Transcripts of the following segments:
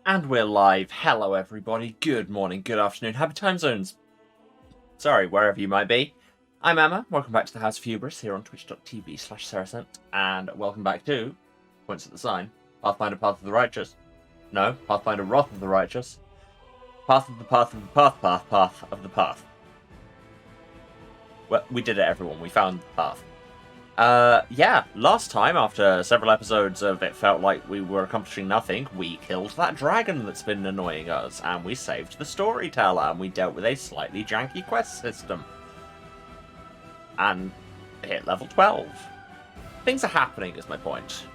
And we're live. Hello, everybody. Good morning, good afternoon, happy time zones. Sorry, wherever you might be. I'm Emma. Welcome back to the House of Hubris here on twitch.tv/Saracent. And welcome back to, points at the sign, Pathfinder Path of the Righteous. No, Pathfinder Wrath of the Righteous. Path of the Path of the Path of the Path. Well, we did it, everyone. We found the path. Yeah, last time, after several episodes of it felt like we were accomplishing nothing, we killed that dragon that's been annoying us, and we saved the storyteller, and we dealt with a slightly janky quest system. And hit level 12. Things are happening, is my point.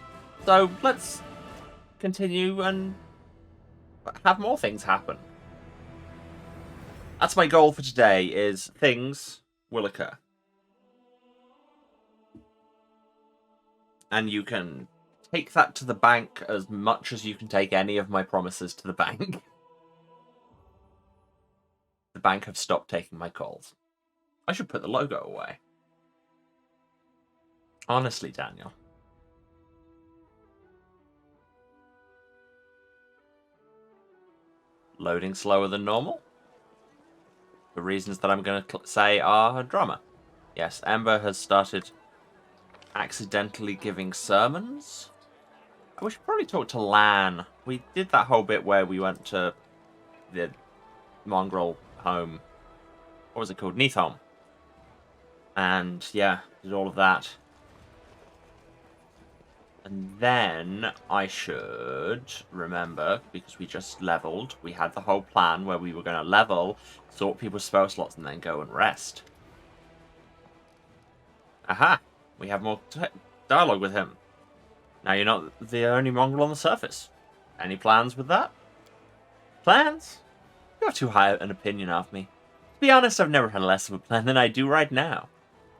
So, let's continue and have more things happen. That's my goal for today, is things will occur. And you can take that to the bank as much as you can take any of my promises to the bank. The bank have stopped taking my calls. I should put the logo away. Honestly, Daniel. Loading slower than normal. The reasons that I'm going to say are drama. Yes, Ember has started accidentally giving sermons. We should probably talk to Lan. We did that whole bit where we went to the mongrel home. What was it called? Neathholm. And yeah, did all of that. And then I should remember, because we just leveled, we had the whole plan where we were going to level, sort people's spell slots, and then go and rest. Aha! We have more dialogue with him. Now you're not the only mongrel on the surface. Any plans with that? Plans? You have too high an opinion of me. To be honest, I've never had less of a plan than I do right now.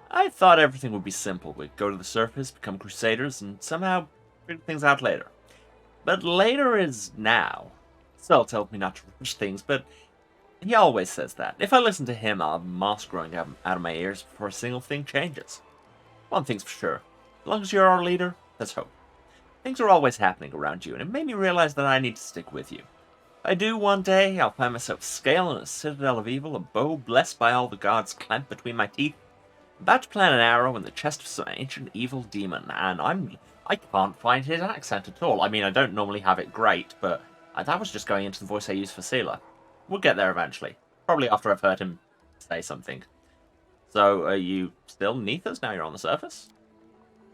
I thought everything would be simple. We'd go to the surface, become crusaders, and somehow figure things out later. But later is now. Sol tells me not to rush things, but he always says that. If I listen to him, I'll have moss growing out of my ears before a single thing changes. One thing's for sure. As long as you're our leader, there's hope. Things are always happening around you, and it made me realize that I need to stick with you. If I do one day, I'll find myself scaling a citadel of evil, a bow blessed by all the gods clamped between my teeth, about to plant an arrow in the chest of some ancient evil demon, and I can't find his accent at all. I mean, I don't normally have it great, but that was just going into the voice I use for Seela. We'll get there eventually. Probably after I've heard him say something. So, are you still neath us now you're on the surface?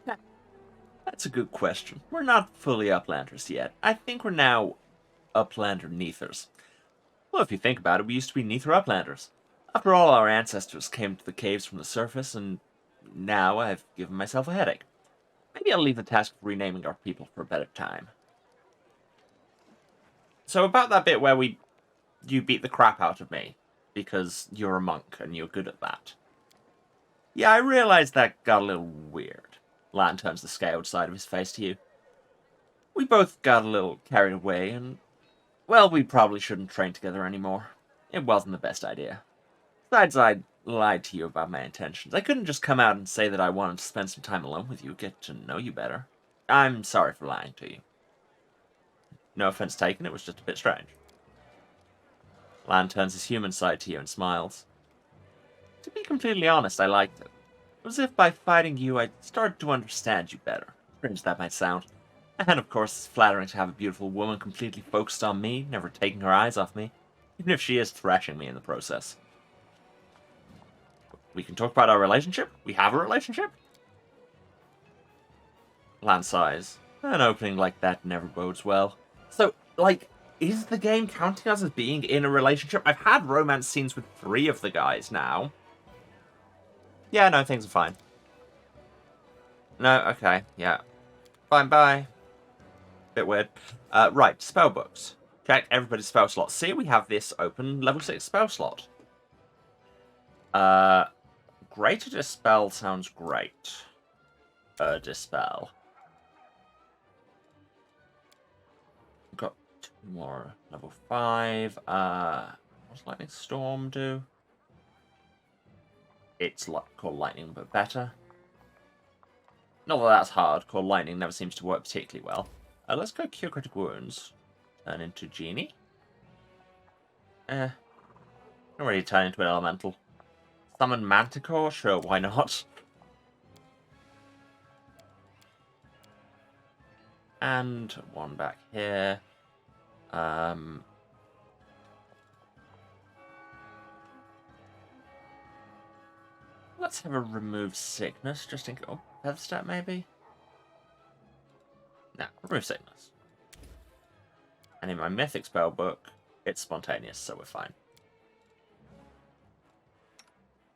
Yeah. That's a good question. We're not fully Uplanders yet. I think we're now Uplander neathers. Well, if you think about it, we used to be neither Uplanders. After all, our ancestors came to the caves from the surface, and now I've given myself a headache. Maybe I'll leave the task of renaming our people for a better time. So about that bit where you beat the crap out of me, because you're a monk and you're good at that. Yeah, I realized that got a little weird. Lan turns the scaled side of his face to you. We both got a little carried away, and, well, we probably shouldn't train together anymore. It wasn't the best idea. Besides, I lied to you about my intentions. I couldn't just come out and say that I wanted to spend some time alone with you, get to know you better. I'm sorry for lying to you. No offense taken, it was just a bit strange. Lan turns his human side to you and smiles. To be completely honest, I liked it. It was as if by fighting you, I started to understand you better. Strange that might sound. And of course, it's flattering to have a beautiful woman completely focused on me, never taking her eyes off me, even if she is thrashing me in the process. We can talk about our relationship? We have a relationship? Lan sighs. An opening like that never bodes well. So, like, is the game counting us as being in a relationship? I've had romance scenes with 3 of the guys now. Yeah, no, things are fine. No, okay, yeah. Fine, bye. Bit weird. Right, spell books. Check everybody's spell slot. See, we have this open level 6 spell slot. Greater Dispel sounds great. Dispel. Got 2 more. Level 5. What's Lightning Storm do? It's called Lightning, but better. Not that that's hard. Called Lightning never seems to work particularly well. Let's go Cure Critical Wounds. Turn into Genie? Don't really turn into an elemental. Summon Manticore? Sure, why not? And one back here. Let's have a remove sickness, just in case. Oh, feather step maybe? Nah, remove sickness. And in my mythic spell book, it's spontaneous, so we're fine.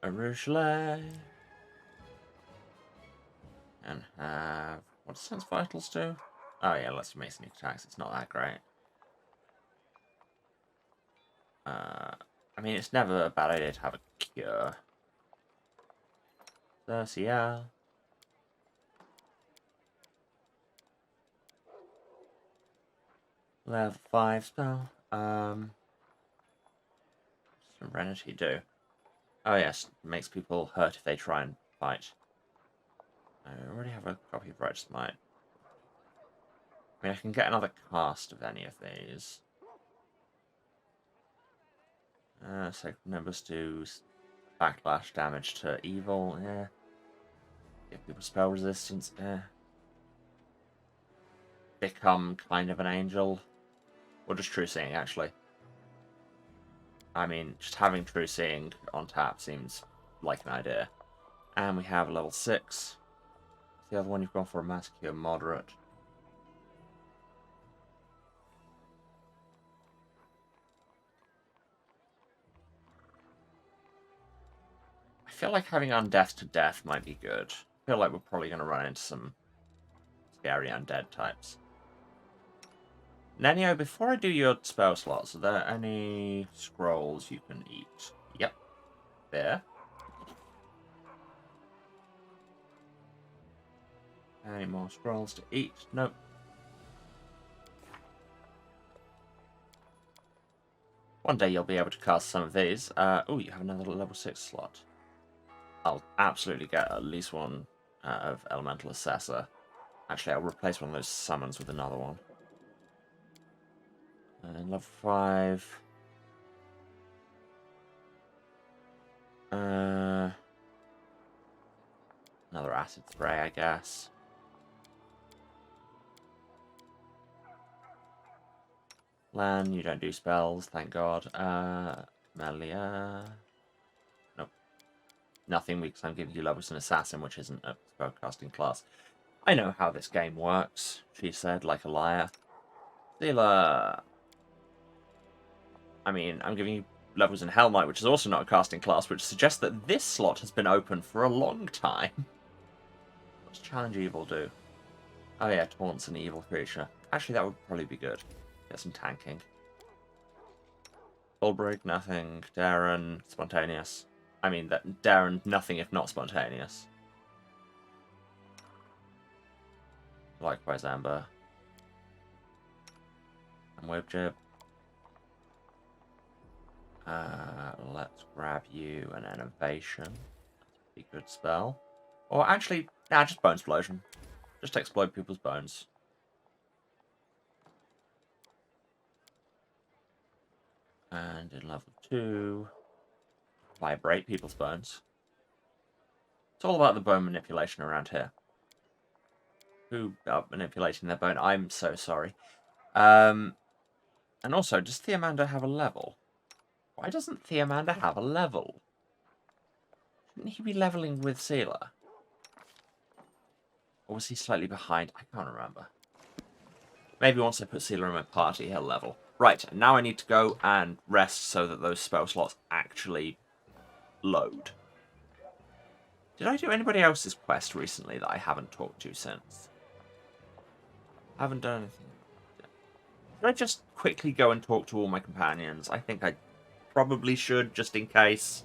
A Rougelet. And have... What does Sense Vitals do? Oh yeah, let's make sneak attacks. It's not that great. I mean, it's never a bad idea to have a cure. Thircia. Level 5 spell. Serenity do? Oh yes, makes people hurt if they try and fight. I already have a copy of Right Smite. I mean, I can get another cast of any of these. Sacred Nimbus do backlash damage to evil, yeah. Give people spell resistance, yeah. Become kind of an angel. Or just True Seeing, actually. I mean, just having True Seeing on tap seems like an idea. And we have level 6. The other one you've gone for a Mass Cure Moderate. I feel like having Undeath to Death might be good. I feel like we're probably going to run into some scary undead types. Nenio, before I do your spell slots, are there any scrolls you can eat? Yep. There. Any more scrolls to eat? Nope. One day you'll be able to cast some of these. Oh, you have another level 6 slot. I'll absolutely get at least one of Elemental Assessor. Actually, I'll replace one of those summons with another one. And level 5. Another Acid Spray, I guess. Lan, you don't do spells, thank God. Melia. Nope. Nothing, because I'm giving you levels an assassin, which isn't a spellcasting class. I know how this game works, she said, like a liar. Sealer. I mean, I'm giving you levels in Hellmite, which is also not a casting class, which suggests that this slot has been open for a long time. What's Challenge Evil do? Oh yeah, taunts an evil creature. Actually, that would probably be good. Get some tanking. Bulbrig, nothing. Darren, spontaneous. I mean, that Darren, nothing if not spontaneous. Likewise, Amber. And Webjib. Let's grab you an Innovation. That's a pretty good spell. Or actually, nah, just Bone Explosion. Just explode people's bones. And in level 2, vibrate people's bones. It's all about the bone manipulation around here. Who are manipulating their bone? I'm so sorry. And also, does Theomanda have a level? Why doesn't Theomanda have a level? Shouldn't he be leveling with Sealer? Or was he slightly behind? I can't remember. Maybe once I put Sealer in my party, he'll level. Right, now I need to go and rest so that those spell slots actually load. Did I do anybody else's quest recently that I haven't talked to since? I haven't done anything. Should I just quickly go and talk to all my companions? I think I probably should, just in case.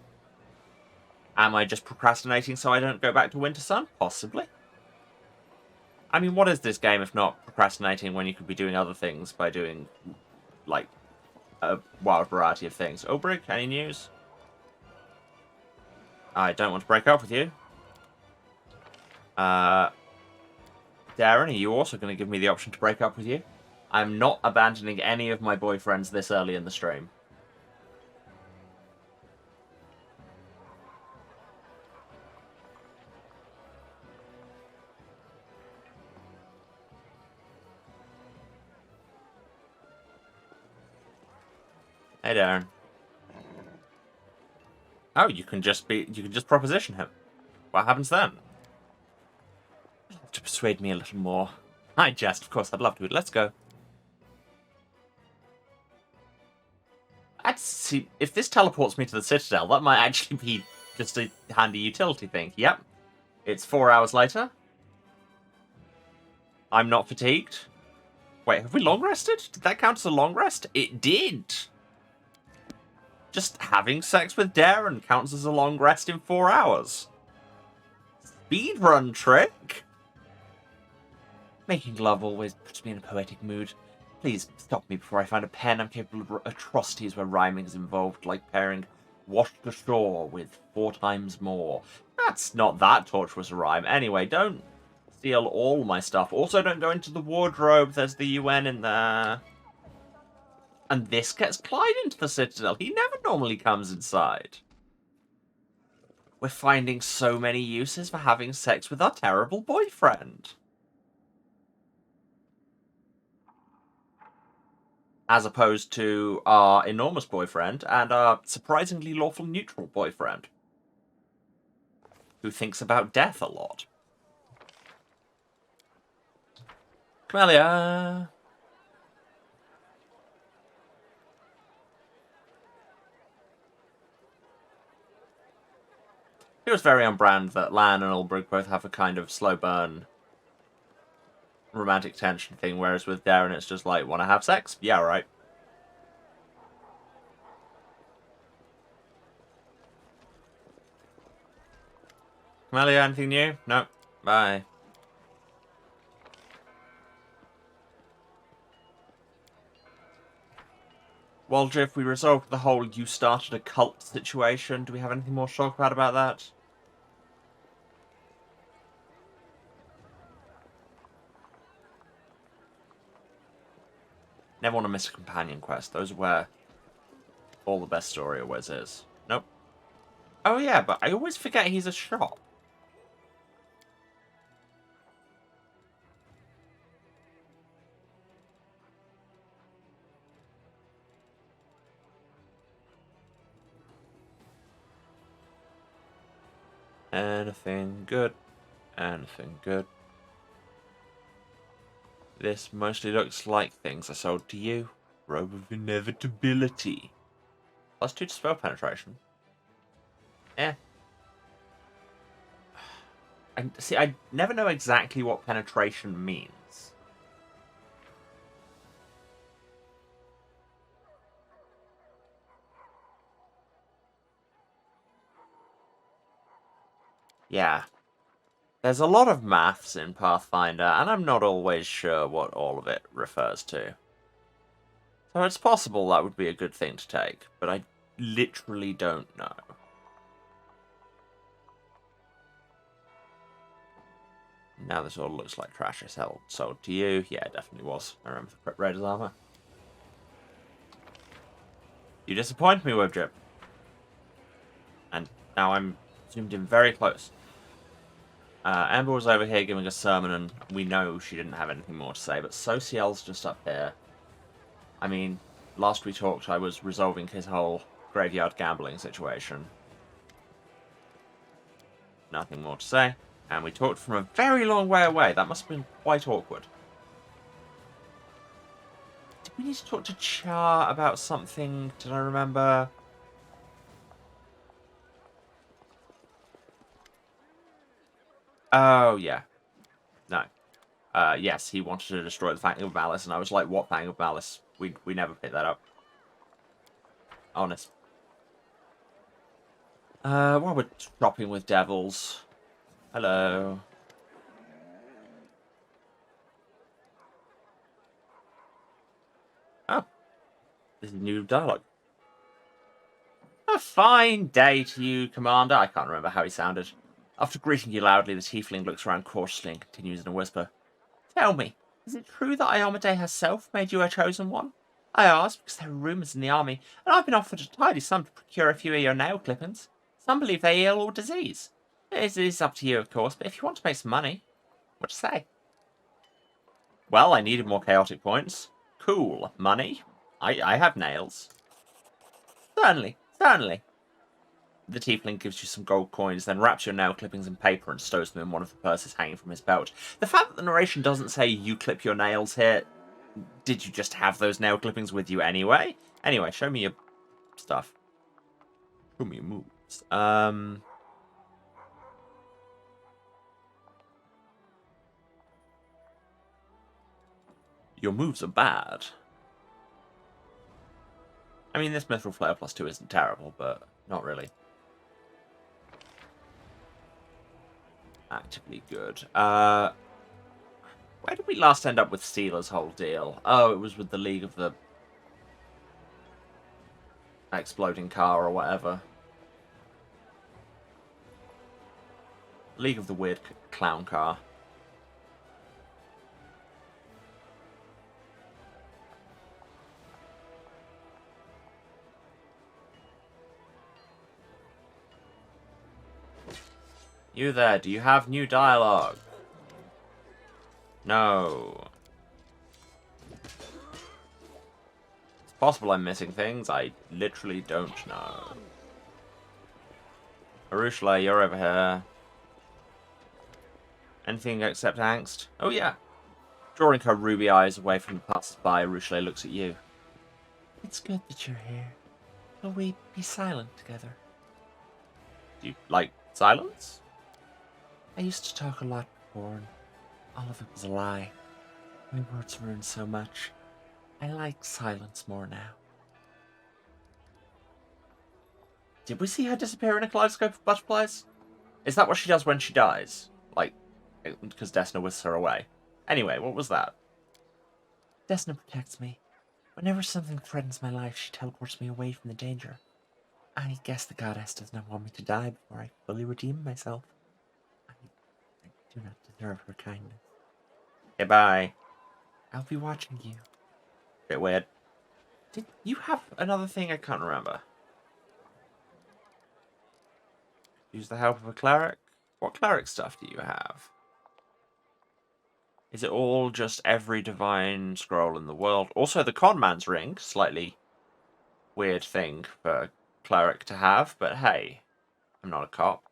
Am I just procrastinating so I don't go back to Winter Sun? Possibly. I mean, what is this game if not procrastinating when you could be doing other things by doing, like, a wild variety of things? Obrig, any news? I don't want to break up with you. Darren, are you also going to give me the option to break up with you? I'm not abandoning any of my boyfriends this early in the stream. Hey, Darren. Oh, you can just proposition him. What happens then? You'll have to persuade me a little more. I jest, of course, I'd love to. Let's go. I'd see if this teleports me to the Citadel, that might actually be just a handy utility thing. Yep. It's 4 hours later. I'm not fatigued. Wait, have we long rested? Did that count as a long rest? It did. Just having sex with Darren counts as a long rest in 4 hours. Speedrun trick? Making love always puts me in a poetic mood. Please stop me before I find a pen. I'm capable of atrocities where rhyming is involved, like pairing washed ashore with 4 times more. That's not that tortuous a rhyme. Anyway, don't steal all my stuff. Also, don't go into the wardrobe. There's the UN in there. And this gets Clyde into the Citadel. He never normally comes inside. We're finding so many uses for having sex with our terrible boyfriend. As opposed to our enormous boyfriend and our surprisingly lawful neutral boyfriend. Who thinks about death a lot. Camellia! It was very on brand that Lan and Ulbrich both have a kind of slow burn romantic tension thing, whereas with Darren it's just like, wanna have sex? Yeah, right. Camellia, anything new? No. Bye. Waldriff, we resolved the whole you started a cult situation. Do we have anything more to talk about that? Never want to miss a companion quest. Those are where all the best story always is. Nope. Oh yeah, but I always forget he's a shop. Anything good? Anything good? This mostly looks like things I sold to you. Robe of Inevitability. +2 to spell penetration. Eh. I never know exactly what penetration means. Yeah. There's a lot of maths in Pathfinder, and I'm not always sure what all of it refers to. So it's possible that would be a good thing to take, but I literally don't know. Now this all looks like trash as hell. Sold to you? Yeah, it definitely was. I remember the Raiders armor. You disappoint me, Webdrip. And now I'm zoomed in very close. Amber was over here giving a sermon, and we know she didn't have anything more to say, but Sociel's just up here. I mean, last we talked, I was resolving his whole graveyard gambling situation. Nothing more to say. And we talked from a very long way away. That must have been quite awkward. Did we need to talk to Char about something? Did I remember? Oh, yeah. No. Yes, he wanted to destroy the Fang of Malice, and I was like, what Fang of Malice? We never picked that up. Honest. While we're shopping with devils. Hello. Oh. This is new dialogue. A fine day to you, Commander. I can't remember how he sounded. After greeting you loudly, the tiefling looks around cautiously and continues in a whisper. Tell me, Is it true that Iomade herself made you her chosen one? I ask because there are rumours in the army, and I've been offered a tidy sum to procure a few of your nail clippings. Some believe they heal all disease. It is up to you, of course, but if you want to make some money, what do you say? Well, I needed more chaotic points. Cool. Money? I have nails. Certainly, certainly. The tiefling gives you some gold coins, then wraps your nail clippings in paper and stows them in one of the purses hanging from his belt. The fact that the narration doesn't say you clip your nails here, did you just have those nail clippings with you anyway? Anyway, show me your stuff. Show me your moves. Your moves are bad. I mean, this Mithril Flare +2 isn't terrible, but not really. Actively good. Where did we last end up with Steeler's whole deal? Oh, it was with the League of the Exploding Car or whatever. League of the Weird Clown Car. You there, do you have new dialogue? No. It's possible I'm missing things. I literally don't know. Arushla, you're over here. Anything except angst? Oh yeah. Drawing her ruby eyes away from the passers-by, Arushla looks at you. It's good that you're here. Will we be silent together? Do you like silence? I used to talk a lot before, and all of it was a lie. My words ruined so much. I like silence more now. Did we see her disappear in a kaleidoscope of butterflies? Is that what she does when she dies? Like, because Desna whisks her away. Anyway, what was that? Desna protects me. Whenever something threatens my life, she teleports me away from the danger. I guess the goddess does not want me to die before I fully redeem myself. I do not deserve her kindness. Goodbye. I'll be watching you. Bit weird. Did you have another thing? I can't remember. Use the help of a cleric? What cleric stuff do you have? Is it all just every divine scroll in the world? Also, the Conman's Ring. Slightly weird thing for a cleric to have, but hey, I'm not a cop.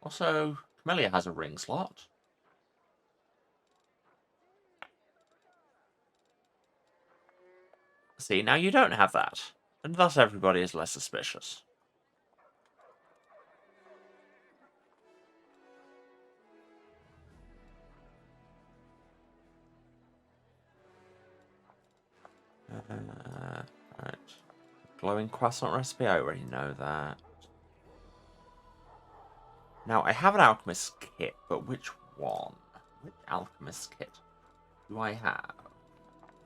Also, Camellia has a ring slot. See, now you don't have that, and thus everybody is less suspicious. Right. Glowing croissant recipe, I already know that. Now, I have an alchemist kit, but which one? Which alchemist kit do I have?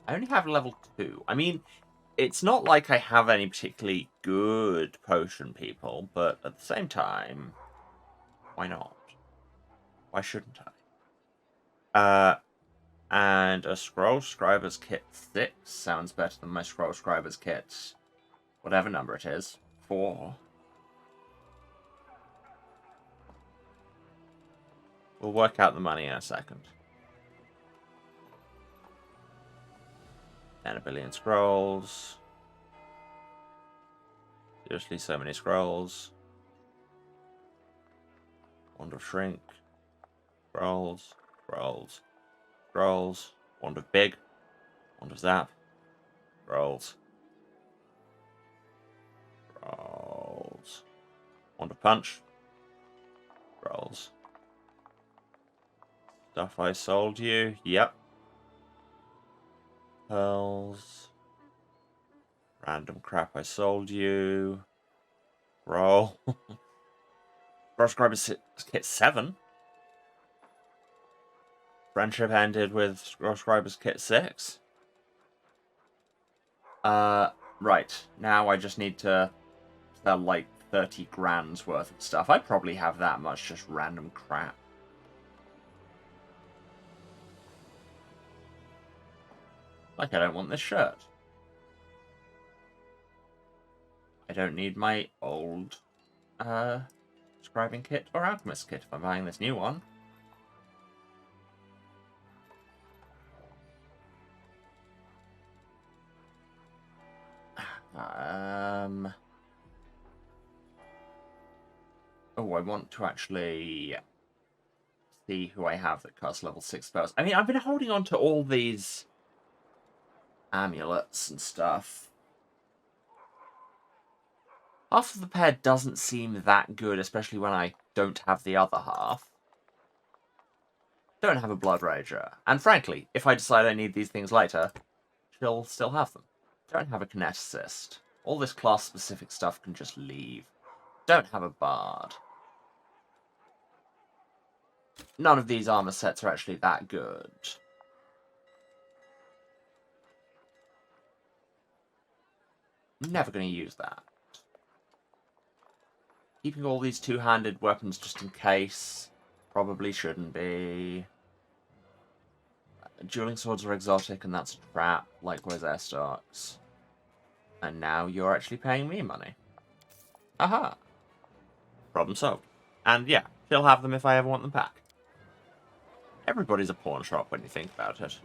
I only have level 2. I mean, it's not like I have any particularly good potion people, but at the same time, why not? Why shouldn't I? And a Scroll Scriber's Kit 6 sounds better than my Scroll Scriber's Kit, whatever number it is, 4. We'll work out the money in a second. And a billion scrolls. Seriously, so many scrolls. Wand of Shrink. Scrolls. Scrolls. Scrolls. Wand of Big. Wand of Zap. Scrolls. Scrolls. Wand of Punch. Scrolls. Stuff I sold you. Yep. Pearls. Random crap I sold you. Roll. Scrollscriber's Kit 7. Friendship ended with Scrollscriber's Kit 6. Right. Now I just need to sell like 30 grand's worth of stuff. I probably have that much just random crap. Like I don't want this shirt. I don't need my old scribing kit or alchemist kit if I'm buying this new one. Oh, I want to actually see who I have that casts level 6 spells. I mean, I've been holding on to all these amulets and stuff. Half of the pair doesn't seem that good, especially when I don't have the other half. Don't have a Blood Rager. And frankly, if I decide I need these things later, she'll still have them. Don't have a Kineticist. All this class-specific stuff can just leave. Don't have a Bard. None of these armor sets are actually that good. Never going to use that. Keeping all these two-handed weapons just in case. Probably shouldn't be. Dueling swords are exotic, and that's a trap. Likewise, air stocks. And now you're actually paying me money. Aha! Problem solved. And yeah, she'll have them if I ever want them back. Everybody's a pawn shop when you think about it.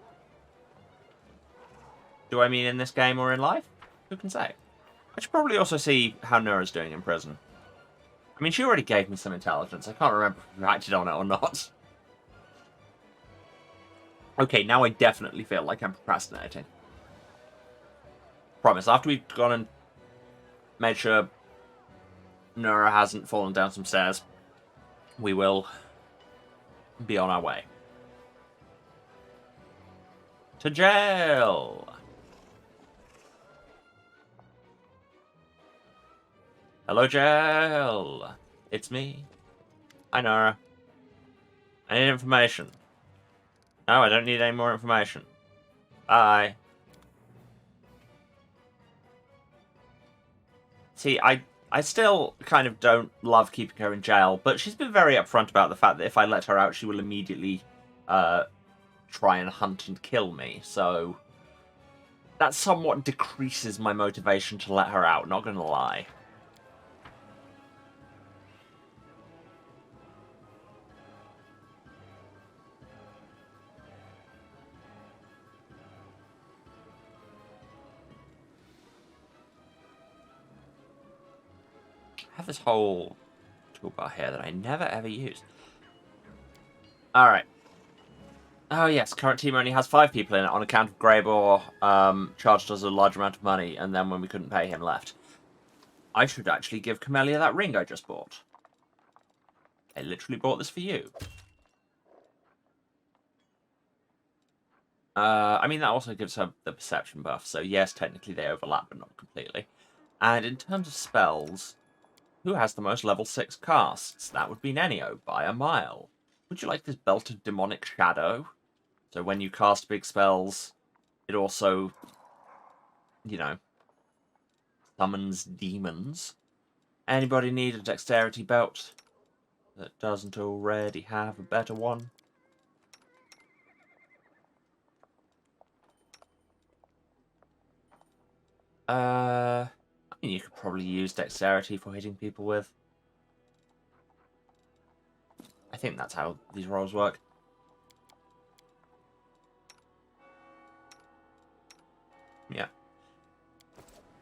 Do I mean in this game or in life? Who can say? I should probably also see how Nura's doing in prison. I mean, she already gave me some intelligence. I can't remember if we acted on it or not. Okay, now I definitely feel like I'm procrastinating. Promise, after we've gone and made sure Nura hasn't fallen down some stairs, we will be on our way. To jail! Hello, jail! It's me. Hi, Nura. I need information. No, I don't need any more information. Bye. See, I still kind of don't love keeping her in jail, but she's been very upfront about the fact that if I let her out, she will immediately try and hunt and kill me, so that somewhat decreases my motivation to let her out, not gonna lie. I have this whole toolbar here that I never ever use. Alright. Oh yes, current team only has 5 people in it on account of Greybor charged us a large amount of money, and then when we couldn't pay him, left. I should actually give Camellia that ring I just bought. I literally bought this for you. I mean, that also gives her the perception buff, so yes, technically they overlap, but not completely. And in terms of spells, who has the most level 6 casts? That would be Nenio, by a mile. Would you like this Belt of Demonic Shadow? So when you cast big spells, it also, you know, summons demons. Anybody need a dexterity belt that doesn't already have a better one? I mean, you could probably use dexterity for hitting people with. I think that's how these rolls work. Yeah.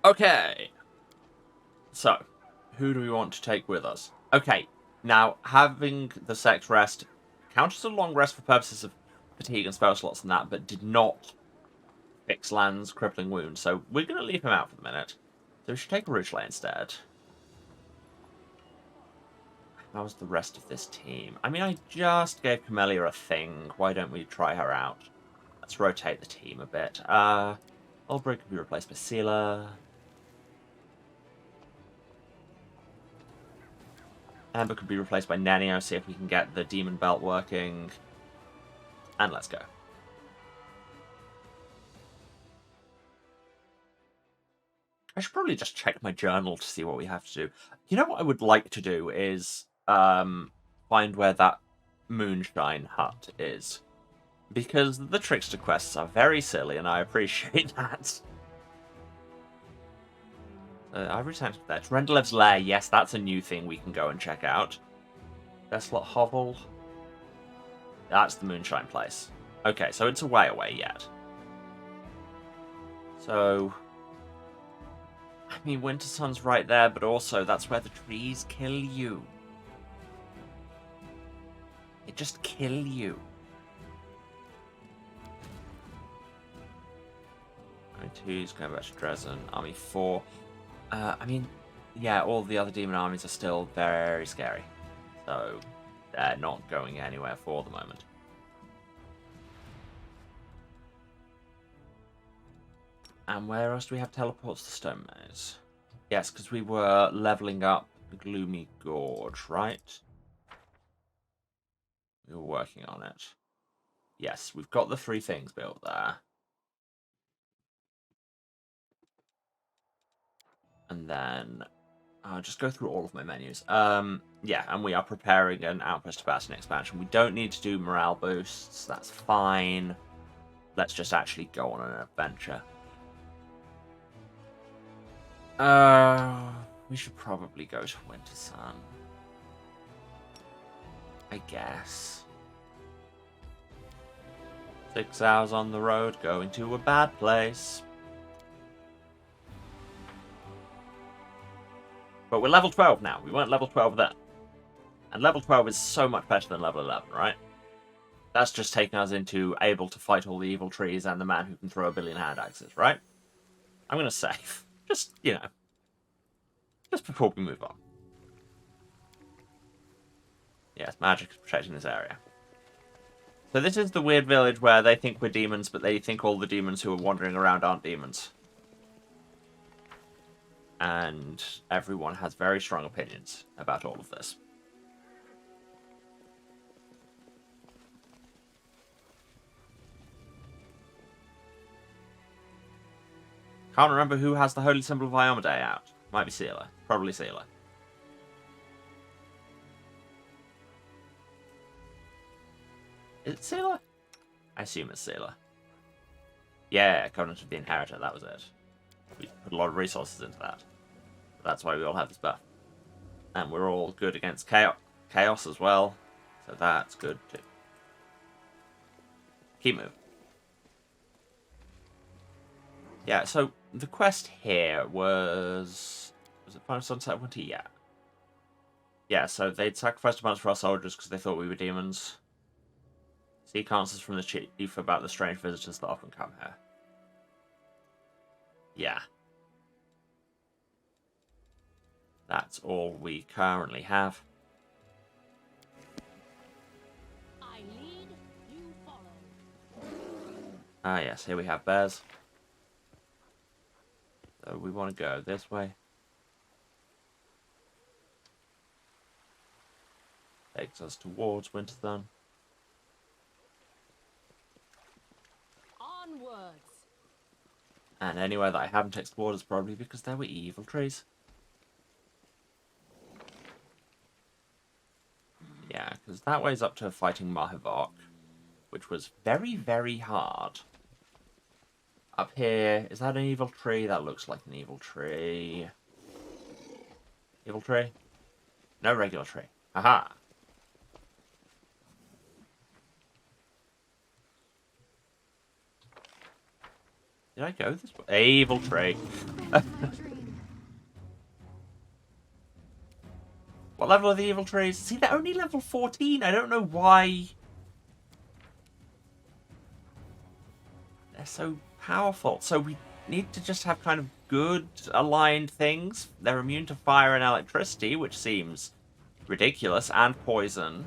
Okay. So, who do we want to take with us? Okay, now, having the sex rest counts as a long rest for purposes of fatigue and spell slots and that, but did not fix Lan's crippling wound, so we're going to leave him out for the minute. So we should take Ridgeley instead. How's the rest of this team? I mean, I just gave Camellia a thing. Why don't we try her out? Let's rotate the team a bit. Ulbrich could be replaced by Sealer. Amber could be replaced by Nenio. See if we can get the Demon Belt working. And let's go. I should probably just check my journal to see what we have to do. You know what I would like to do is find where that Moonshine hut is. Because the trickster quests are very silly, and I appreciate that. Ivory Sanctum there. Rendelev's Lair, yes, that's a new thing we can go and check out. Desolate Hovel. That's the Moonshine Place. Okay, so it's a way away yet. So... I mean, Winter Sun's right there, but also that's where the trees kill you. They just kill you. Army 2's going back to Dresden. Army 4. I mean, yeah, all the other demon armies are still very scary. So, they're not going anywhere for the moment. And where else do we have teleports to Stone Maze? Yes, because we were leveling up Gloomy Gorge, right? We were working on it. Yes, we've got the 3 things built there. And then I'll just go through all of my menus. Yeah, and we are preparing an Outpost to Bastion expansion. We don't need to do morale boosts. That's fine. Let's just actually go on an adventure. We should probably go to Winter Sun. I guess. 6 hours on the road, going to a bad place. But we're level 12 now. We weren't level 12 then. And level 12 is so much better than level 11, right? That's just taking us into able to fight all the evil trees and the man who can throw a billion hand axes, right? I'm going to save. Just, you know. Just before we move on. Yes, magic is protecting this area. So this is the weird village where they think we're demons, but they think all the demons who are wandering around aren't demons. And everyone has very strong opinions about all of this. Can't remember who has the Holy Symbol of Iomedae out. Might be Sealer. Probably Sealer. Is it Sealer? I assume it's Sealer. Yeah, Covenant of the Inheritor, that was it. We put a lot of resources into that. That's why we all have this buff. And we're all good against chaos as well. So that's good too. Keep moving. Yeah, so the quest here was it Final Sunset Winter? Yeah. Yeah, so they'd sacrificed a bunch for our soldiers because they thought we were demons. Seek answers from the chief about the strange visitors that often come here. Yeah. That's all we currently have. I lead, you follow. Ah, yes, here we have bears. So we want to go this way. Takes us towards Winterthurn. Onwards. And anywhere that I haven't explored is probably because there were evil trees. Yeah, because that way's up to fighting Mahivok, which was very, very hard. Up here, is that an evil tree? That looks like an evil tree. Evil tree? No regular tree. Aha! Did I go this way? Evil tree. What level are the evil trees? See, they're only level 14. I don't know why. They're so powerful. So we need to just have kind of good aligned things. They're immune to fire and electricity, which seems ridiculous, and poison.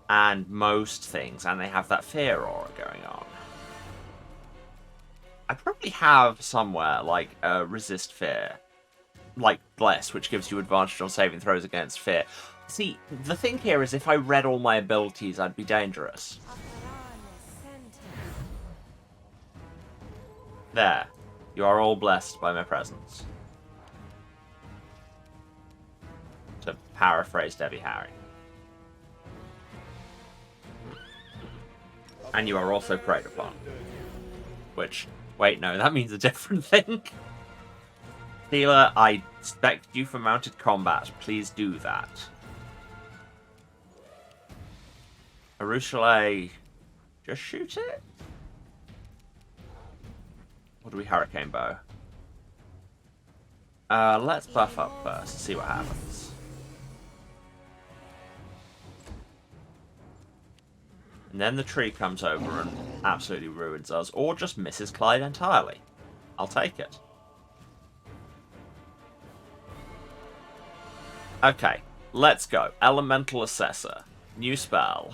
And most things. And they have that fear aura going on. I probably have somewhere, like, resist fear. Like Bless, which gives you advantage on saving throws against fear. See, the thing here is if I read all my abilities, I'd be dangerous. There. You are all blessed by my presence. To paraphrase Debbie Harry. And you are also preyed upon. Which, wait, no, that means a different thing. Healer, I expect you for mounted combat. Please do that. Arushale, just shoot it? Or do we Hurricane Bow? Let's buff up first, see what happens. And then the tree comes over and absolutely ruins us, or just misses Clyde entirely. I'll take it. Okay, let's go. Elemental Assessor. New spell.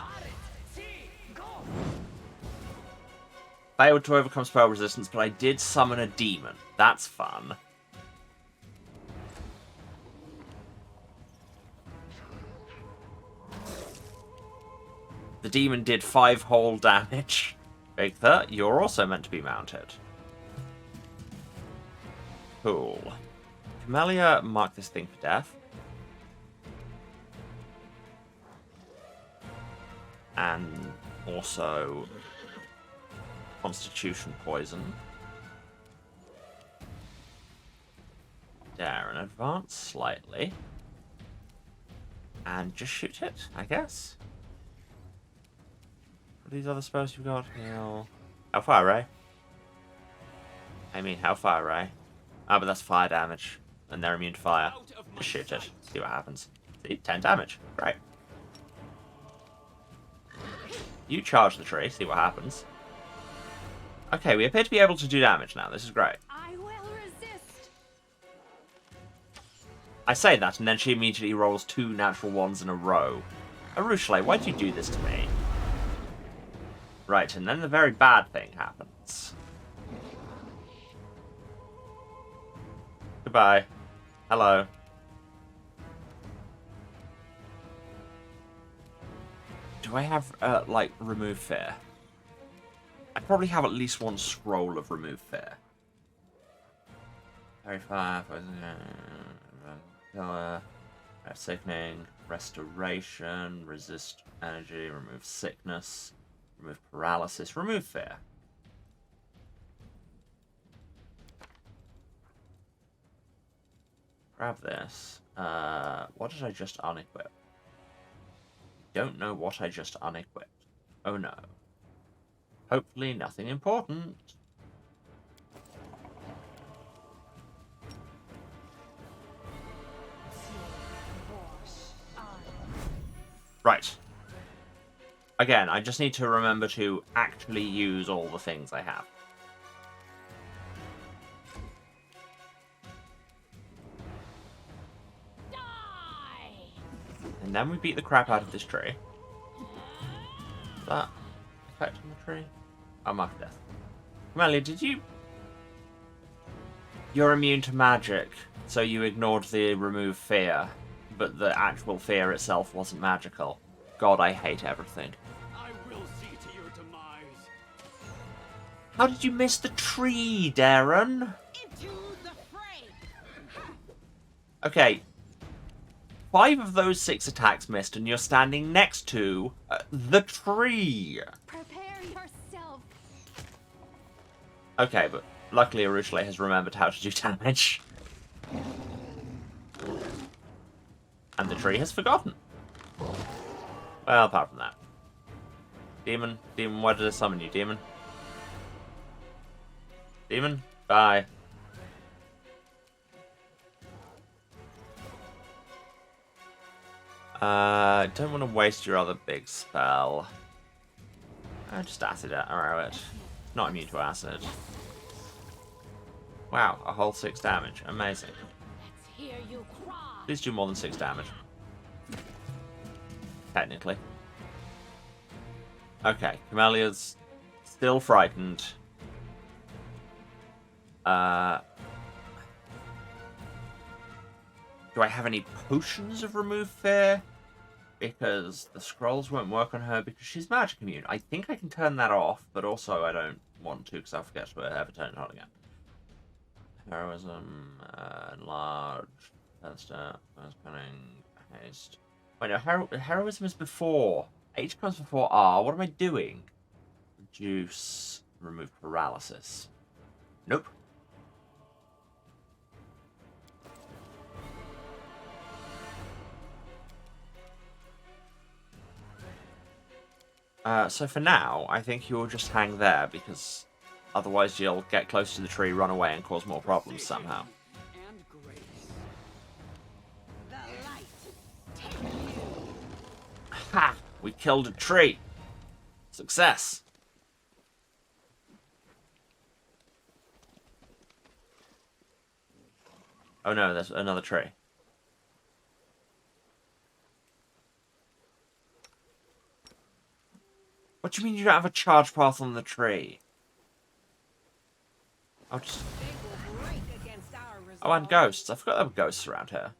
Failed to overcome spell resistance, but I did summon a demon. That's fun. The demon did 5 whole damage. Bigitha, you're also meant to be mounted. Cool. Camellia, mark this thing for death. And also Constitution poison. Darren, advance slightly. And just shoot it, I guess. What are these other spells you've got? Heal. Hellfire Ray. I mean, Hellfire Ray. Ah, but that's fire damage. And they're immune to fire. Just shoot it. See what happens. See? 10 damage. Great. You charge the tree. See what happens. Okay, we appear to be able to do damage now. This is great. I will resist. I say that, and then she immediately rolls 2 natural ones in a row. Arushale, why'd you do this to me? Right, and then the very bad thing happens. Goodbye. Hello. Do I have, like, remove fear? I probably have at least one scroll of remove fear. Very fire, killer, sickening, restoration, resist energy, remove sickness, remove paralysis, remove fear. Grab this. What did I just unequip? Don't know what I just unequipped. Oh no. Hopefully nothing important. Right. Again, I just need to remember to actually use all the things I have. And then we beat the crap out of this tree. Is that effect on the tree? Oh, mark of death. Camellia, did you... You're immune to magic, so you ignored the remove fear, but the actual fear itself wasn't magical. God, I hate everything. I will see to your demise. How did you miss the tree, Darren? Into the fray. Okay. 5 of those 6 attacks missed, and you're standing next to the tree. Prepare yourself. Okay, but luckily Arushale has remembered how to do damage. And the tree has forgotten. Well, apart from that. Demon, why did I summon you, demon? Demon, bye. Don't want to waste your other big spell. Just acid arrow it. Not immune to acid. Wow, a whole 6 damage. Amazing. Let's hear you cry. Please do more than 6 damage. Technically. Okay, Camellia's still frightened. Do I have any potions of remove fear? Because the scrolls won't work on her because she's magic immune. I think I can turn that off, but also I don't want to because I'll forget to ever turn it on again. Heroism, enlarge, first cunning, haste. Wait, no, heroism is before. H comes before R. What am I doing? Reduce, remove paralysis. Nope. So for now, I think you'll just hang there, because otherwise you'll get close to the tree, run away, and cause more problems somehow. And grace. The light. Take you. Ha! We killed a tree! Success! Oh no, there's another tree. What do you mean you don't have a charge path on the tree? I'll just... They will break against our resolve. Oh, and ghosts. I forgot there were ghosts around here.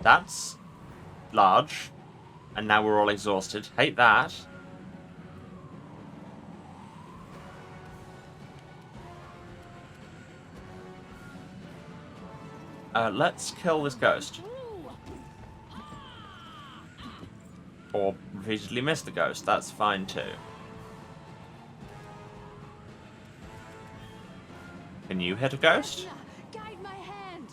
That's large. And now we're all exhausted. Hate that. Let's kill this ghost. Or repeatedly miss the ghost. That's fine too. Can you hit a ghost? Guide my hand.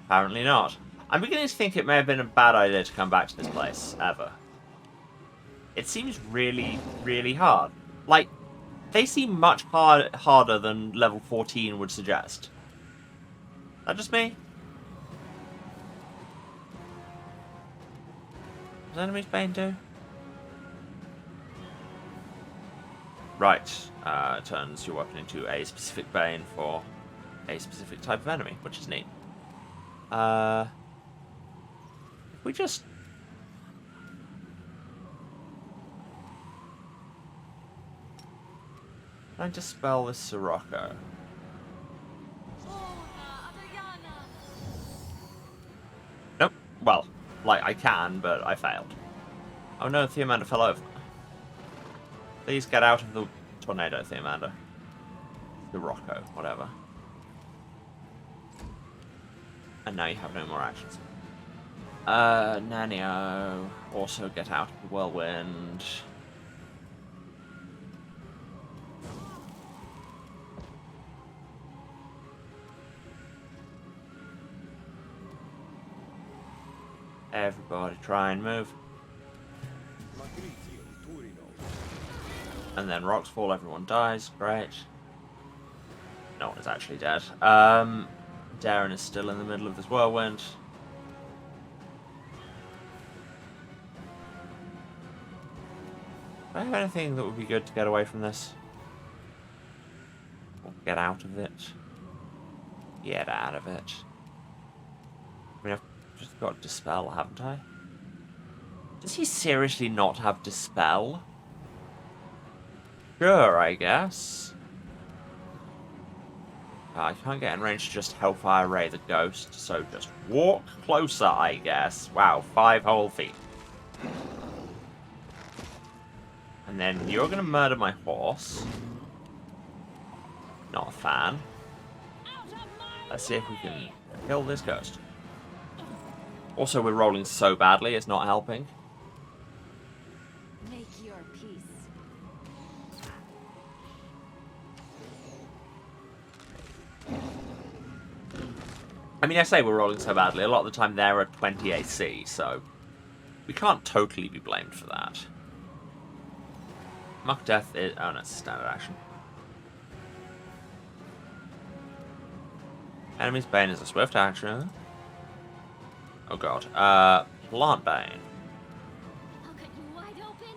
Apparently not. I'm beginning to think it may have been a bad idea to come back to this place, ever. It seems really, really hard. Like, they seem much harder than level 14 would suggest. Is that just me? Does enemy's Bane do? Right. Turns your weapon into a specific Bane for a specific type of enemy, which is neat. We just... Can I dispel this Sirocco? Nope. Well, like, I can, but I failed. Oh no, Theomander fell over. Please get out of the tornado, Theomander. Sirocco, whatever. And now you have no more actions. Nanio. Also get out of the whirlwind. Everybody try and move. And then rocks fall, everyone dies. Great. No one is actually dead. Darren is still in the middle of this whirlwind. Do I have anything that would be good to get away from this? Or get out of it? Get out of it. I mean, I've just got Dispel, haven't I? Does he seriously not have Dispel? Sure, I guess. I can't get in range to just Hellfire Ray the Ghost, so just walk closer, I guess. Wow, 5 whole feet. And then you're going to murder my horse. Not a fan. Let's see if we can kill this ghost. Also, we're rolling so badly, it's not helping. Make your peace. I mean, I say we're rolling so badly. A lot of the time they're at 20 AC, so we can't totally be blamed for that. Mock Death is... Oh, no, it's a standard action. Enemy's Bane is a swift action. Oh, God. Plant Bane. I'll cut you wide open.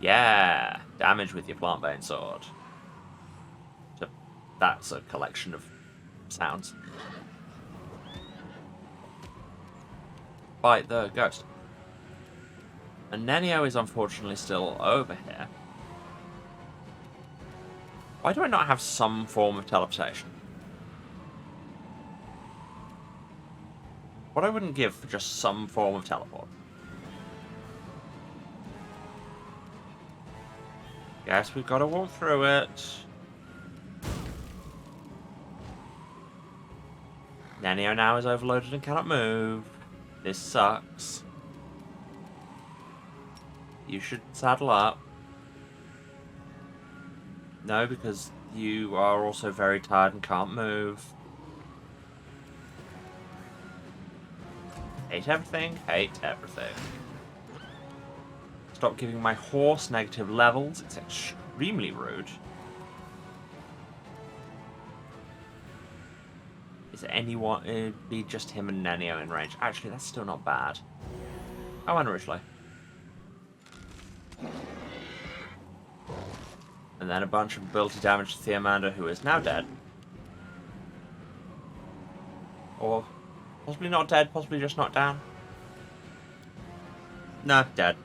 Yeah! Damage with your Plant Bane sword. So that's a collection of sounds. Bite the ghost. And Nenio is unfortunately still over here. Why do I not have some form of teleportation? What I wouldn't give for just some form of teleport. Guess we've got to walk through it. Nenio now is overloaded and cannot move. This sucks. You should saddle up. No, because you are also very tired and can't move. Hate everything, hate everything. Stop giving my horse negative levels. It's extremely rude. Is anyone... It'd be just him and Nenio in range. Actually, that's still not bad. Oh, and Ridgely. And then a bunch of ability damage to Theomander, who is now dead. Or possibly not dead, possibly just knocked down. No, dead.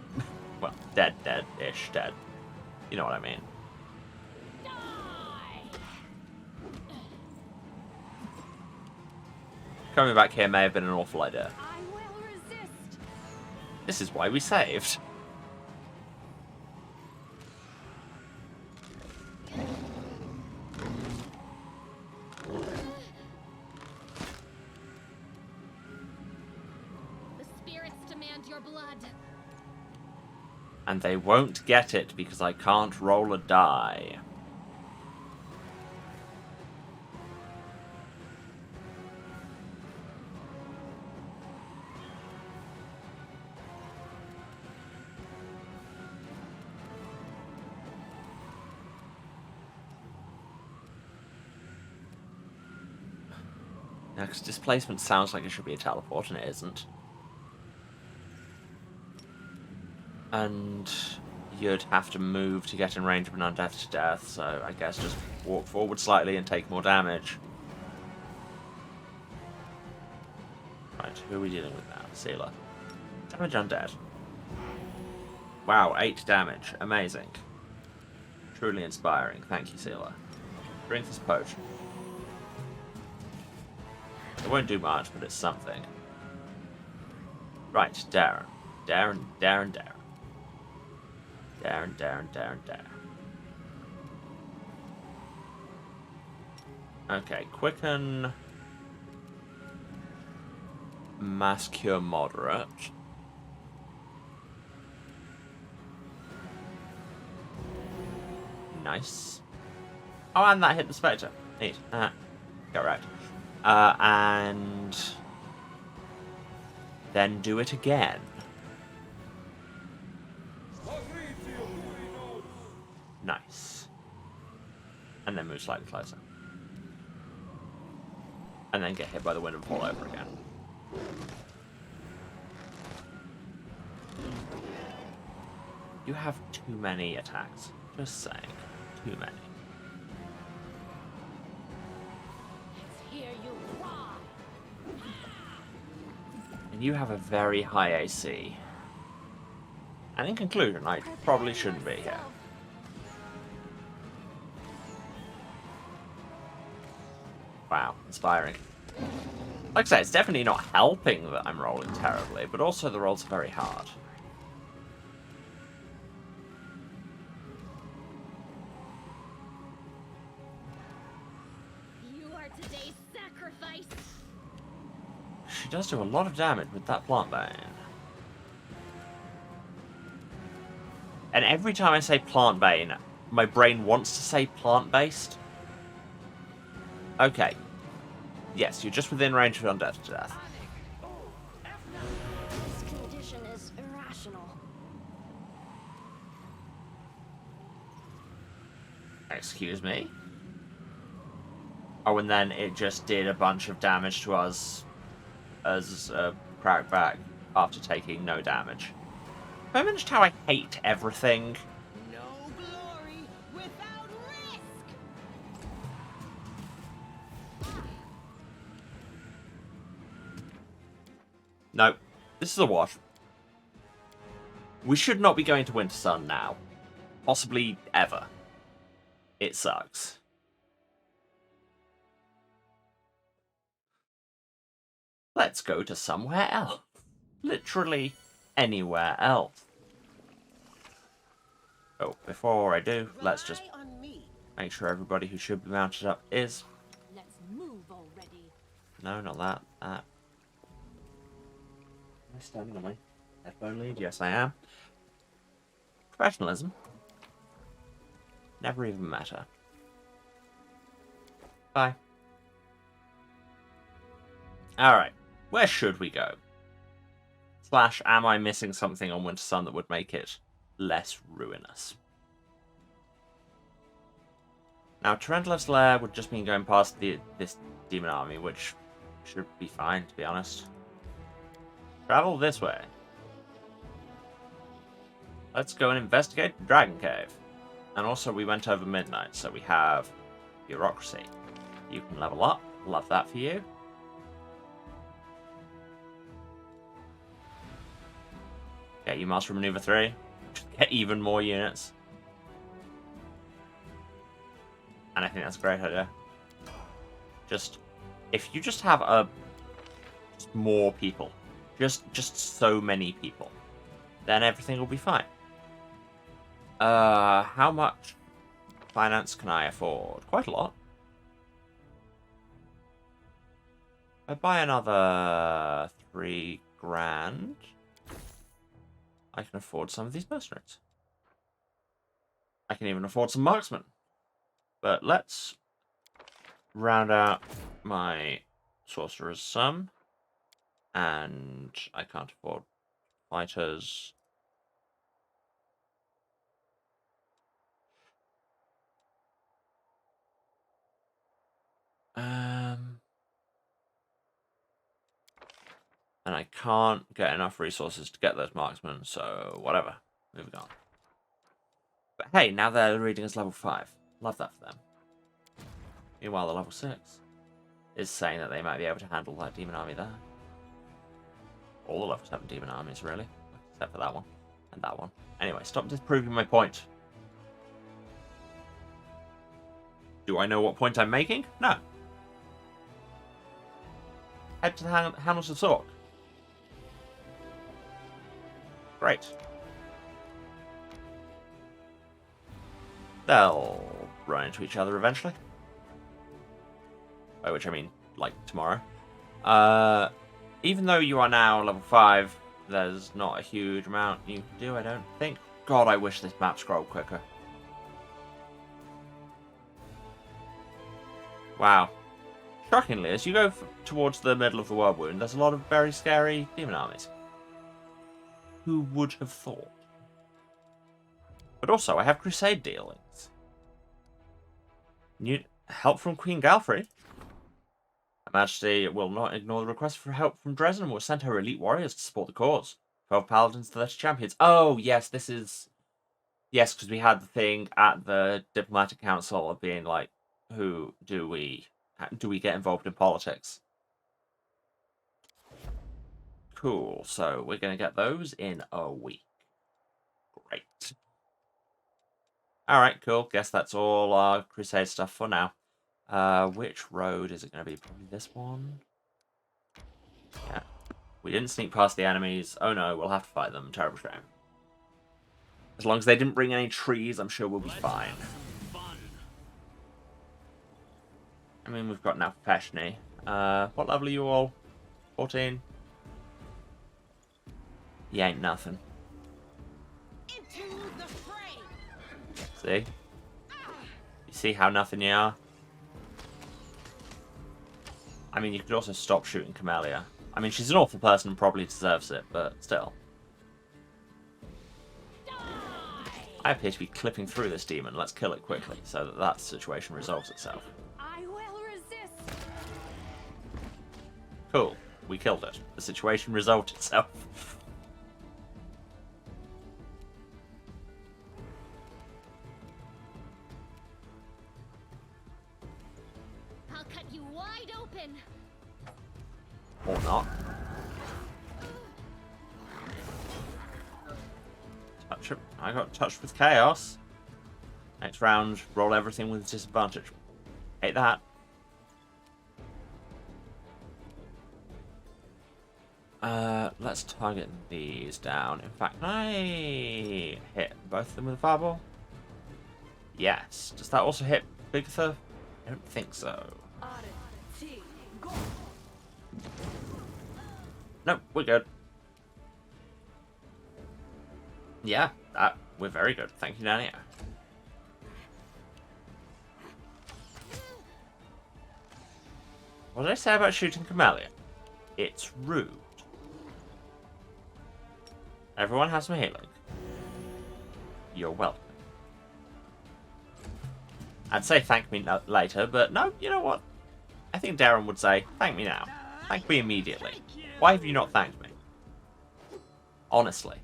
Well, dead-ish, dead. You know what I mean. Coming back here may have been an awful idea. I will resist. This is why we saved. The spirits demand your blood. And they won't get it because I can't roll a die. Now, because displacement sounds like it should be a teleport, and it isn't. And you'd have to move to get in range of an undeath to death, so I guess just walk forward slightly and take more damage. Right, who are we dealing with now? Sealer. Damage undead. Wow, 8 damage. Amazing. Truly inspiring. Thank you, Sealer. Drink this potion. It won't do much, but it's something. Right, Darren. Darren. Okay, quicken. Mass cure moderate. Nice. Oh, and that hit the Spectre. Neat. Go right. And then do it again. Nice. And then move slightly closer. And then get hit by the wind and fall over again. You have too many attacks. Just saying. Too many. Hear you cry. And you have a very high AC. And in conclusion, I probably shouldn't be here. Wow, inspiring. Like I say, it's definitely not helping that I'm rolling terribly, but also the rolls are very hard. You are today's sacrifice. She does do a lot of damage with that plant bane. And every time I say plant bane, my brain wants to say plant-based. Okay. Yes, you're just within range of undeath to death. This condition is irrational. Excuse me? Oh, and then it just did a bunch of damage to us as a crack back after taking no damage. Have I mentioned how I hate everything? No glory without risk. No, this is a wash. We should not be going to Winter Sun now. Possibly ever. It sucks. Let's go to somewhere else. Literally anywhere else. Oh, before I do, let's just Rely on me. make sure everybody who should be mounted up is. Let's move already. No, not that. That. Am I standing on my headphone lead? Yes, I am. Professionalism. Never even met her. Bye. Alright. Where should we go? Slash, am I missing something on Winter Sun that would make it less ruinous? Now, Tarantulas Lair would just mean going past this demon army, which should be fine, to be honest. Travel this way. Let's go and investigate the Dragon Cave. And also, we went over midnight, so we have bureaucracy. You can level up. Love that for you. Get you Master Maneuver 3. Get even more units. And I think that's a great idea. If you just have just more people, just so many people, then everything will be fine. How much finance can I afford? Quite a lot. I buy another 3 grand. I can afford some of these mercenaries. I can even afford some marksmen. But let's round out my sorcerer's sum. And I can't afford fighters. And I can't get enough resources to get those marksmen, so whatever. Moving on. But hey, now they're reading as level 5. Love that for them. Meanwhile, the level 6 is saying that they might be able to handle that demon army there. All the level 7 demon armies, really. Except for that one. And that one. Anyway, stop disproving my point. Do I know what point I'm making? No. Head to the Handles of Sork. Great. They'll run into each other eventually. By which I mean, like, tomorrow. Even though you are now level 5, there's not a huge amount you can do, I don't think. God, I wish this map scrolled quicker. Wow. Shockingly, as you go towards the middle of the World Wound, there's a lot of very scary demon armies. Who would have thought? But also, I have Crusade dealings. New help from Queen Galfrey. Her Majesty will not ignore the request for help from Dresden and will send her elite warriors to support the cause. 12 paladins, 30 champions. Oh, yes, this is... Yes, because we had the thing at the Diplomatic Council of being like, who do we get involved in politics? Cool, so we're going to get those in a week. Great. Alright, cool. Guess that's all our Crusade stuff for now. Which road is it going to be? Probably this one? Yeah. We didn't sneak past the enemies. Oh no, we'll have to fight them. Terrible shame. As long as they didn't bring any trees, I'm sure we'll be fine. I mean, we've got now Feshni. What level are you all? 14? He ain't nothing. Into the fray. See? You see how nothing you are? I mean, you could also stop shooting Camellia. I mean, she's an awful person and probably deserves it, but still. I appear to be clipping through this demon. Let's kill it quickly so that situation resolves itself. I will resist. Cool. We killed it. The situation resolved itself. I'll cut you wide open. Or not. Touch it. I got touched with chaos. Next round, roll everything with disadvantage. Hate that. Let's target these down. In fact, can I hit both of them with a fireball? Yes. Does that also hit Bigitha? I don't think so. No, we're good. Yeah, we're very good. Thank you, Nania. What did I say about shooting Camellia? It's rude. Everyone has some healing. You're welcome. I'd say thank me later, but no, you know what? I think Darren would say, thank me now. Thank me immediately. Why have you not thanked me? Honestly.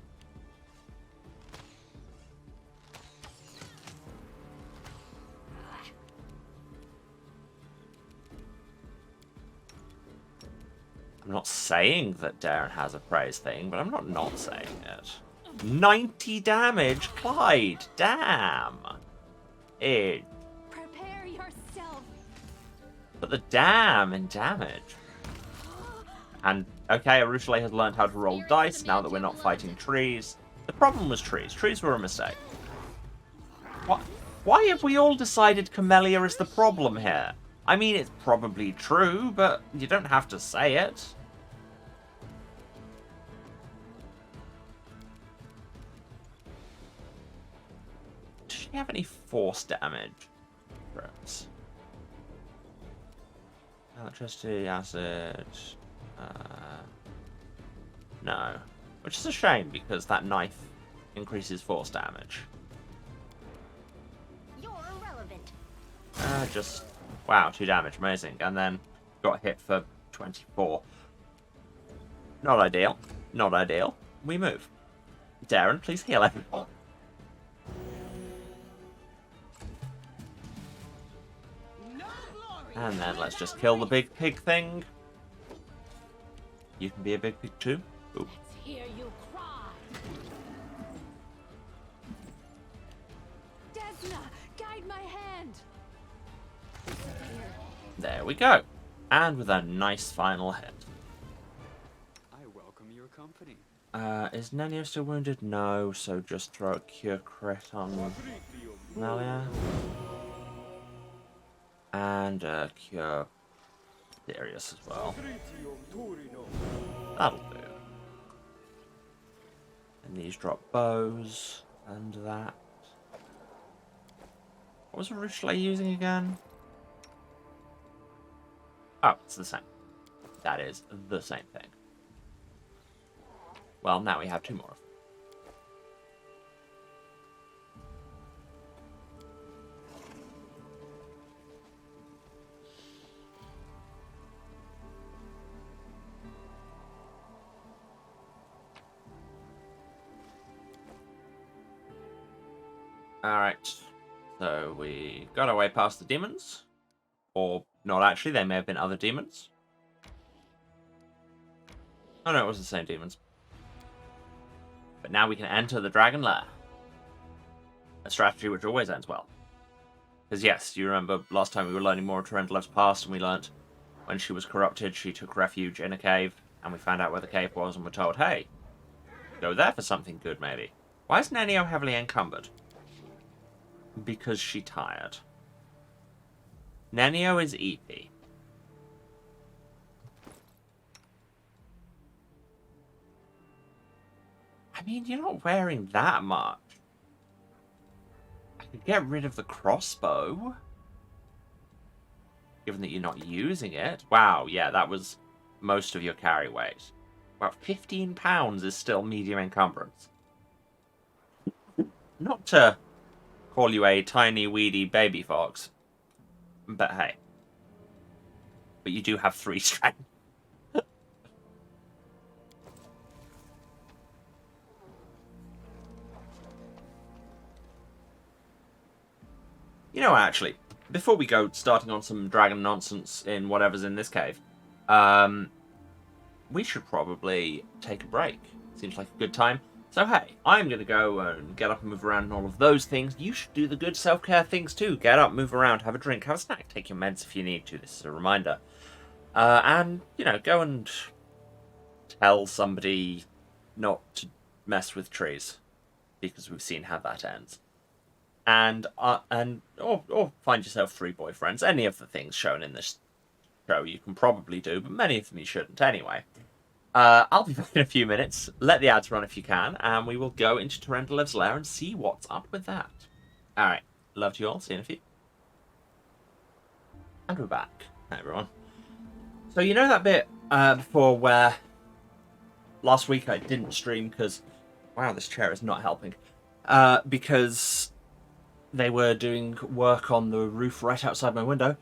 I'm not saying that Darren has a praise thing, but I'm not saying it. 90 damage, Clyde. Damn. It. Prepare yourself. But the damn in damage. And okay, Arushale has learned how to roll dice now that we're not fighting trees. The problem was trees. Trees were a mistake. Why have we all decided Camellia is the problem here? I mean, it's probably true, but you don't have to say it. Does she have any force damage? Perhaps. Electricity, acid... no. Which is a shame, because that knife increases force damage. You're irrelevant. Just... wow, 2 damage, amazing. And then got hit for 24. Not ideal. Not ideal. We move. Darren, please heal everyone. And then let's just kill the big pig thing. You can be a big pig too. Ooh. Let's hear you cry. Desna, guide my hand. There we go. And with a nice final hit. I welcome your company. Is Nenio still wounded? No, so just throw a cure crit on Melia. And cure Darius as well. That'll do. And these drop bows and that. What was Arushale using again? Oh, it's the same. That is the same thing. Well, now we have 2 more of them. Alright, so we got our way past the demons. Or not actually, they may have been other demons. Oh no, it was the same demons. But now we can enter the Dragon Lair. A strategy which always ends well. Because yes, you remember last time we were learning more of Torrendalev's past, and we learnt when she was corrupted, she took refuge in a cave, and we found out where the cave was, and were told, hey, go there for something good maybe. Why is Nenio heavily encumbered? Because she tired. Nenio is EP. I mean, you're not wearing that much. I could get rid of the crossbow. Given that you're not using it. Wow, yeah, that was most of your carry weight. About 15 pounds is still medium encumbrance. Not to call you a tiny, weedy baby fox. But hey. But you do have 3 strength. You know, actually, before we go starting on some dragon nonsense in whatever's in this cave, we should probably take a break. Seems like a good time. So hey, I'm going to go and get up and move around and all of those things. You should do the good self-care things too. Get up, move around, have a drink, have a snack, take your meds if you need to. This is a reminder. And, you know, go and tell somebody not to mess with trees. Because we've seen how that ends. And or find yourself 3 boyfriends. Any of the things shown in this show you can probably do, but many of them you shouldn't anyway. I'll be back in a few minutes. Let the ads run if you can, and we will go into Terendalev's lair and see what's up with that. Alright, love to you all. See you in a few. And we're back. Hi, everyone. So you know that bit before where last week I didn't stream because... Wow, this chair is not helping. Because they were doing work on the roof right outside my window.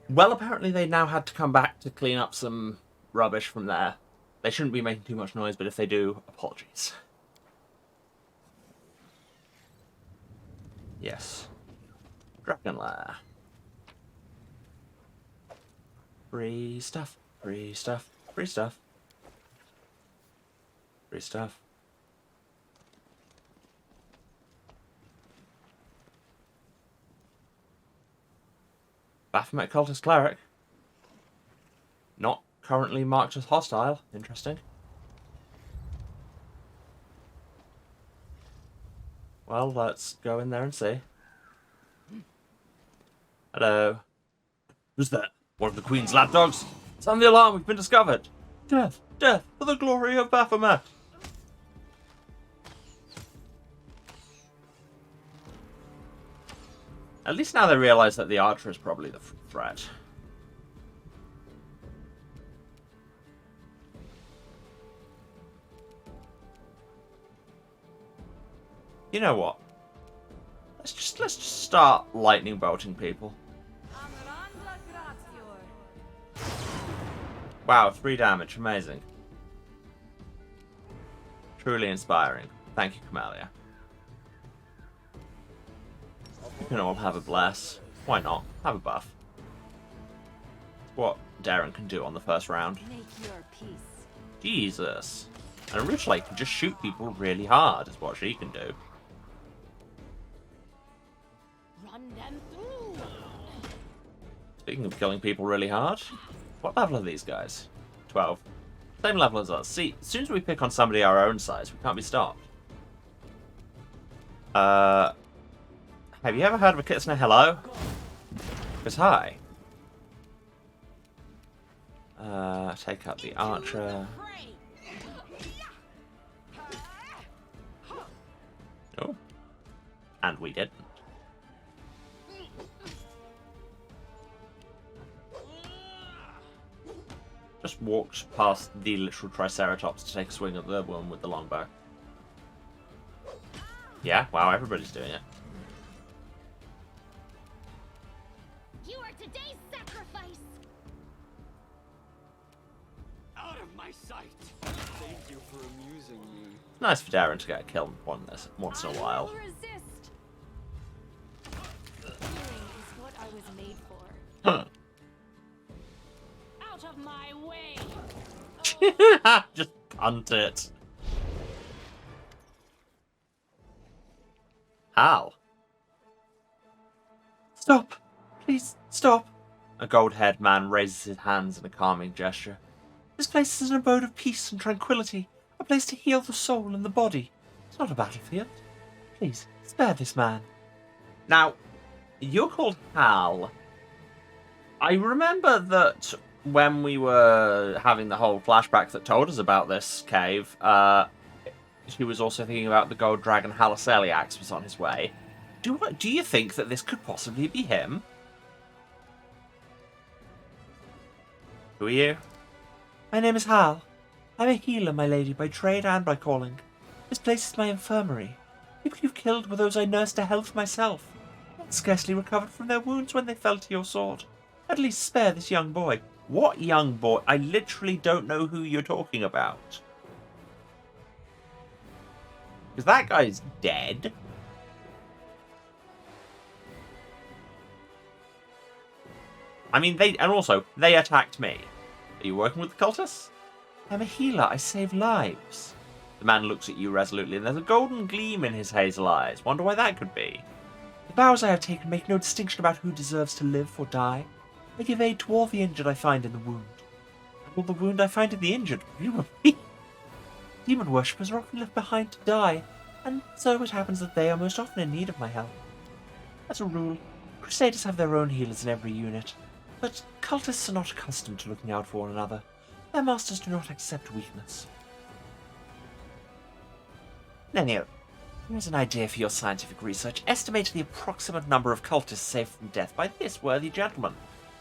Well, apparently they now had to come back to clean up some rubbish from there. They shouldn't be making too much noise, but if they do, apologies. Yes. Dragon Lair. Free stuff. Free stuff. Free stuff. Free stuff. Baphomet Cultist Cleric. Not currently marked as hostile. Interesting. Well, let's go in there and see. Hello. Who's that? One of the Queen's lapdogs? Sound the alarm, we've been discovered. Death! Death! For the glory of Baphomet! At least now they realise that the archer is probably the threat. You know what? Let's just start lightning bolting people. Wow, 3 damage, amazing. Truly inspiring. Thank you, Camellia. You can all have a bless. Why not? Have a buff. What Darren can do on the first round. Make your peace. Jesus. And Richlake can just shoot people really hard, is what she can do. Run them through. Speaking of killing people really hard, what level are these guys? 12. Same level as us. See, as soon as we pick on somebody our own size, we can't be stopped. Have you ever heard of a Kitsune Hello? Because hi. Take out the archer. Oh. And we didn't. Just walked past the literal Triceratops to take a swing at the one with the longbow. Yeah, wow, everybody's doing it. You are today's sacrifice. Out of my sight! Thank you for amusing me. Nice for Darren to get a kill once in a while. I will resist. Healing is what I was made for. Huh. Out of my way. Just punt it. Hal. Stop! Please, stop! A gold-haired man raises his hands in a calming gesture. This place is an abode of peace and tranquility, a place to heal the soul and the body. It's not a battlefield. Please, spare this man. Now, you're called Hal. I remember that when we were having the whole flashback that told us about this cave, she was also thinking about the gold dragon Halaseliax was on his way. Do you think that this could possibly be him? Who are you? My name is Hal. I'm a healer, my lady, by trade and by calling. This place is my infirmary. People you've killed were those I nursed to health myself. Yet scarcely recovered from their wounds when they fell to your sword. At least spare this young boy. What young boy? I literally don't know who you're talking about. Because that guy's dead. I mean, they attacked me. Are you working with the cultists? I'm a healer. I save lives. The man looks at you resolutely, and there's a golden gleam in his hazel eyes. Wonder why that could be. The vows I have taken make no distinction about who deserves to live or die. I give aid to all the injured I find in the wound. And all the wound I find in the injured, presumably. Demon worshippers are often left behind to die, and so it happens that they are most often in need of my help. As a rule, Crusaders have their own healers in every unit. But cultists are not accustomed to looking out for one another. Their masters do not accept weakness. Nenio, here's an idea for your scientific research. Estimate the approximate number of cultists saved from death by this worthy gentleman.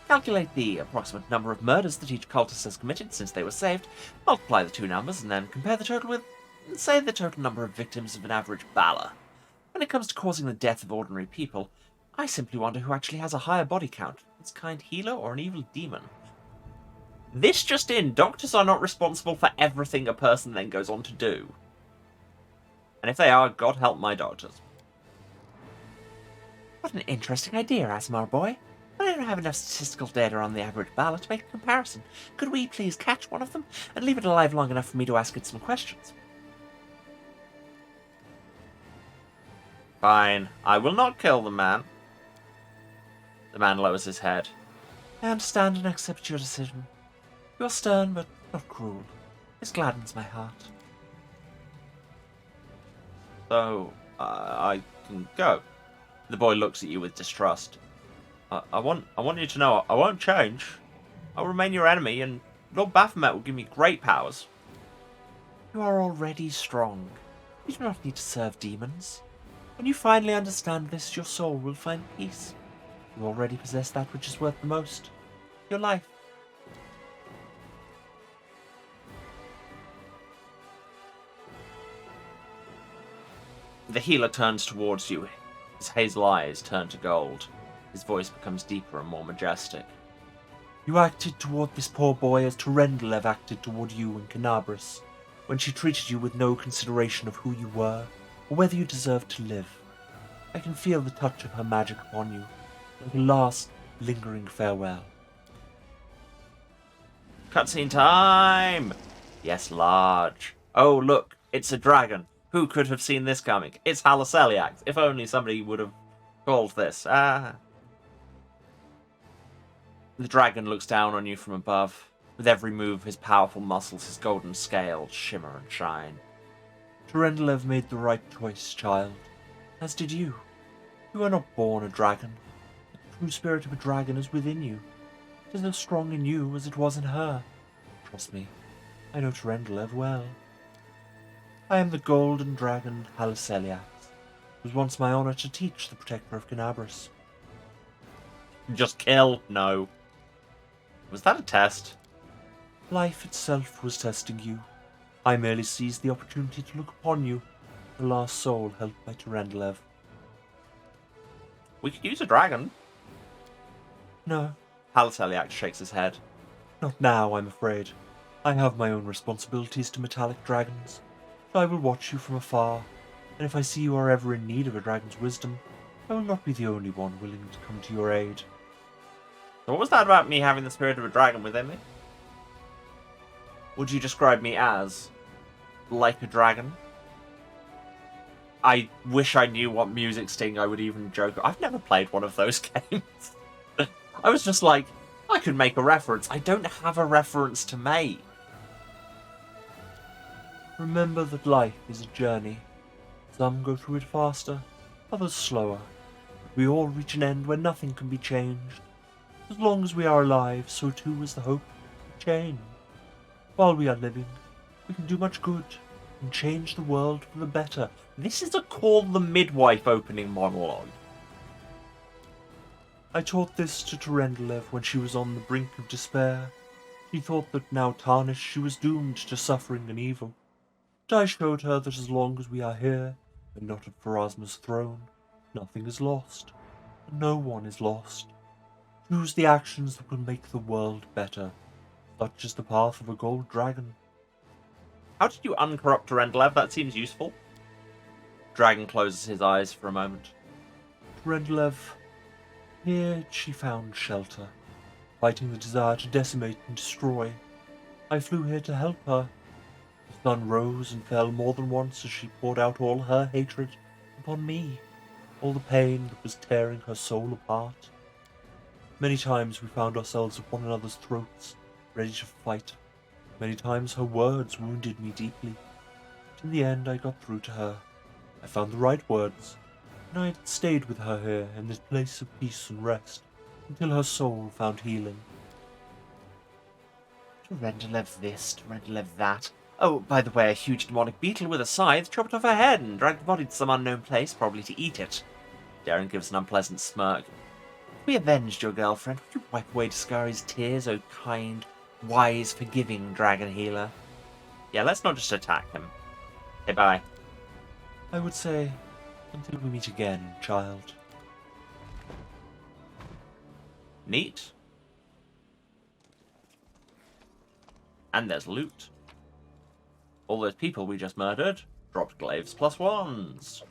Calculate the approximate number of murders that each cultist has committed since they were saved, multiply the two numbers, and then compare the total with, say, the total number of victims of an average Bala. When it comes to causing the death of ordinary people, I simply wonder who actually has a higher body count, this kind healer or an evil demon. This just in, doctors are not responsible for everything a person then goes on to do. And if they are, God help my doctors. What an interesting idea, Asmar boy. But I don't have enough statistical data on the average Bala to make a comparison. Could we please catch one of them and leave it alive long enough for me to ask it some questions? Fine. I will not kill the man. The man lowers his head. I understand and accept your decision. You are stern, but not cruel. This gladdens my heart. So, I can go. The boy looks at you with distrust. I want you to know I won't change. I'll remain your enemy, and Lord Baphomet will give me great powers. You are already strong. You do not need to serve demons. When you finally understand this, your soul will find peace. You already possess that which is worth the most. Your life. The healer turns towards you. His hazel eyes turn to gold. His voice becomes deeper and more majestic. You acted toward this poor boy as Turendelev acted toward you in Canabras, when she treated you with no consideration of who you were, or whether you deserved to live. I can feel the touch of her magic upon you, like a last, lingering farewell. Cutscene time! Yes, large. Oh, look, it's a dragon. Who could have seen this coming? It's Haliceliac. If only somebody would have called this. The dragon looks down on you from above. With every move, his powerful muscles, his golden scales shimmer and shine. Turendelev made the right choice, child. As did you. You were not born a dragon. The true spirit of a dragon is within you. It is as strong in you as it was in her. Trust me, I know Turendelev well. I am the golden dragon Haliceliac. It was once my honor to teach the protector of Canabras. Just kill? No. Was that a test? Life itself was testing you. I merely seized the opportunity to look upon you, the last soul held by Turendelev. We could use a dragon. No. Haliceliac shakes his head. Not now, I'm afraid. I have my own responsibilities to metallic dragons. I will watch you from afar, and if I see you are ever in need of a dragon's wisdom, I will not be the only one willing to come to your aid. So what was that about me having the spirit of a dragon within me? Would you describe me as like a dragon? I wish I knew what music sting I would even joke. I've never played one of those games. I was just like, I could make a reference. I don't have a reference to make. Remember that life is a journey. Some go through it faster, others slower. But we all reach an end where nothing can be changed. As long as we are alive, so too is the hope of change. While we are living, we can do much good and change the world for the better. This is a Call the Midwife opening monologue. I taught this to Turendelev when she was on the brink of despair. She thought that now tarnished she was doomed to suffering and evil. But I showed her that as long as we are here, and not at Pharasma's throne, nothing is lost, and no one is lost. Choose the actions that will make the world better. Such is the path of a gold dragon. How did you uncorrupt Turendelev? That seems useful. Dragon closes his eyes for a moment. Turendelev, here she found shelter, fighting the desire to decimate and destroy. I flew here to help her. The sun rose and fell more than once as she poured out all her hatred upon me, all the pain that was tearing her soul apart. Many times we found ourselves at one another's throats, ready to fight. Many times her words wounded me deeply. But in the end I got through to her. I found the right words, and I had stayed with her here in this place of peace and rest. until her soul found healing. To Rendelev this, to Rendelev that. Oh, by the way, a huge demonic beetle with a scythe chopped off her head and dragged the body to some unknown place, probably to eat it. Darren gives an unpleasant smirk. If we avenged your girlfriend, would you wipe away Discari's tears, oh kind, wise, forgiving dragon healer? Yeah, let's not just attack him. Okay, bye. I would say, until we meet again, child. Neat. And there's loot. All those people we just murdered dropped glaives +1s.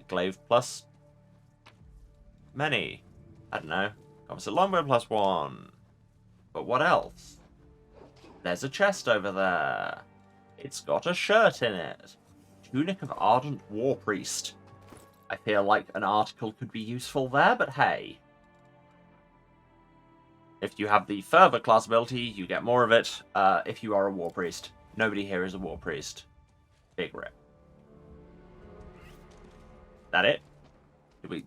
Glaive plus many. I don't know. Obviously longbow +1. But what else? There's a chest over there. It's got a shirt in it. Tunic of Ardent War Priest. I feel like an article could be useful there, but hey. If you have the Fervor class ability, you get more of it if you are a War Priest. Nobody here is a War Priest. Big rip. That it? Did we...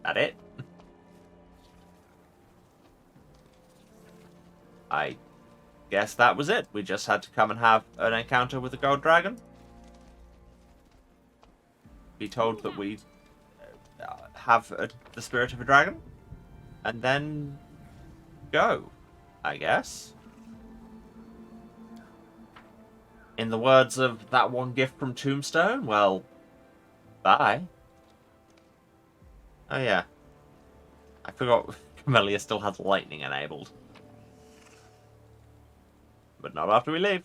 That it? I guess that was it. We just had to come and have an encounter with the gold dragon. Be told that we have the spirit of a dragon. And then go, I guess. In the words of that one gift from Tombstone, well, bye. Oh yeah. I forgot Camellia still has lightning enabled. But not after we leave.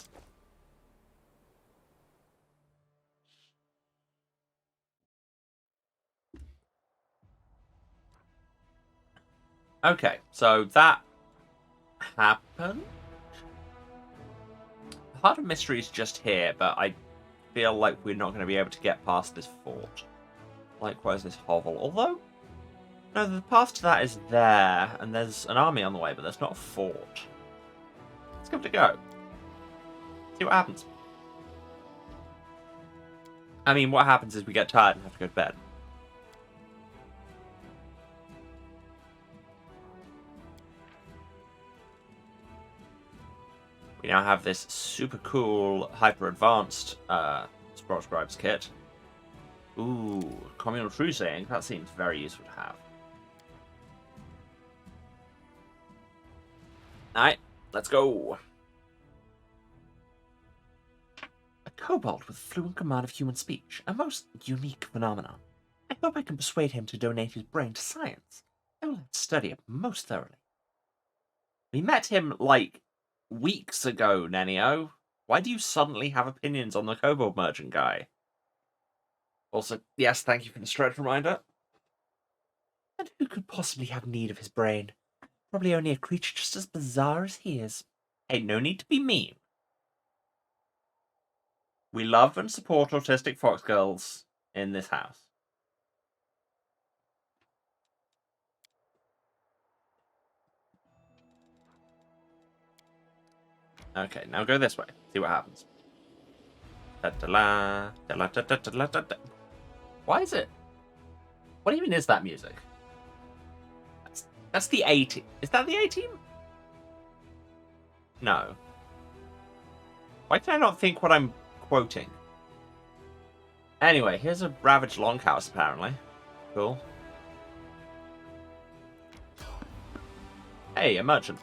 Okay, so that happened. The Heart of Mystery is just here, but I feel like we're not going to be able to get past this fort. Likewise, this hovel. Although, no, the path to that is there, and there's an army on the way, but there's not a fort. Let's give it a go. See what happens. I mean, what happens is we get tired and have to go to bed. We now have this super cool, hyper advanced Scroll Scribes kit. Ooh, communal trucing. That seems very useful to have. Alright, let's go. A kobold with fluent command of human speech. A most unique phenomenon. I hope I can persuade him to donate his brain to science. I will have to study it most thoroughly. We met him, like, weeks ago, Nenio. Why do you suddenly have opinions on the kobold merchant guy? Also, yes, thank you for the stretch reminder. And who could possibly have need of his brain? Probably only a creature just as bizarre as he is. Hey, no need to be mean. We love and support autistic fox girls in this house. Okay, now go this way. See what happens. Why is it? What even is that music? That's the A-Team. Is that the A-Team? No. Why can I not think what I'm quoting? Anyway, here's a ravaged longhouse, apparently. Cool. Hey, a merchant.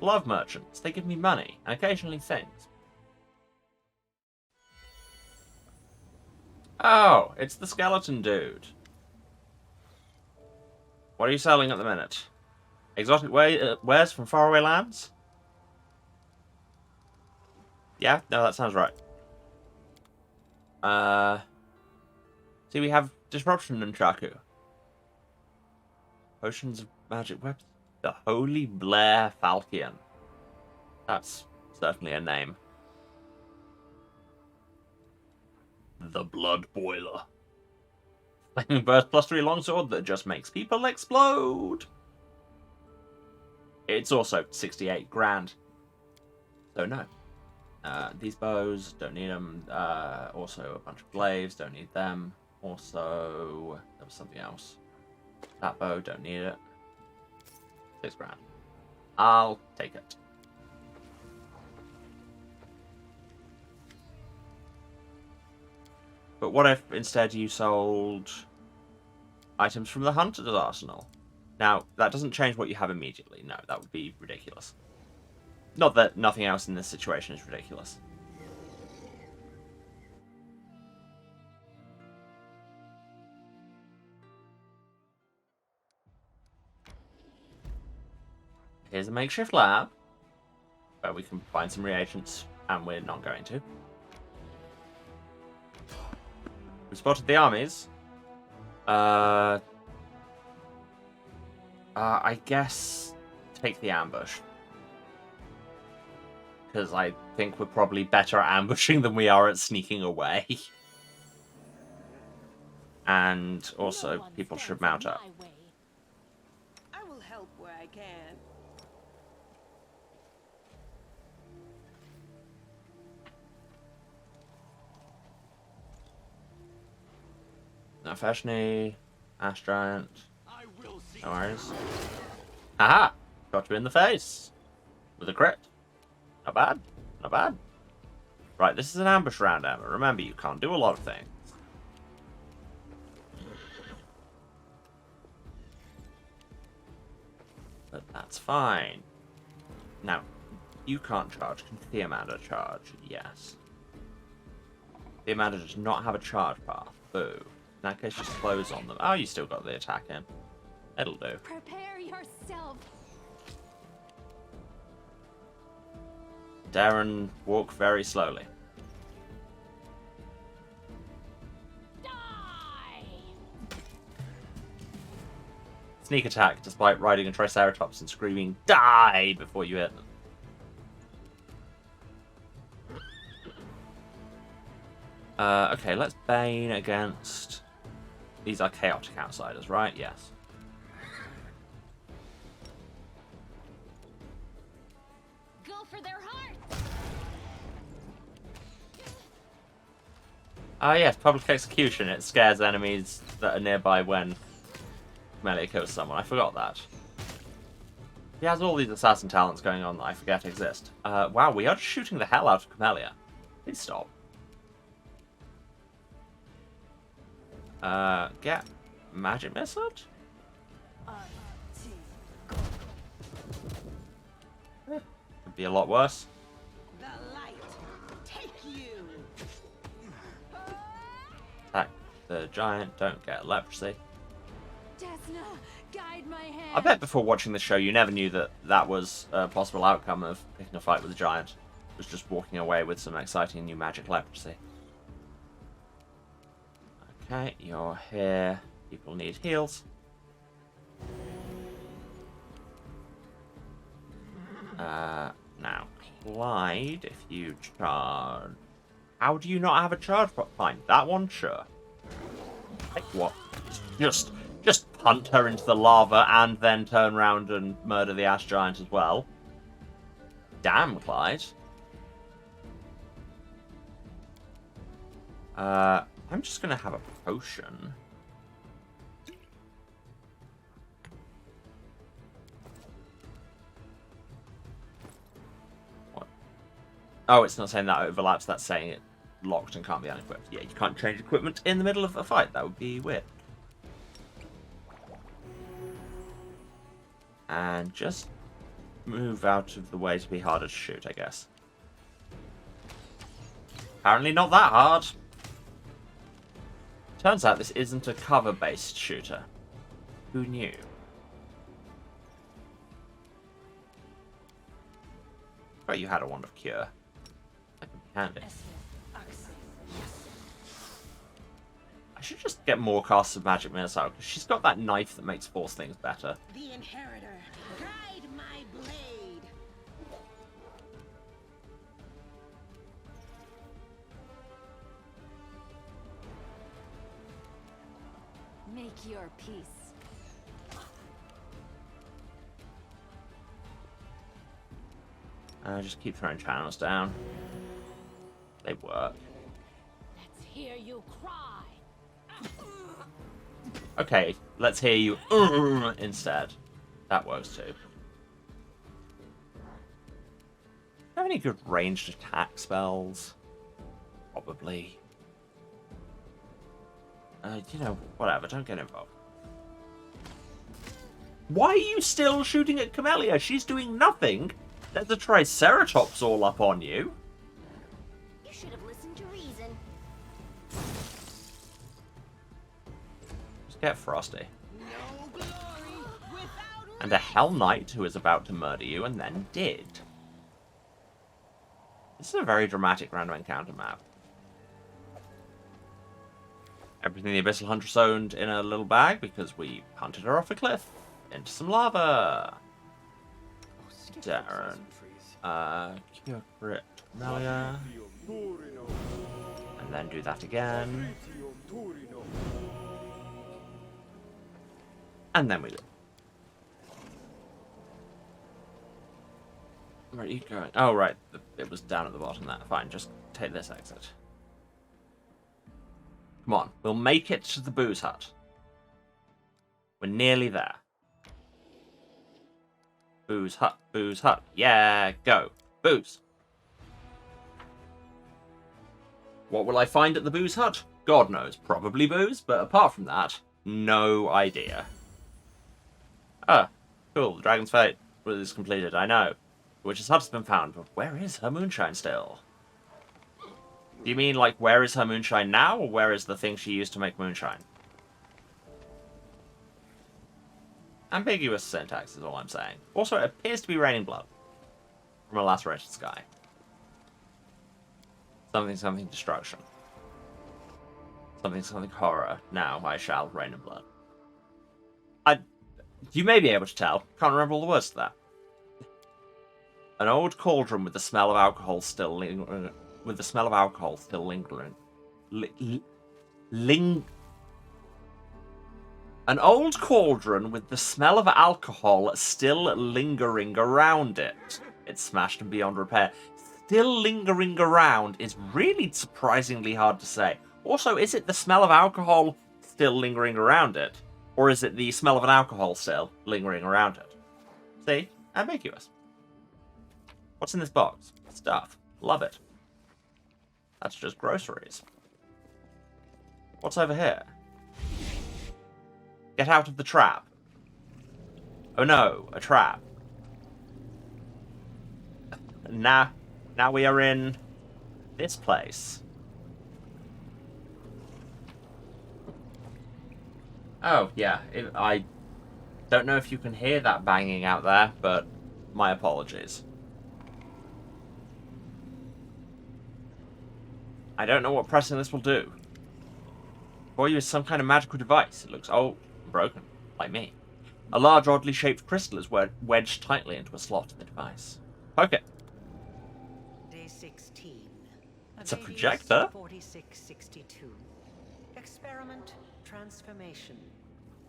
Love merchants. They give me money, and occasionally things. Oh, it's the skeleton dude. What are you selling at the minute? Exotic wares from faraway lands? Yeah, no, that sounds right. See, we have Disruption and Chaku. Potions of magic weapons. The Holy Blair Falchion. That's certainly a name. The Blood Boiler. Flaming Burst +3 longsword that just makes people explode. It's also 68 grand. So no. These bows, don't need them. Also a bunch of glaives, don't need them. Also, there was something else. That bow, don't need it. 6 grand. I'll take it. But what if instead you sold items from the Hunter's Arsenal? Now, that doesn't change what you have immediately. No, that would be ridiculous. Not that nothing else in this situation is ridiculous. Here's a makeshift lab where we can find some reagents, and we're not going to. We spotted the armies. I guess take the ambush. Because I think we're probably better at ambushing than we are at sneaking away. And also, people should mount up. I will help where I can. Now, Feshni, Ash Giant. I will see. No worries. Haha! Got you in the face. With a crit. Not bad. Not bad. Right, this is an ambush round, Emma. Remember, you can't do a lot of things. But that's fine. Now, you can't charge. Can Theomanda charge? Yes. Theomanda does not have a charge path. Boo. In that case, just close on them. Oh, you still got the attack in. It'll do. Prepare yourself. Darren, walk very slowly. Die! Sneak attack, despite riding a Triceratops and screaming, "Die!" before you hit them. Okay, let's Bane against... These are chaotic outsiders, right? Yes. Go for their hearts! Yes, public execution. It scares enemies that are nearby when melee kills someone. I forgot that. He has all these assassin talents going on that I forget exist. Wow, we are just shooting the hell out of Camellia. Please stop. Get magic missile? Could be a lot worse. The light, take you. Attack the giant, don't get leprosy. Desna, guide my hand. I bet before watching the show you never knew that that was a possible outcome of picking a fight with a giant. It was just walking away with some exciting new magic leprosy. Okay, you're here. People need heals. Now, Clyde, if you charge... How do you not have a charge? Fine, that one, sure. Like what? Just punt her into the lava and then turn around and murder the Ash Giant as well. Damn, Clyde. I'm just gonna have a potion. What? Oh, it's not saying that overlaps. That's saying it locked and can't be unequipped. Yeah, you can't change equipment in the middle of a fight. That would be weird. And just move out of the way to be harder to shoot, I guess. Apparently not that hard. Turns out this isn't a cover-based shooter. Who knew? But you had a wand of cure. That could be handy. I should just get more casts of magic missile, because she's got that knife that makes force things better. The inheritor, guide my blade. Make your peace. Just keep throwing channels down. They work. Let's hear you cry. Okay, let's hear you instead. That works too. Have any good ranged attack spells? Probably. You know, whatever, don't get involved. Why are you still shooting at Camellia? She's doing nothing. There's a Triceratops all up on you. You should have listened to reason. Just get Frosty. No glory without And a Hell Knight who is about to murder you and then did. This is a very dramatic random encounter map. Everything the Abyssal Huntress owned in a little bag because we hunted her off a cliff into some lava. Skip those Darren. sesame trees. Cure Crit Camellia. And then do that again. And then we do. Where are you going? Oh, right. It was down at the bottom there. Fine, just take this exit. Come on, we'll make it to the booze hut. We're nearly there. Booze hut, booze hut. Yeah, go. Booze. What will I find at the booze hut? God knows. Probably booze, but apart from that, no idea. Ah, cool. The Dragon's Fate was completed, I know. The witch's hut has been found, but where is her moonshine still? Do you mean, like, where is her moonshine now, or where is the thing she used to make moonshine? Ambiguous syntax is all I'm saying. Also, it appears to be raining blood from a lacerated sky. Something, something destruction. Something, something horror. Now I shall rain in blood. You may be able to tell. Can't remember all the words to that. An old cauldron with the smell of alcohol still lingering. An old cauldron with the smell of alcohol still lingering around it. It's smashed and beyond repair. Still lingering around is really surprisingly hard to say. Also, is it the smell of alcohol still lingering around it? Or is it the smell of an alcohol still lingering around it? See? Ambiguous. What's in this box? Stuff. Love it. That's just groceries. What's over here? Get out of the trap. Oh no, a trap. Now we are in this place. Oh, yeah. I don't know if you can hear that banging out there, but my apologies. I don't know what pressing this will do. For you is some kind of magical device. It looks broken, like me. A large, oddly shaped crystal is wedged tightly into a slot in the device. Poke it. Day 16. It's a projector? 4662. Experiment transformation.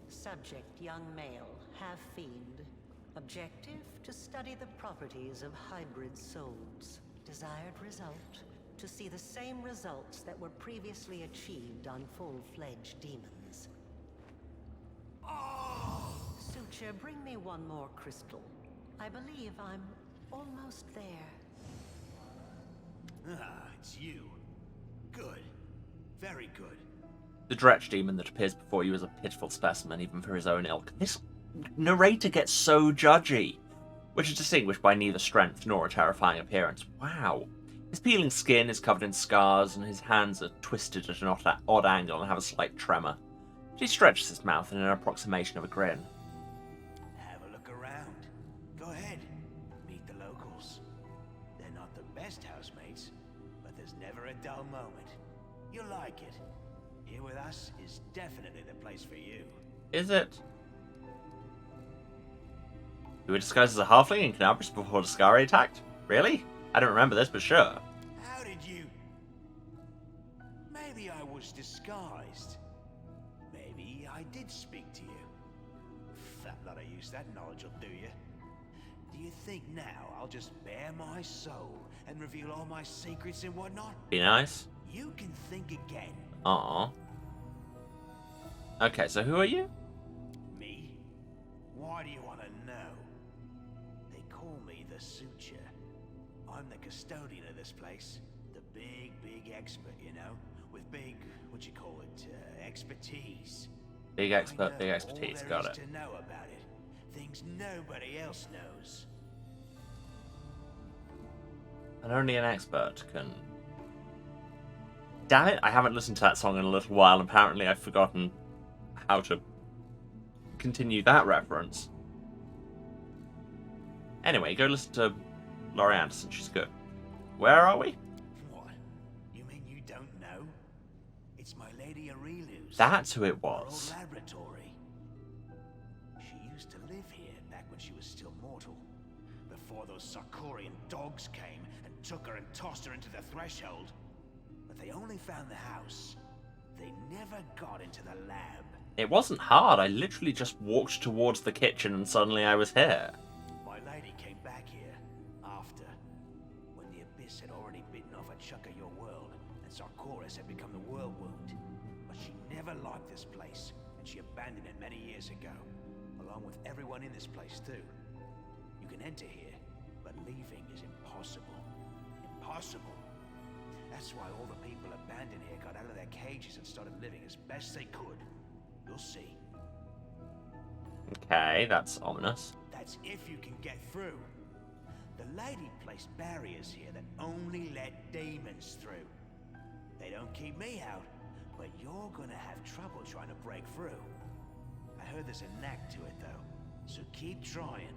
Subject young male, half fiend. Objective to study the properties of hybrid souls. Desired result to see the same results that were previously achieved on full-fledged demons. Suture, bring me one more crystal. I believe I'm almost there. Ah, it's you. Good. Very good. The Dretch demon that appears before you is a pitiful specimen, even for his own ilk. This narrator gets so judgy, which is distinguished by neither strength nor a terrifying appearance. Wow. His peeling skin is covered in scars, and his hands are twisted at an odd angle and have a slight tremor. He stretches his mouth in an approximation of a grin. Have a look around. Go ahead. Meet the locals. They're not the best housemates, but there's never a dull moment. You'll like it. Here with us is definitely the place for you. Is it? You were disguised as a halfling in Canabris before Discari attacked? Really? I don't remember this, but sure. How did you... Maybe I was disguised. Maybe I did speak to you. Fat lot of use that knowledge will do you. Do you think now I'll just bare my soul and reveal all my secrets and whatnot? Be nice. You can think again. Aww. Okay, so who are you? Me? Why do you want to know? They call me the Suture. I'm the custodian of this place. The big expert, you know? With big, what you call it, expertise. Big expert, big I know expertise. all Got there it. is to know about it. Things nobody else knows. And only an expert can... Damn it, I haven't listened to that song in a little while. Apparently I've forgotten how to continue that reference. Anyway, go listen to Laurie Anderson. She's good. Where are we? What? You mean you don't know? It's my Lady Aurelu's. That's who it Our old was. laboratory. She used to live here back when she was still mortal. Before those Sarkorian dogs came and took her and tossed her into the threshold. But they only found the house. They never got into the lab. It wasn't hard. I literally just walked towards the kitchen and suddenly I was here. My lady came back here after, when the Abyss had already bitten off a chunk of your world, and Sarkoris had become the world wound. But she never liked this place, and she abandoned it many years ago, along with everyone in this place too. You can enter here, but leaving is impossible. Impossible. That's why all the people abandoned here got out of their cages and started living as best they could. You'll see. Okay, that's ominous. That's if you can get through. The lady placed barriers here that only let demons through. They don't keep me out, but you're gonna have trouble trying to break through. I heard there's a knack to it though, so keep trying.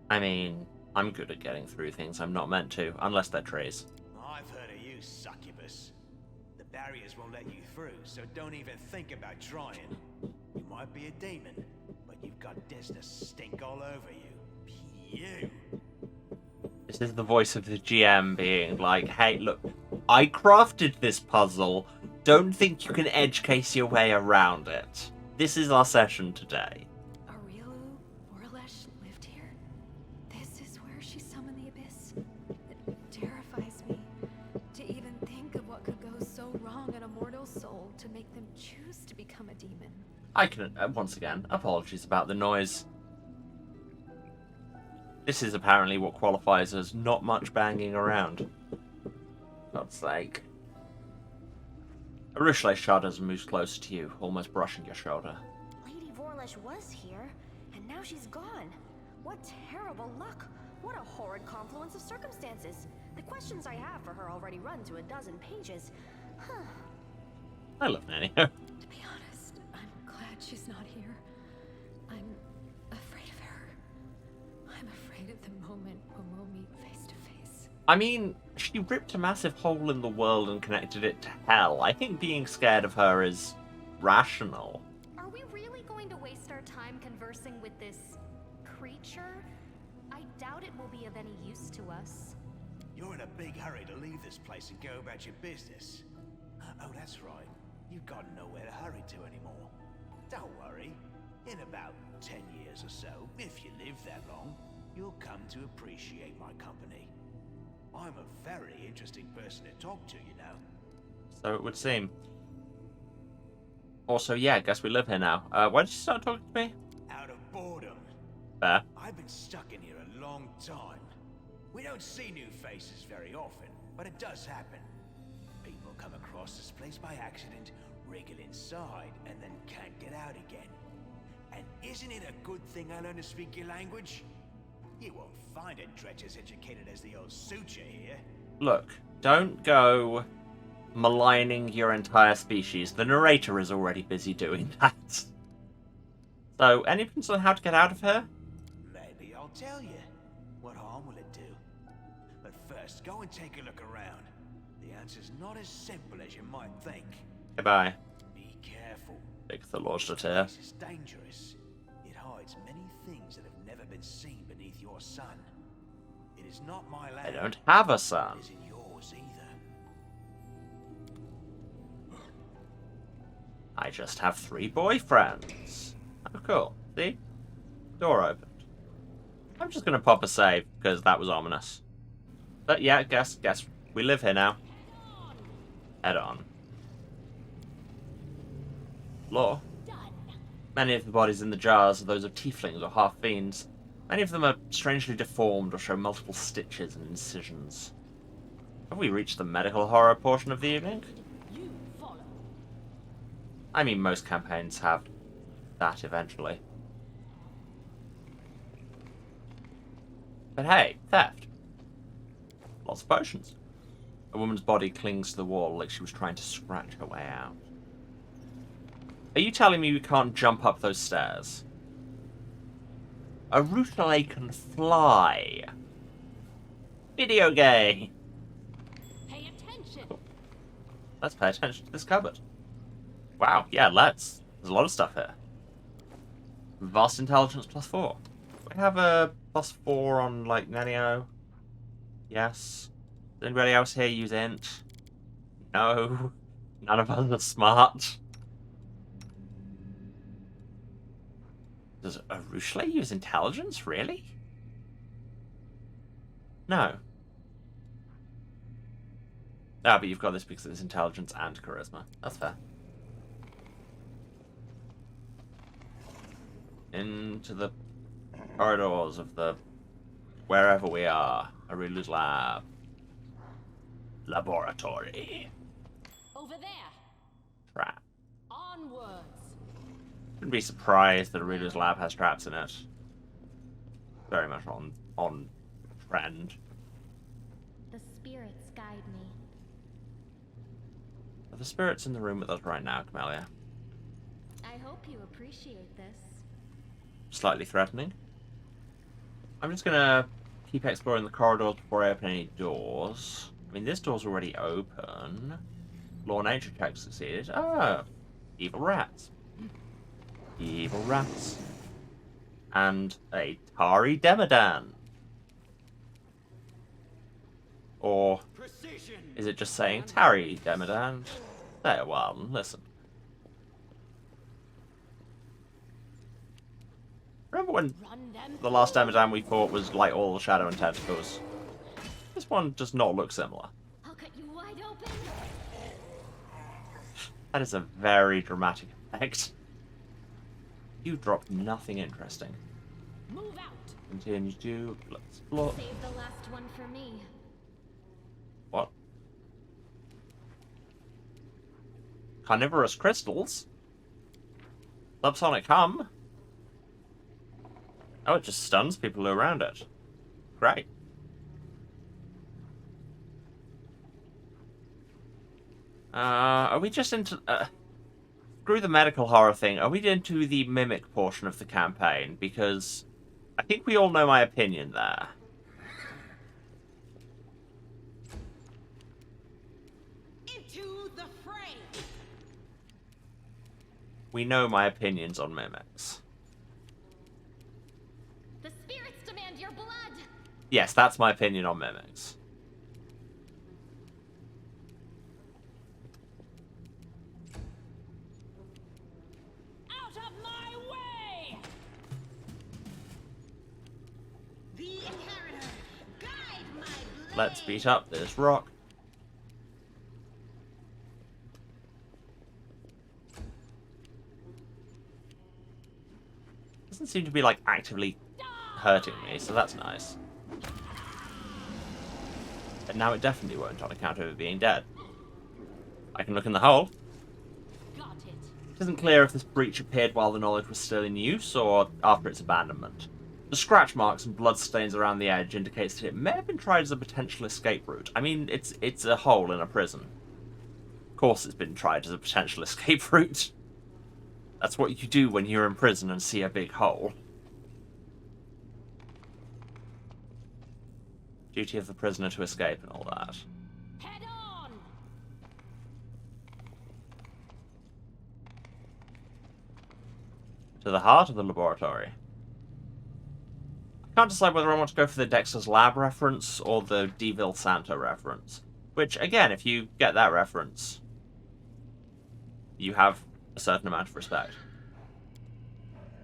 I mean, I'm good at getting through things I'm not meant to, unless they're trees. I've heard of you, succubus. The barriers won't let you through, so don't even think about trying. You might be a demon, but you've got Desna stink all over you. You! This is the voice of the GM being like, hey, look, I crafted this puzzle. Don't think you can edge case your way around it. This is our session today. Aurelu Orlesh lived here. This is where she summoned the Abyss. It terrifies me to even think of what could go so wrong in a mortal soul to make them choose to become a demon. I can, once again, apologies about the noise. This is apparently what qualifies as not much banging around. God's sake. Arishle shudders and moves closer to you, almost brushing your shoulder. Lady Vorlesh was here, and now she's gone. What terrible luck! What a horrid confluence of circumstances. The questions I have for her already run to a dozen pages. Huh. I love Nanny. To be honest, I'm glad she's not here. I'm afraid of her. I'm afraid of the moment when we'll meet face to face. I mean, she ripped a massive hole in the world and connected it to hell. I think being scared of her is rational. Are we really going to waste our time conversing with this creature? I doubt it will be of any use to us. You're in a big hurry to leave this place and go about your business. Oh, that's right. You've got nowhere to hurry to anymore. Don't worry. In about 10 years or so, if you live that long, you'll come to appreciate my company. I'm a very interesting person to talk to, you know. So it would seem. Also, yeah, I guess we live here now. Why did you start talking to me? Out of boredom. Fair. I've been stuck in here a long time. We don't see new faces very often, but it does happen. People come across this place by accident, wriggle inside, and then can't get out again. And isn't it a good thing I learned to speak your language? You won't find a dredge as educated as the old Suture here. Look, don't go maligning your entire species. The narrator is already busy doing that. So, any hints on how to get out of here? Maybe I'll tell you. What harm will it do? But first, go and take a look around. The answer's not as simple as you might think. Goodbye. Be careful. Bigitha lodged it This here. place is dangerous. It hides many things that have never been seen beneath your sun. It is not my land. I don't have a son. It isn't yours either. I just have 3 boyfriends. Oh, cool. See? Door opened. I'm just gonna pop a save, because that was ominous. But yeah, guess we live here now. Head on. Law? Done. Many of the bodies in the jars are those of tieflings or half-fiends. Many of them are strangely deformed or show multiple stitches and incisions. Have we reached the medical horror portion of the evening? You follow. I mean, most campaigns have that eventually. But hey, theft. Lots of potions. A woman's body clings to the wall like she was trying to scratch her way out. Are you telling me we can't jump up those stairs? A Routine can fly. Video game. Pay attention. Let's pay attention to this cupboard. Wow, yeah, let's. There's a lot of stuff here. Vast intelligence +4. Do we have a +4 on, like, Nenio? Yes. Does anybody else here use int? No. None of us are smart. Does Arushale use intelligence? Really? No. Ah, but you've got this because it's intelligence and charisma. That's fair. Into the corridors of the... wherever we are. Arulu's lab. Laboratory. Over there. Trap. Onwards. Wouldn't be surprised that Arulu's lab has traps in it. Very much on trend. The spirits guide me. Are the spirits in the room with us right now, Camellia? I hope you appreciate this. Slightly threatening. I'm just gonna keep exploring the corridors before I open any doors. I mean, this door's already open. Law nature check succeeded. Ah, evil rats. Evil rats. And a Tari Demadan. Or Precision. is it just saying Tari Demadan? Say it well and listen. Remember when Run them. the last Demadan we fought was like all the shadow and tentacles? This one does not look similar. I'll cut you wide open. That is a very dramatic effect. You dropped nothing interesting. Move out. Continue to explore. Save the last one for me. What? Carnivorous crystals? Subsonic hum? Oh, it just stuns people who are around it. Great. Are we just into... screw the medical horror thing. Are we into the mimic portion of the campaign? Because I think we all know my opinion there. Into the fray. We know my opinions on mimics. The spirits demand your blood! Yes, that's my opinion on mimics. Out of my way. The inheritor. Guide my blade. Let's beat up this rock. Doesn't seem to be, like, actively hurting me, so that's nice. But now it definitely won't on account of it being dead. I can look in the hole. Got it. It isn't clear if this breach appeared while the knowledge was still in use or after its abandonment. The scratch marks and blood stains around the edge indicates that it may have been tried as a potential escape route. I mean, it's a hole in a prison. Of course it's been tried as a potential escape route. That's what you do when you're in prison and see a big hole. Duty of the prisoner to escape and all that. Head on. To the heart of the laboratory. I can't decide whether I want to go for the Dexter's Lab reference or the Deville Santa reference. Which, again, if you get that reference, you have a certain amount of respect.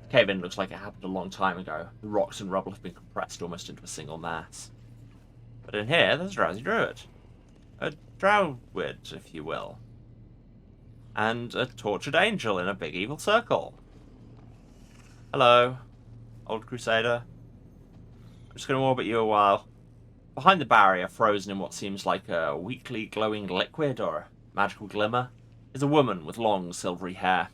The cave-in looks like it happened a long time ago. The rocks and rubble have been compressed almost into a single mass. But in here, there's a drowsy druid. A drowwid, if you will. And a tortured angel in a big evil circle. Hello, old Crusader. I'm just going to orbit you a while. Behind the barrier, frozen in what seems like a weakly glowing liquid or a magical glimmer, is a woman with long silvery hair.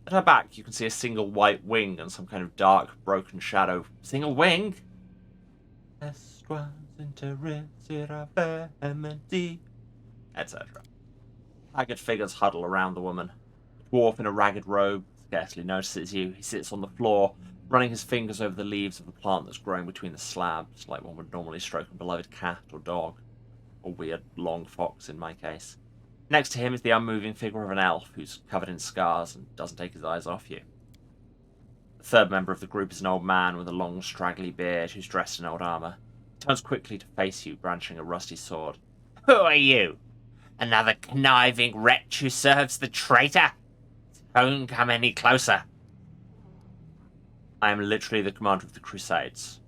At her back, you can see a single white wing and some kind of dark, broken shadow. Single wing? Etc. Haggard figures huddle around the woman. A dwarf in a ragged robe scarcely notices you. He sits on the floor, running his fingers over the leaves of the plant that's growing between the slabs, like one would normally stroke a beloved cat or dog, or weird long fox in my case. Next to him is the unmoving figure of an elf who's covered in scars and doesn't take his eyes off you. The third member of the group is an old man with a long, straggly beard who's dressed in old armor. He turns quickly to face you, brandishing a rusty sword. Who are you? Another conniving wretch who serves the traitor? Don't come any closer. I am literally the commander of the Crusades.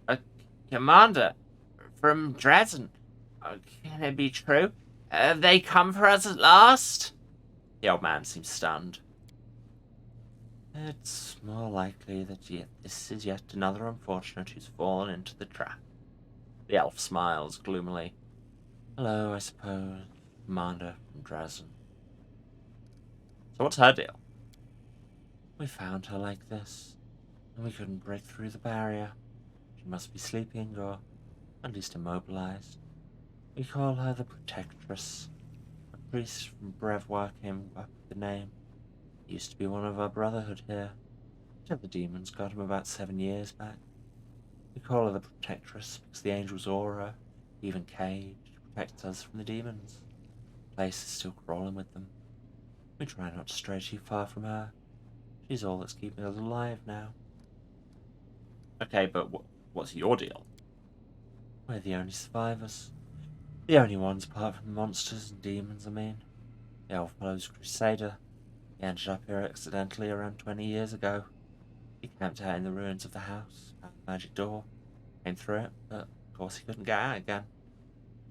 A commander? From Dresden? Can it be true? Have they come for us at last? The old man seems stunned. It's more likely that this is yet another unfortunate who's fallen into the trap. The elf smiles gloomily. Hello, I suppose, commander from Dresden. So what's her deal? We found her like this, and we couldn't break through the barrier. She must be sleeping, or at least immobilized. We call her the Protectress. A priest from Brevois came up with the name. He used to be one of our brotherhood here. Until the demons got him about 7 years back. We call her the Protectress because the angels aura, even caged, protects us from the demons. The place is still crawling with them. We try not to stray too far from her. She's all that's keeping us alive now. Okay, but what's your deal? We're the only survivors. The only ones apart from monsters and demons, I mean. The elf fellow's Crusader. He ended up here accidentally around 20 years ago. He camped out in the ruins of the house, found the magic door, came through it, but of course he couldn't get out again.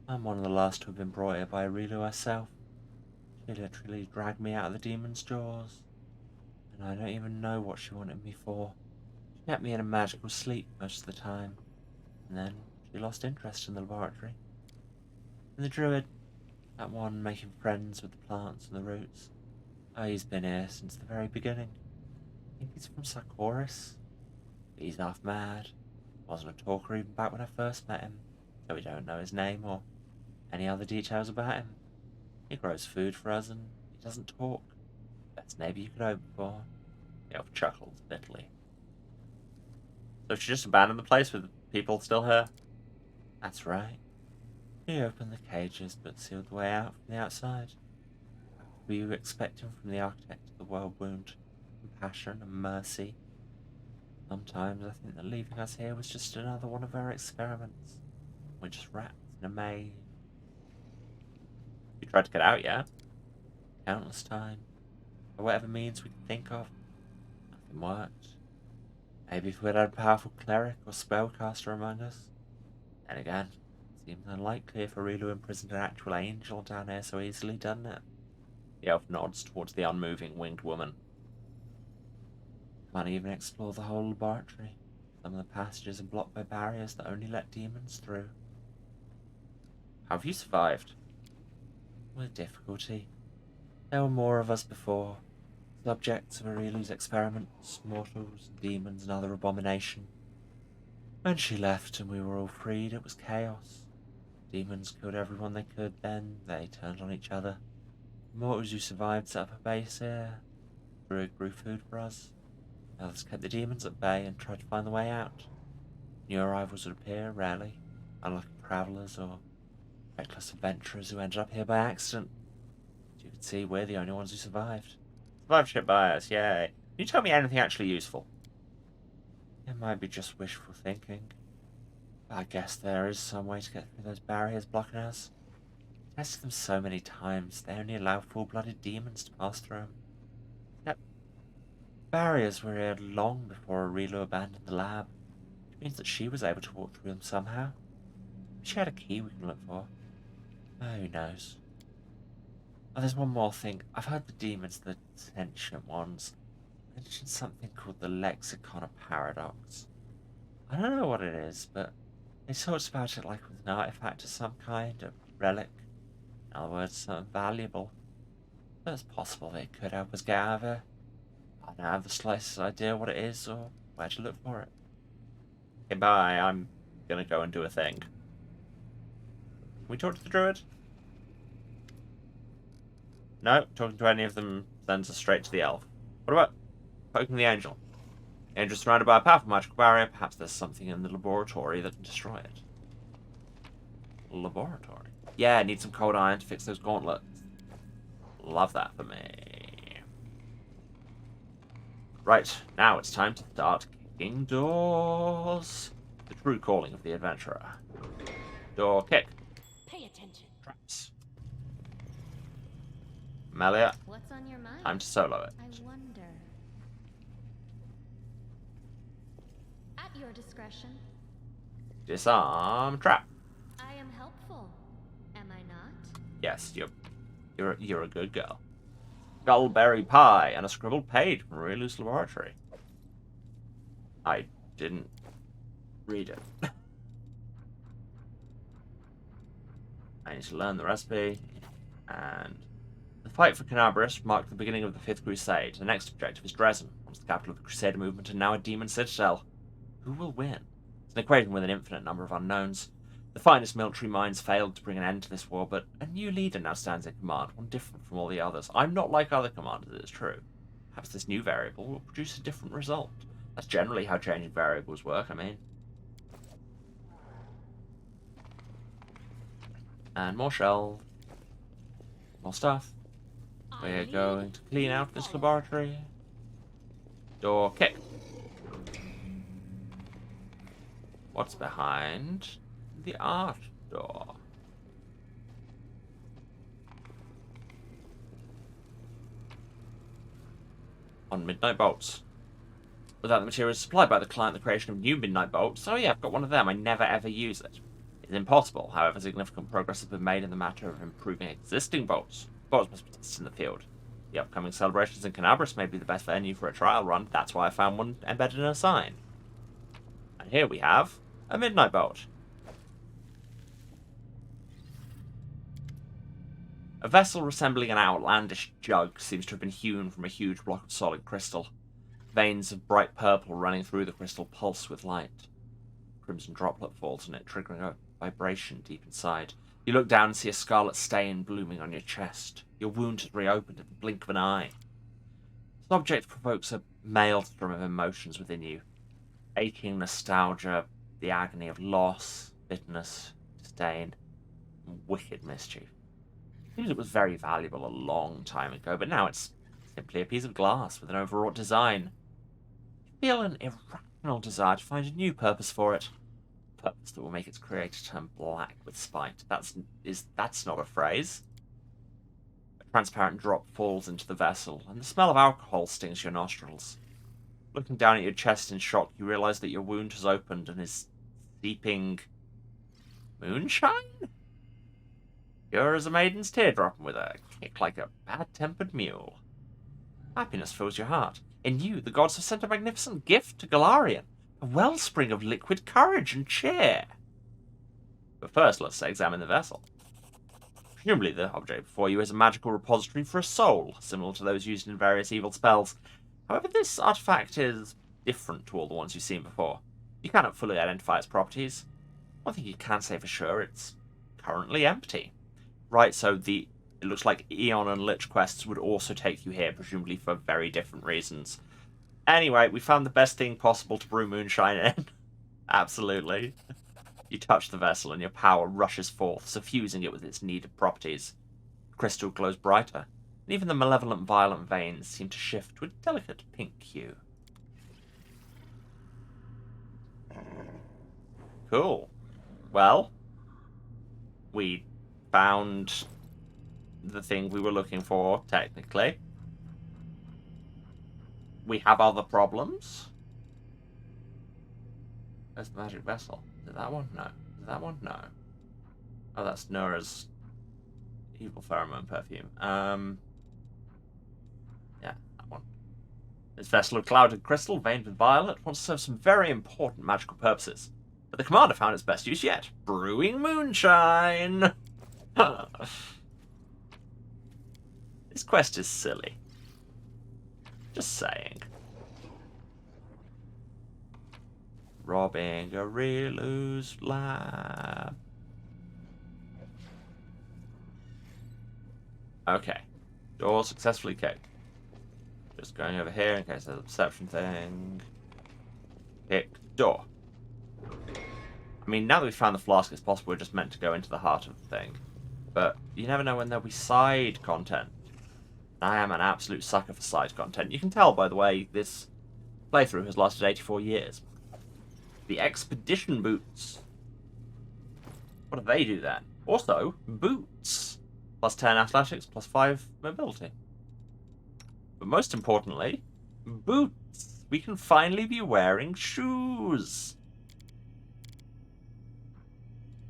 I'm one of the last to have been brought here by Arilu herself. She literally dragged me out of the demon's jaws. And I don't even know what she wanted me for. She kept me in a magical sleep most of the time. And then she lost interest in the laboratory. And the druid, that one making friends with the plants and the roots. Oh, he's been here since the very beginning. I think he's from Sarkoris. But he's half mad. Wasn't a talker even back when I first met him. So we don't know his name or any other details about him. He grows food for us and he doesn't talk. Best neighbour you could hope for. The elf chuckles bitterly. So she just abandoned the place with the people still here? That's right. She opened the cages but sealed the way out from the outside. What were you expecting from the architect of the world wound? Compassion and mercy? Sometimes I think that leaving us here was just another one of her experiments. We're just rats in a maze. You tried to get out, yeah? Countless times. By whatever means we could think of. Nothing worked. Maybe if we'd had a powerful cleric or spellcaster among us. Then again, it seems unlikely if Arilu imprisoned an actual angel down here so easily, doesn't it? The elf nods towards the unmoving winged woman. Can't even explore the whole laboratory. Some of the passages are blocked by barriers that only let demons through. How have you survived? With difficulty. There were more of us before. Subjects of Arilu's experiments, mortals, demons, and other abomination. When she left and we were all freed, it was chaos. Demons killed everyone they could, then they turned on each other. The mortals who survived set up a base here. Druid grew food for us. Others kept the demons at bay and tried to find the way out. New arrivals would appear, rarely, unlucky travellers or reckless adventurers who ended up here by accident. As you can see, we're the only ones who survived. Survivorship bias, yay. Can you tell me anything actually useful? It might be just wishful thinking. But I guess there is some way to get through those barriers blocking us. I've tested them so many times, they only allow full-blooded demons to pass through them. Yep. Barriers were here long before Arilu abandoned the lab, which means that she was able to walk through them somehow. She had a key we can look for. Oh, who knows? Oh, there's one more thing. I've heard the demons, the sentient ones, mentioned something called the Lexicon of Paradox. I don't know what it is, but it talks about it like with an artifact of some kind, a relic. In other words, something valuable. But it's possible it could help us get out of here. I don't have the slightest idea what it is or where to look for it. Okay, bye. I'm gonna go and do a thing. Can we talk to the druid? No, talking to any of them sends us straight to the elf. What about poking the angel? The angel's surrounded by a powerful magical barrier. Perhaps there's something in the laboratory that can destroy it. Laboratory? Yeah, need some cold iron to fix those gauntlets. Love that for me. Right, now it's time to start kicking doors. The true calling of the adventurer. Door kick. Pay attention. Traps. Melia, What's on your mind? time to solo it. I wonder. At your discretion. Disarm trap. I am helpful. Am I not? Yes, you're a good girl. Gullberry pie and a scribbled page from Relu's laboratory. I didn't read it. I need to learn the recipe. And the fight for Canabris marked the beginning of the Fifth Crusade. The next objective is Dresden, once the capital of the Crusader movement and now a demon citadel. Who will win? It's an equation with an infinite number of unknowns. The finest military minds failed to bring an end to this war, but a new leader now stands in command, one different from all the others. I'm not like other commanders, it's true. Perhaps this new variable will produce a different result. That's generally how changing variables work, I mean. And more shells. More stuff. We're going to clean out this laboratory. Door kick. What's behind the art door? On midnight bolts. Without the materials supplied by the client, the creation of new midnight bolts. Oh yeah, I've got one of them. I never ever use it. It's impossible. However, significant progress has been made in the matter of improving existing bolts. Bolts must be tested in the field. The upcoming celebrations in Canabris may be the best venue for a trial run. That's why I found one embedded in a sign. And here we have a midnight bolt. A vessel resembling an outlandish jug seems to have been hewn from a huge block of solid crystal. Veins of bright purple running through the crystal pulse with light. Crimson droplet falls on it, triggering a vibration deep inside. You look down and see a scarlet stain blooming on your chest. Your wound has reopened at the blink of an eye. This object provokes a maelstrom of emotions within you. Aching nostalgia, the agony of loss, bitterness, disdain, and wicked mischief. Seems it was very valuable a long time ago, but now it's simply a piece of glass with an overwrought design. You feel an irrational desire to find a new purpose for it. A purpose that will make its creator turn black with spite. That's not a phrase. A transparent drop falls into the vessel, and the smell of alcohol stings your nostrils. Looking down at your chest in shock, you realize that your wound has opened and is seeping moonshine? Pure as a maiden's teardrop, and with a kick like a bad-tempered mule. Happiness fills your heart. In you, the gods have sent a magnificent gift to Galarian, a wellspring of liquid courage and cheer. But first, let's examine the vessel. Presumably, the object before you is a magical repository for a soul, similar to those used in various evil spells. However, this artifact is different to all the ones you've seen before. You cannot fully identify its properties. One thing you can say for sure, it's currently empty. Right, so it looks like Eon and Lich quests would also take you here, presumably for very different reasons. Anyway, we found the best thing possible to brew moonshine in. Absolutely. You touch the vessel and your power rushes forth, suffusing it with its needed properties. The crystal glows brighter, and even the malevolent violet veins seem to shift to a delicate pink hue. Cool. Well, we found the thing we were looking for, technically. We have other problems. Where's the magic vessel? Is it that one? No. Is it that one? No. Oh, that's Nura's evil pheromone perfume. Yeah, that one. This vessel of clouded crystal, veined with violet, wants to serve some very important magical purposes. But the commander found its best use yet. Brewing moonshine! This quest is silly. Just saying. Robbing a Rilu's lab. Okay. Door successfully kicked. Just going over here in case there's a perception thing. Pick door. I mean, now that we've found the flask, it's possible we're just meant to go into the heart of the thing. But you never know when there'll be side content. I am an absolute sucker for side content. You can tell, by the way, this playthrough has lasted 84 years. The expedition boots. What do they do then? Also, boots. Plus 10 athletics, plus 5 mobility. But most importantly, boots. We can finally be wearing shoes.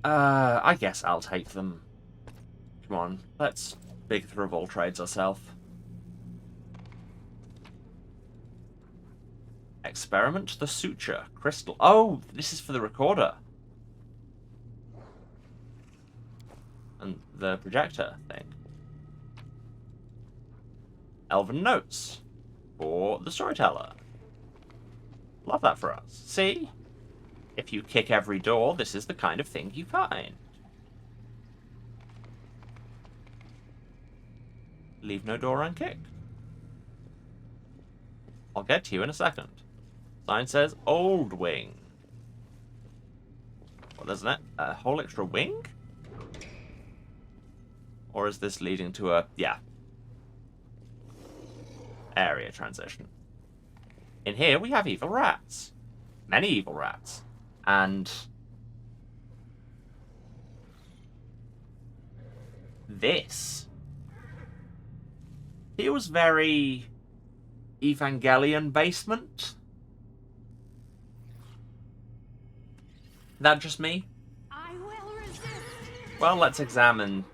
I guess I'll take them. Come on, let's Bigitha of all trades ourselves. Experiment the suture. Crystal. Oh, this is for the recorder. And the projector thing. Elven notes. For the storyteller. Love that for us. See? If you kick every door, this is the kind of thing you find. Leave no door unkicked. I'll get to you in a second. Sign says Old Wing. Well, isn't it? A whole extra wing? Or is this leading to a... yeah. Area transition. In here we have evil rats. Many evil rats. And... this feels very Evangelion basement. That just me? I will resist. Well, let's examine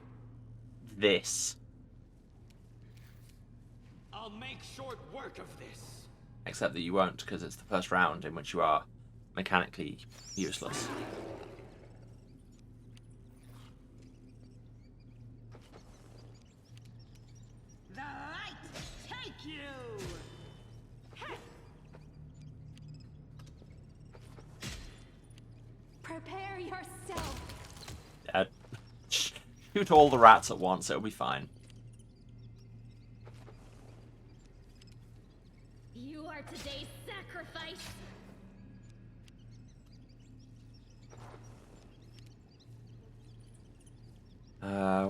this. I'll make short work of this. Except that you won't, because it's the first round in which you are mechanically useless. The light take you. Prepare yourself. Shoot all the rats at once, it'll be fine. You are today's sacrifice.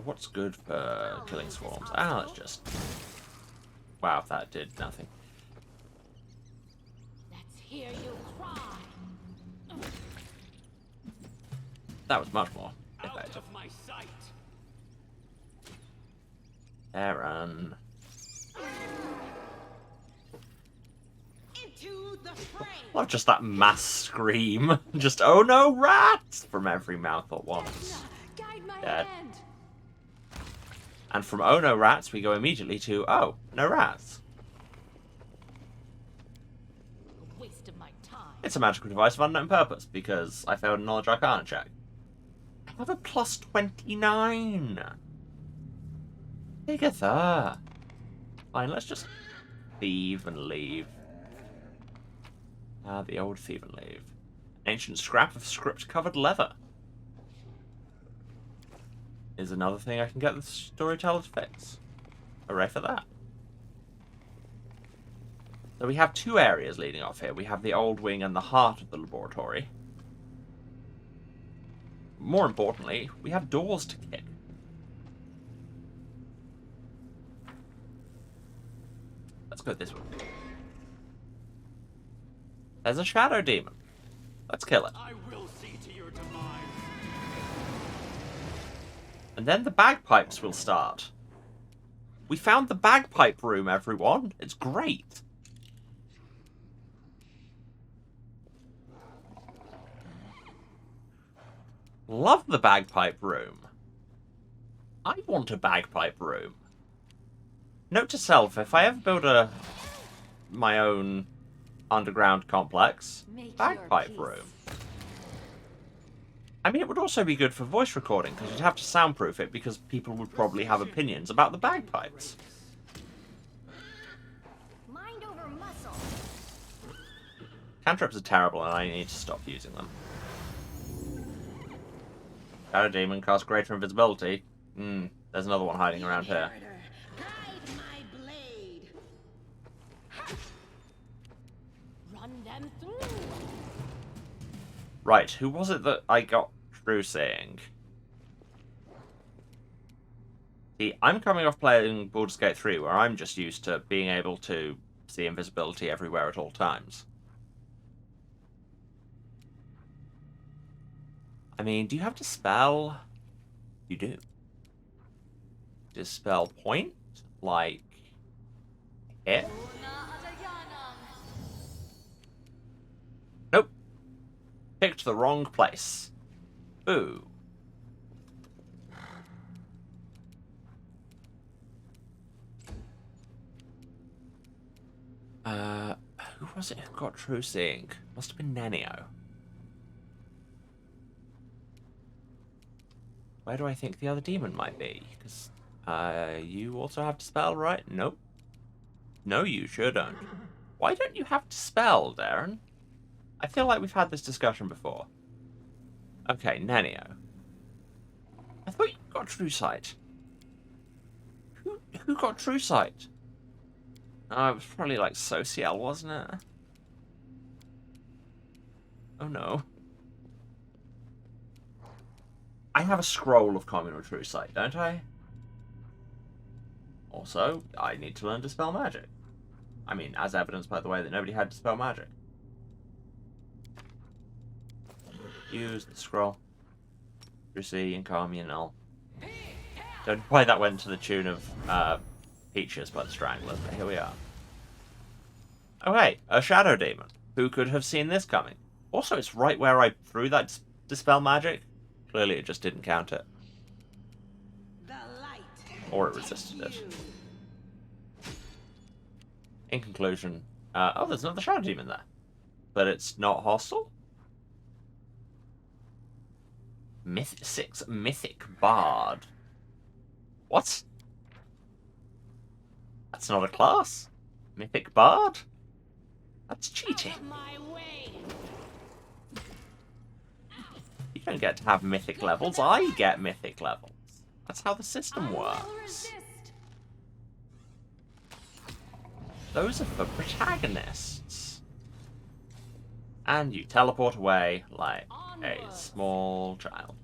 What's good for killing swarms? Let's just... wow, that did nothing. Let's hear you cry. That was much more Out effective. of my sight. Aaron. Into the fray. Love just that mass scream. Just, oh no, rats! From every mouth at once. Guide my Dead. hand. And from oh no rats, we go immediately to, oh, no rats. A waste of my time. It's a magical device of unknown purpose, because I failed a knowledge arcana check. I have a plus 29. Bigitha. Fine, let's just thieve and leave. The old thieve and leave. Ancient scrap of script-covered leather. Is another thing I can get the storyteller to fix. Hooray for that. So we have two areas leading off here. We have the old wing and the heart of the laboratory. More importantly, we have doors to kick. Let's go this way. There's a shadow demon. Let's kill it. I will see to your demise. And then the bagpipes will start. We found the bagpipe room, everyone. It's great. Love the bagpipe room. I want a bagpipe room. Note to self, if I ever build a my own underground complex. Make Bagpipe your room. peace. I mean, it would also be good for voice recording, because you'd have to soundproof it, because people would probably have opinions about the bagpipes. Mind over muscle. Cantrips are terrible, and I need to stop using them. Shadow Demon casts greater invisibility. There's another one hiding around here. Guide my blade. Run them through. Right, who was it that I got through seeing? See, I'm coming off playing Baldur's Gate 3, where I'm just used to being able to see invisibility everywhere at all times. I mean, do you have to spell? You do. Dispel point? Like... hit? Nope. Picked the wrong place. Boo. Who was it who got true seeing? Must have been Nenio. Where do I think the other demon might be? Because, you also have to spell, right? Nope. No, you sure don't. Why don't you have to spell, Darren? I feel like we've had this discussion before. Okay, Nenio. I thought you got true sight. Who got true sight? Oh, it was probably like Social, wasn't it? Oh no. I have a scroll of common or true sight, don't I? Also, I need to learn to spell magic. I mean, as evidenced by the way that nobody had to spell magic. Use the scroll. Lucy and Carmi and all. Don't know why that went to the tune of Peaches by the Stranglers, but here we are. Oh hey, a shadow demon. Who could have seen this coming? Also, it's right where I threw that dispel magic. Clearly it just didn't count it. Or it resisted it. In conclusion, oh, there's another shadow demon there. But it's not hostile? Mythic Bard. What? That's not a class. Mythic Bard? That's cheating. You don't get to have mythic levels, I get mythic levels. That's how the system works. Those are for protagonists. And you teleport away like a small child.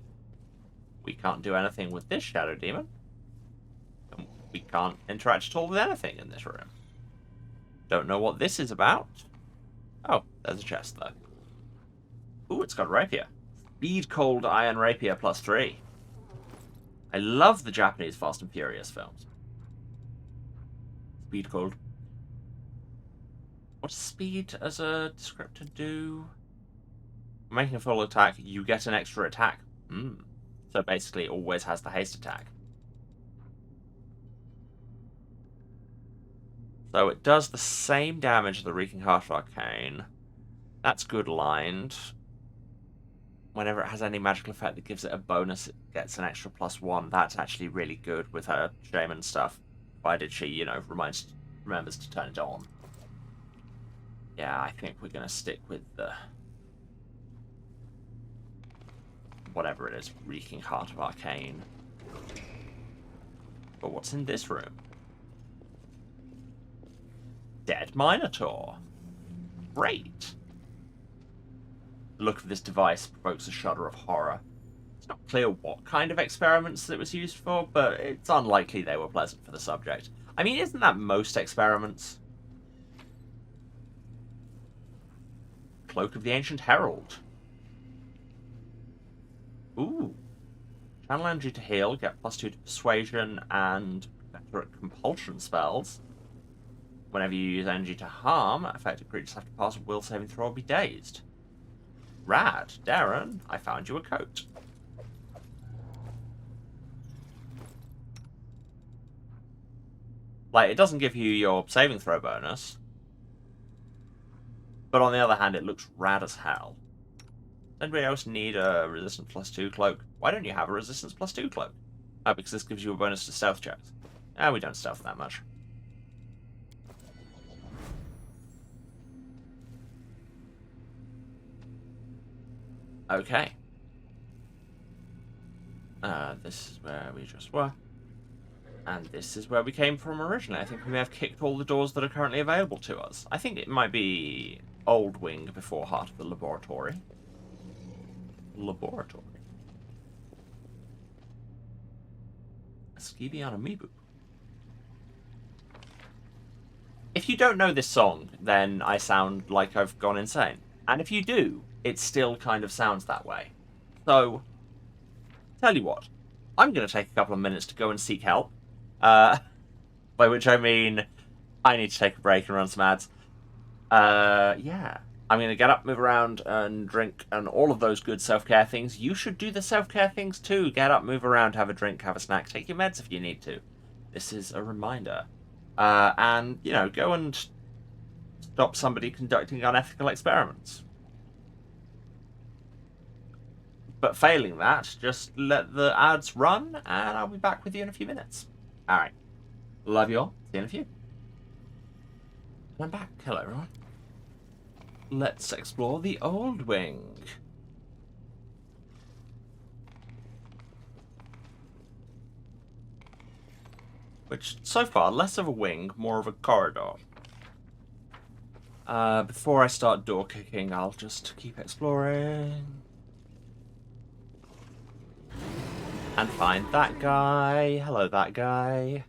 We can't do anything with this shadow demon. And we can't interact at all with anything in this room. Don't know what this is about. Oh, there's a chest though. Ooh, it's got a rapier. Speed Cold Iron Rapier +3. I love the Japanese Fast and Furious films. Speed Cold. What does speed as a descriptor do? Making a full attack, you get an extra attack. So basically it always has the haste attack. So it does the same damage as the Reeking Heart of Arcane. That's good lined. Whenever it has any magical effect that gives it a bonus, it gets an extra +1. That's actually really good with her shaman stuff. Provided she, you know, remembers to turn it on. Yeah, I think we're going to stick with the... whatever it is, Reeking Heart of Arcane. But what's in this room? Dead Minotaur. Great. The look of this device provokes a shudder of horror. It's not clear what kind of experiments it was used for, but it's unlikely they were pleasant for the subject. I mean, isn't that most experiments? Cloak of the Ancient Herald. Ooh. Channel energy to heal, get +2 to persuasion, and better at compulsion spells. Whenever you use energy to harm, affected creatures have to pass a will saving throw or be dazed. Rad. Darren, I found you a coat. Like, it doesn't give you your saving throw bonus, But on the other hand, it looks rad as hell. Does anybody else need a resistance +2 cloak? Why don't you have a resistance +2 cloak? Oh, because this gives you a bonus to stealth checks. Ah, we don't stealth that much. Okay. This is where we just were. And this is where we came from originally. I think we may have kicked all the doors that are currently available to us. I think it might be Old Wing before Heart of the Laboratory. Laboratory. Skibian Amiibo. If you don't know this song, then I sound like I've gone insane. And if you do, it still kind of sounds that way. So, tell you what, I'm going to take a couple of minutes to go and seek help. By which I mean, I need to take a break and run some ads. Yeah. I'm going to get up, move around, and drink, and all of those good self-care things. You should do the self-care things too. Get up, move around, have a drink, have a snack, take your meds if you need to. This is a reminder. And, you know, go and stop somebody conducting unethical experiments. But failing that, just let the ads run, and I'll be back with you in a few minutes. Alright. Love you all. See you in a few. And I'm back. Hello, everyone. Let's explore the Old Wing. Which, so far, less of a wing, more of a corridor. Before I start door kicking, I'll just keep exploring. And find that guy. Hello, that guy.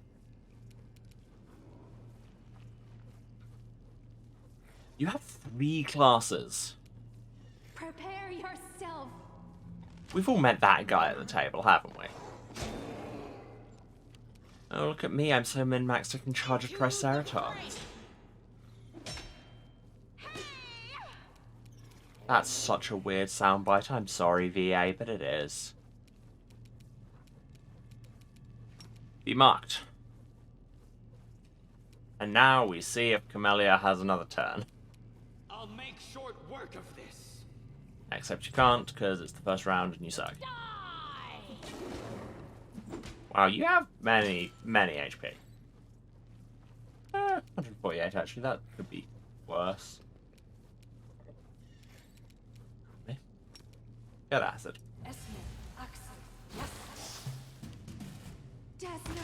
You have 3 classes. Prepare yourself. We've all met that guy at the table, haven't we? Oh, look at me. I'm so min-maxed I can charge a Triceratops. That's such a weird soundbite. I'm sorry, VA, but it is. Be marked. And now we see if Camellia has another turn. I'll make short work of this. Except you can't, because it's the first round and you suck. Wow, you have many HP. 148, actually. That could be worse. Okay. Get acid. Desna,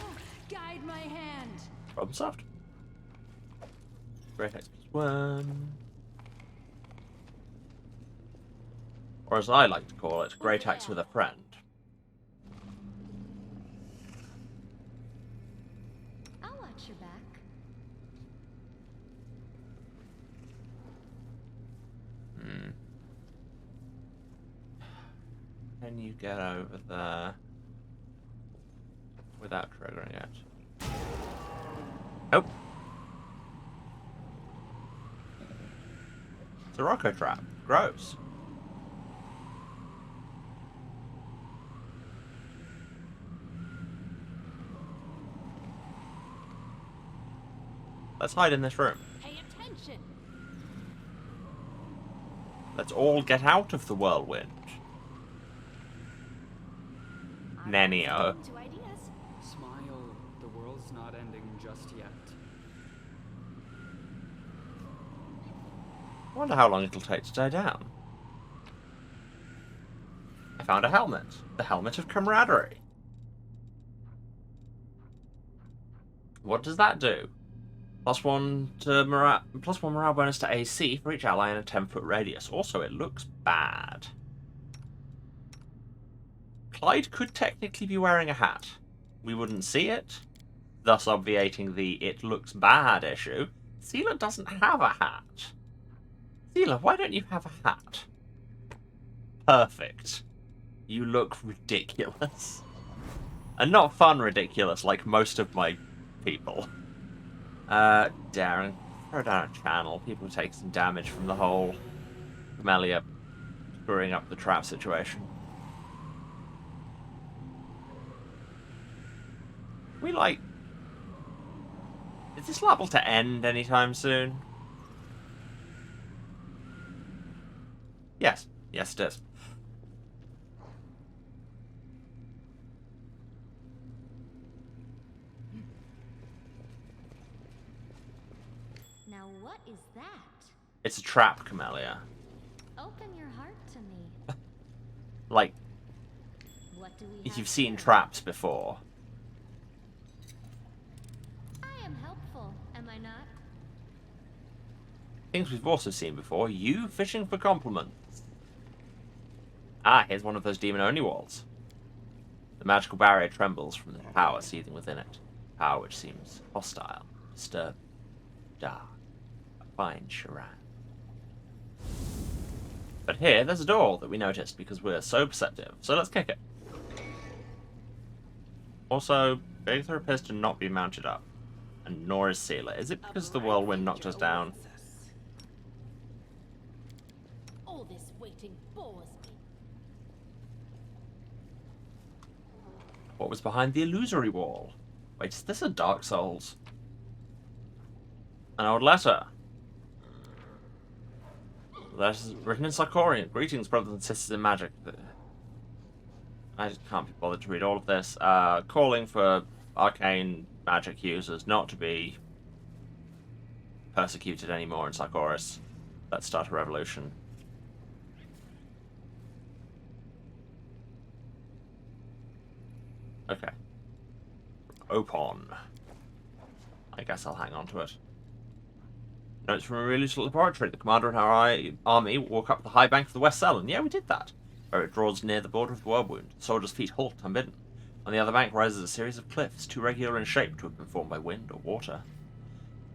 guide my hand. Problem solved. Great X +1. Or as I like to call it, Great Axe with a friend. I'll watch your back. Can you get over there without triggering it? Nope. It's a Rocco trap. Gross. Let's hide in this room. Pay attention. Let's all get out of the whirlwind. Nenio. To ideas. Smile, the world's not ending just yet. I wonder how long it'll take to die down. I found a helmet. The helmet of camaraderie. What does that do? +1 morale bonus to AC for each ally in a 10-foot radius. Also, it looks bad. Clyde could technically be wearing a hat. We wouldn't see it, thus obviating the "it looks bad" issue. Seela doesn't have a hat. Seela, why don't you have a hat? Perfect. You look ridiculous. And not fun ridiculous like most of my people. Darren, throw down a channel. People take some damage from the whole Camellia screwing up the trap situation. Is this liable to end anytime soon? Yes. Yes, it is. Now what is that? It's a trap, Camellia. Open your heart to me. Like, What do we if have you've seen here? traps before. I am helpful, am I not? Things we've also seen before. You fishing for compliments. Ah, here's one of those demon-only walls. The magical barrier trembles from the power seething within it. Power which seems hostile, disturbed, dark. A fine charade. But here, there's a door that we noticed because we're so perceptive. So let's kick it. Also, Bigitha appears to not be mounted up. And nor is Sealer. Is it because the whirlwind knocked us down? All this waiting bores me. What was behind the illusory wall? Wait, is this a Dark Souls? An old letter. Letters written in Sarkorian. Greetings, brothers and sisters in magic. I just can't be bothered to read all of this. Calling for arcane magic users not to be persecuted anymore in Sarkoris. Let's start a revolution. Okay. Opon. I guess I'll hang on to it. Notes from a really little laboratory. The commander and our army walk up the high bank of the West Cell, and yeah, we did that. Where it draws near the border of the Whirlwind, the soldiers' feet halt unbidden. On the other bank rises a series of cliffs, too regular in shape to have been formed by wind or water.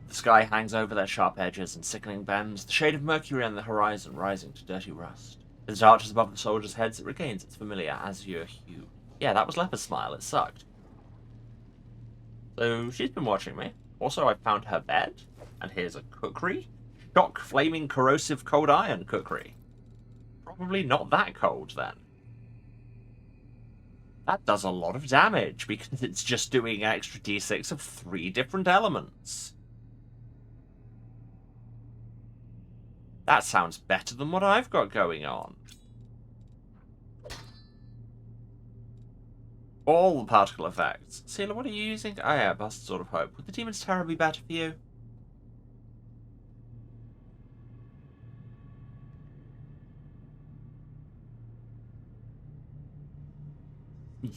The sky hangs over their sharp edges and sickening bends, the shade of mercury on the horizon rising to dirty rust. As it arches above the soldiers' heads, it regains its familiar azure hue. Yeah, that was Leper's smile, it sucked. So, she's been watching me. Also, I found her bed. And here's a cookery. Shock flaming corrosive cold iron cookery. Probably not that cold then. That does a lot of damage because it's just doing extra d6 of 3 different elements. That sounds better than what I've got going on. All the particle effects. Sealer, what are you using? Oh yeah, Bastard Sword of Hope. Would the Demon's Terror be better for you?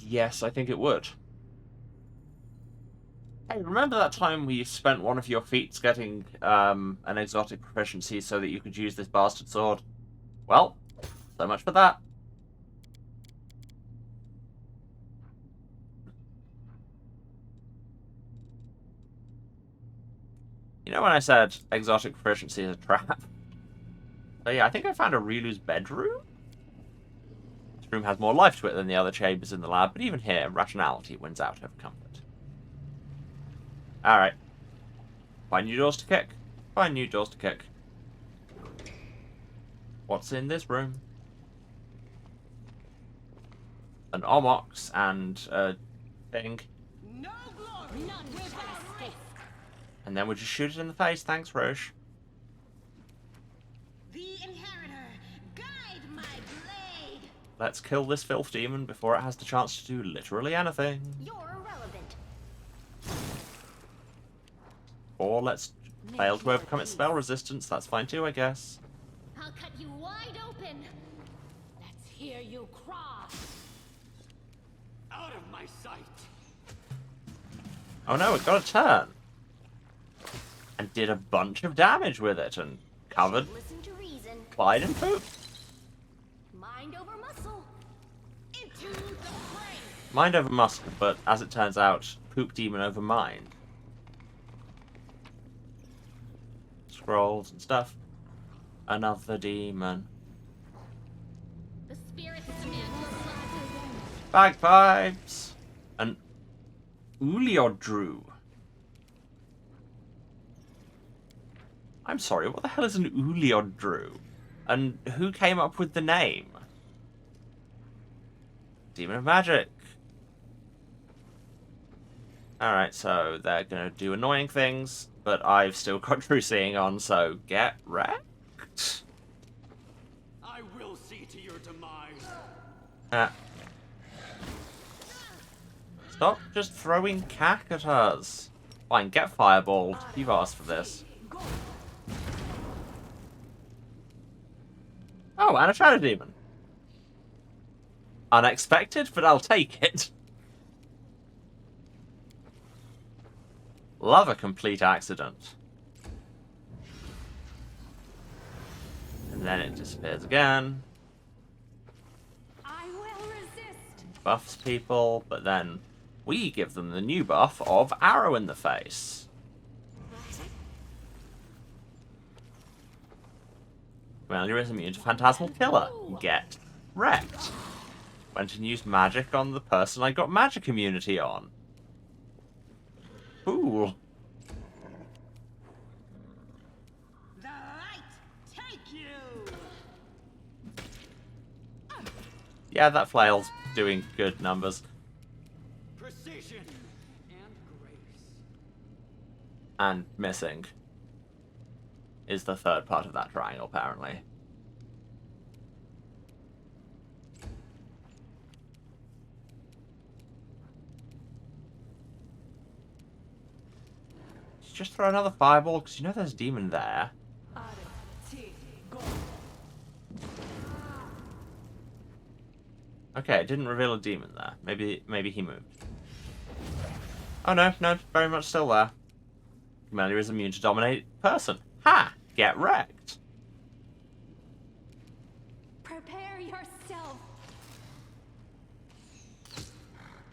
Yes, I think it would. Hey, remember that time we spent one of your feats getting an exotic proficiency so that you could use this bastard sword? Well, so much for that. You know when I said exotic proficiency is a trap? So yeah, I think I found a Rilu's bedroom? This room has more life to it than the other chambers in the lab, but even here, rationality wins out over comfort. Alright. Find new doors to kick. Find new doors to kick. What's in this room? An Omox and a thing. No glory, none shall escape. And then we just shoot it in the face. Thanks, Roche. The inheritor, guide my blade. Let's kill this filth demon before it has the chance to do literally anything. You're irrelevant. Or let's fail to overcome its spell resistance. That's fine too, I guess. I'll cut you wide open. Let's hear you cry. Out of my sight! Oh no, it got a turn. And did a bunch of damage with it and covered Listen to reason. Clyde in poop. Mind over muscle. Into the fray. Mind over muscle, but as it turns out, poop demon over mind. Scrolls and stuff. Another demon. The spirits demand your blood. Bagpipes! An Uliodru. I'm sorry, what the hell is an Uliodru? And who came up with the name? Demon of Magic. Alright, so they're gonna do annoying things, but I've still got True Seeing on, so get wrecked. I will demise. Stop just throwing cack at us. Fine, get fireballed. You've asked for this. Oh, and a shadow demon. Unexpected, but I'll take it. Love a complete accident. And then it disappears again. I will resist. Buffs people, but then we give them the new buff of arrow in the face. Well, you're immune to Phantasmal Killer. Get wrecked. Went and used magic on the person I got magic immunity on. Ooh. The light take you. Yeah, that flail's doing good numbers. Precision and grace. And missing is the third part of that triangle, apparently. Just throw another fireball, because you know there's a demon there. Okay, it didn't reveal a demon there. Maybe he moved. Oh no, very much still there. Melia is immune to dominate person. Ha! Get wrecked. Prepare yourself.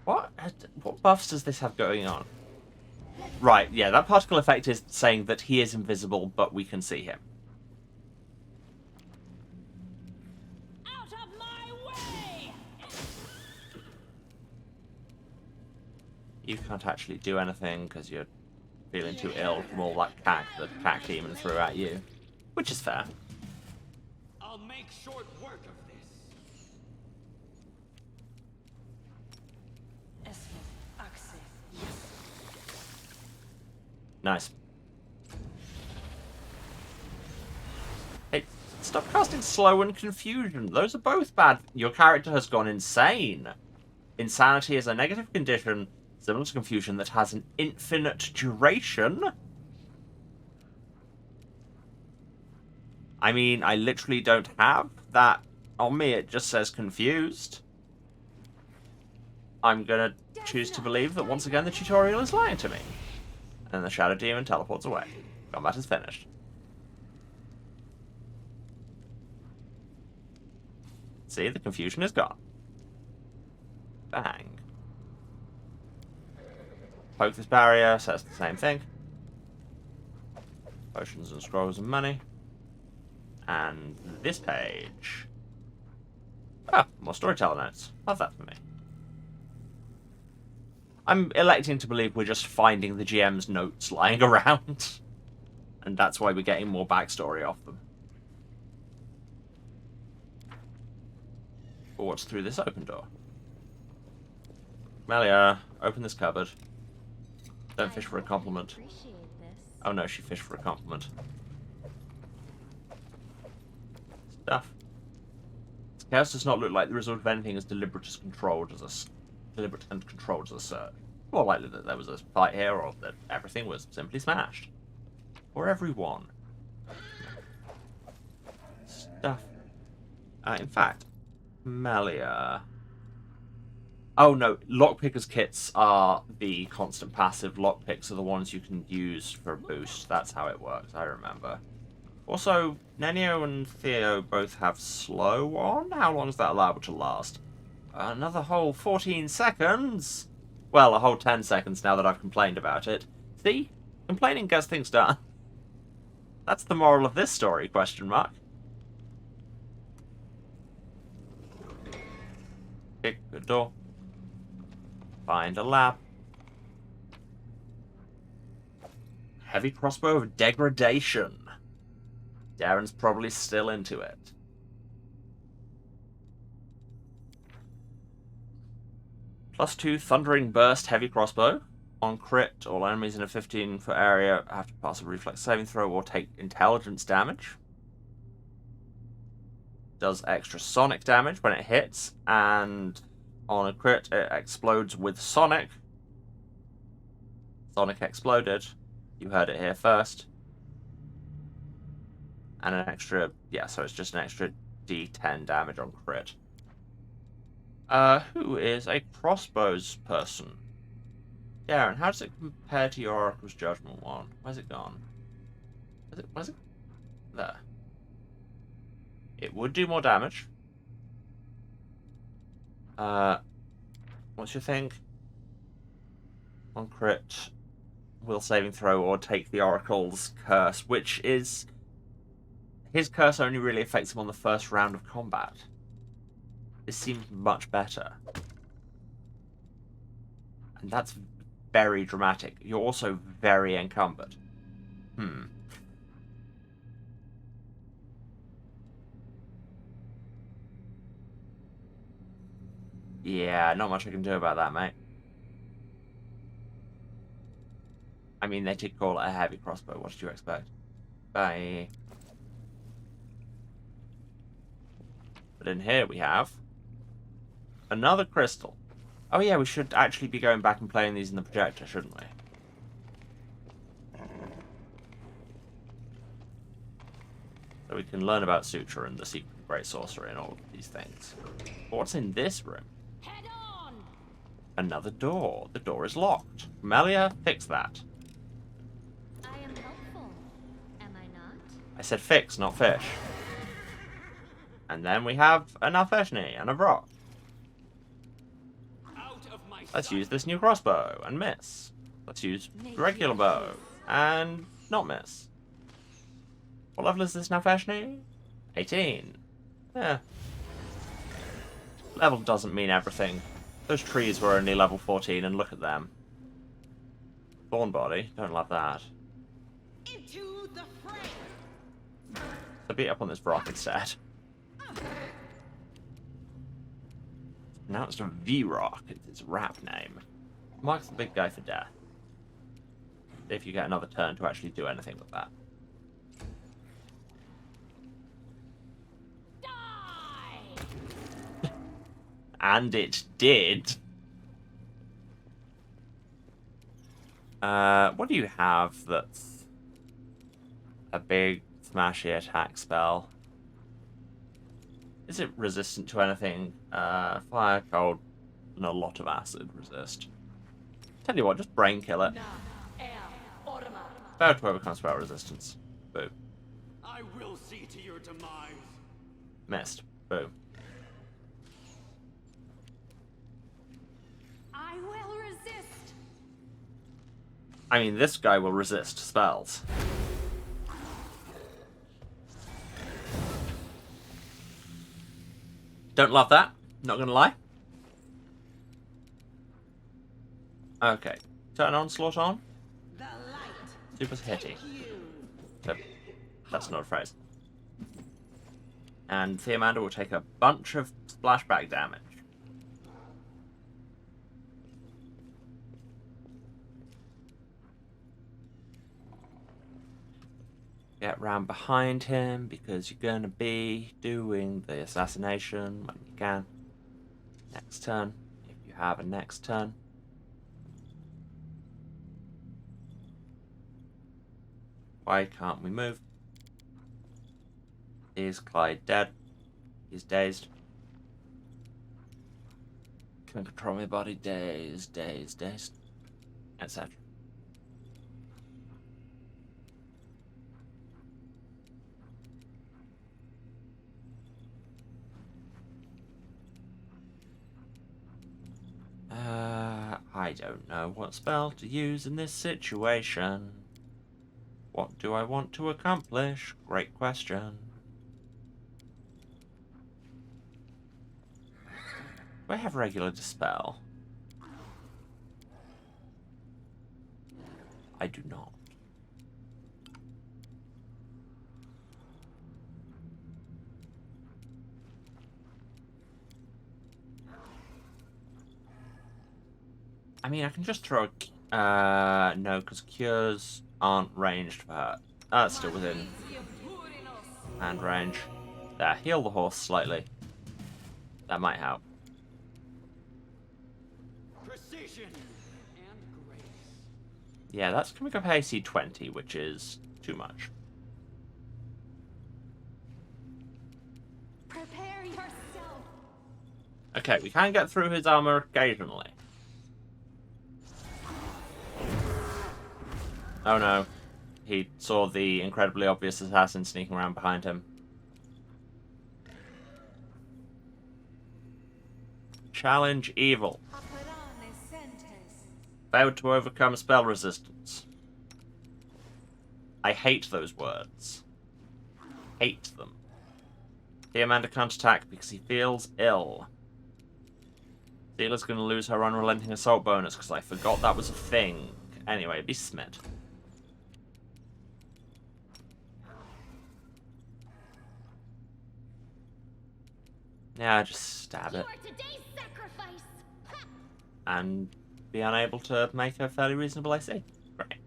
What buffs does this have going on? Right, yeah, that particle effect is saying that he is invisible, but we can see him. Out of my way! You can't actually do anything because you're feeling too ill from all that cack the cack demon threw at you. Which is fair. I'll make short work of this. Nice. Hey, stop casting slow and confusion. Those are both bad. Your character has gone insane. Insanity is a negative condition similar to confusion that has an infinite duration. I mean, I literally don't have that on me. It just says confused. I'm gonna choose to believe that once again the tutorial is lying to me. And the Shadow Demon teleports away. Combat is finished. See, the confusion is gone. Bang. Poke this barrier, says the same thing. Potions and scrolls and money. And this page. Ah, more storyteller notes. Love that for me. I'm electing to believe we're just finding the GM's notes lying around. And that's why we're getting more backstory off them. But what's through this open door? Melia, open this cupboard. Don't fish for a compliment. Oh no, she fished for a compliment. Stuff. Chaos does not look like the result of anything as deliberate and controlled as a search. More likely that there was a fight here, or that everything was simply smashed. Or everyone. Stuff. In fact, Melia. Oh no, lockpickers kits are the constant passive. Lockpicks are the ones you can use for a boost. That's how it works, I remember. Also, Nenio and Theo both have slow on. How long is that allowable to last? Another whole 14 seconds? Well, a whole 10 seconds now that I've complained about it. See? Complaining gets things done. That's the moral of this story, question mark. Kick the door. Find a lab. Heavy crossbow of degradation. Darren's probably still into it. +2 Thundering Burst Heavy Crossbow. On crit, all enemies in a 15-foot area have to pass a reflex saving throw or take intelligence damage. does extra sonic damage when it hits, and on a crit it explodes with sonic. Sonic exploded. You heard it here first. And an extra, yeah, so it's just an extra D10 damage on crit. Who is a crossbows person? Darren, how does it compare to your Oracle's Judgment one? Where's it gone? Where's it? There. It would do more damage. What's your thing? On crit, will saving throw or take the Oracle's curse, which is... His curse only really affects him on the first round of combat. This seems much better. And that's very dramatic. You're also very encumbered. Yeah, not much I can do about that, mate. I mean, they did call it a heavy crossbow. What did you expect? Bye. But in here we have another crystal. Oh yeah, we should actually be going back and playing these in the projector, shouldn't we? So we can learn about Sutra and the secret of Great Sorcery and all of these things. But what's in this room? Head on! Another door. The door is locked. Melia, fix that. I am helpful, am I not? I said fix, not fish. And then we have an Alfeshni and a rock. Out of my Let's sight. use this new crossbow and miss. Let's use the regular bow and not miss. What level is this Alfeshni? 18. Yeah. Level doesn't mean everything. Those trees were only level 14 and look at them. Thorn body, don't love that. Into the fray! So beat up on this rock instead. Now it's a V-Rock, it's its rap name. Marks the big guy for death. See if you get another turn to actually do anything with that. Die! And it did. What do you have that's a big smashy attack spell? Is it resistant to anything? Fire, cold, and a lot of acid resist. Tell you what, just brain kill it. Failed to overcome spell resistance. Boom. I will see to your demise. Missed. Boom. I will resist. I mean, this guy will resist spells. Don't love that. Not gonna lie. Okay. Turn onslaught on. The light. Super hitty. You. So, that's not a phrase. And Theomanda will take a bunch of splashback damage. Get round behind him because you're gonna be doing the assassination when you can. Next turn, if you have a next turn. Why can't we move? Is Clyde dead? He's dazed. Can control my body, dazed, etc. I don't know what spell to use in this situation. What do I want to accomplish? Great question. Do I have regular dispel? I do not. I mean, I can just throw a... no, because cures aren't ranged for her. That's still within hand range. There, heal the horse slightly. That might help. Precision and grace. Yeah, that's coming up AC 20, which is too much. Prepare yourself. Okay, we can get through his armor occasionally. Oh no. He saw the incredibly obvious assassin sneaking around behind him. Challenge evil. Failed to overcome spell resistance. I hate those words. Hate them. The Amanda can't attack because he feels ill. Seela's going to lose her unrelenting assault bonus because I forgot that was a thing. Anyway, be Smith. Yeah, just stab it. Today's sacrifice. Ha! And be unable to make a fairly reasonable AC. Great.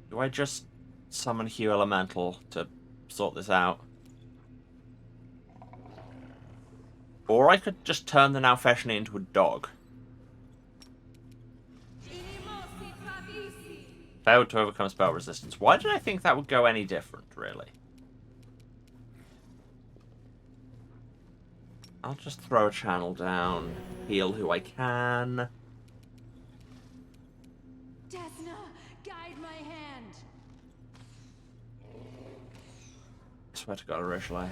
Do I just summon Hugh Elemental to sort this out? Or I could just turn the now fashioning into a dog. Failed to overcome spell resistance. Why did I think that would go any different, really? I'll just throw a channel down, heal who I can. Desna, guide my hand. I swear to God, Arishla.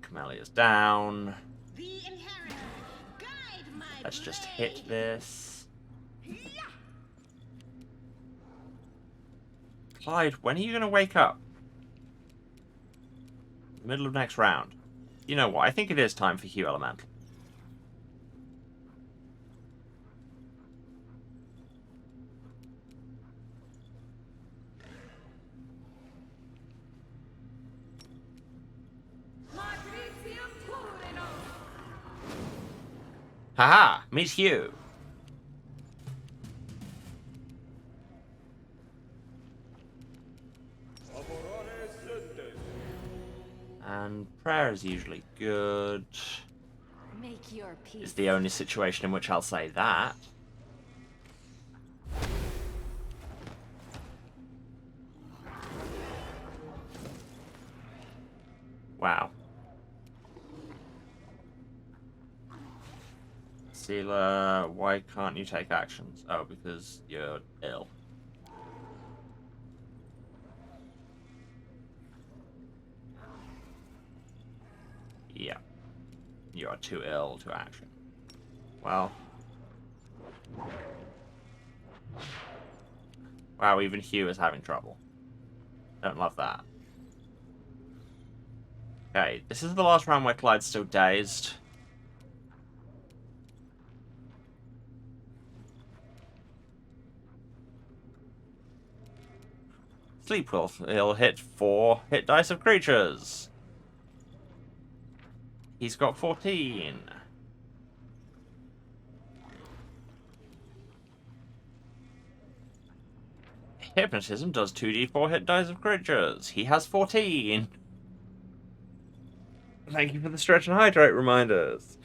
Camelia's down. The inheritor, guide my Let's just hit this. Clyde, when are you going to wake up? Middle of next round. You know what? I think it is time for Hugh Elemental. Haha! Meet Hugh! And prayer is usually good. Make your peace. It's the only situation in which I'll say that. Wow. Seela, why can't you take actions? Oh, because you're ill. Yeah. You are too ill to action. Well. Wow, even Hugh is having trouble. Don't love that. Okay, this is the last round where Clyde's still dazed. Sleep will. He'll hit 4 hit dice of creatures. He's got 14. Hypnotism does 2d4 hit dice of creatures. He has 14. Thank you for the stretch and hydrate reminders.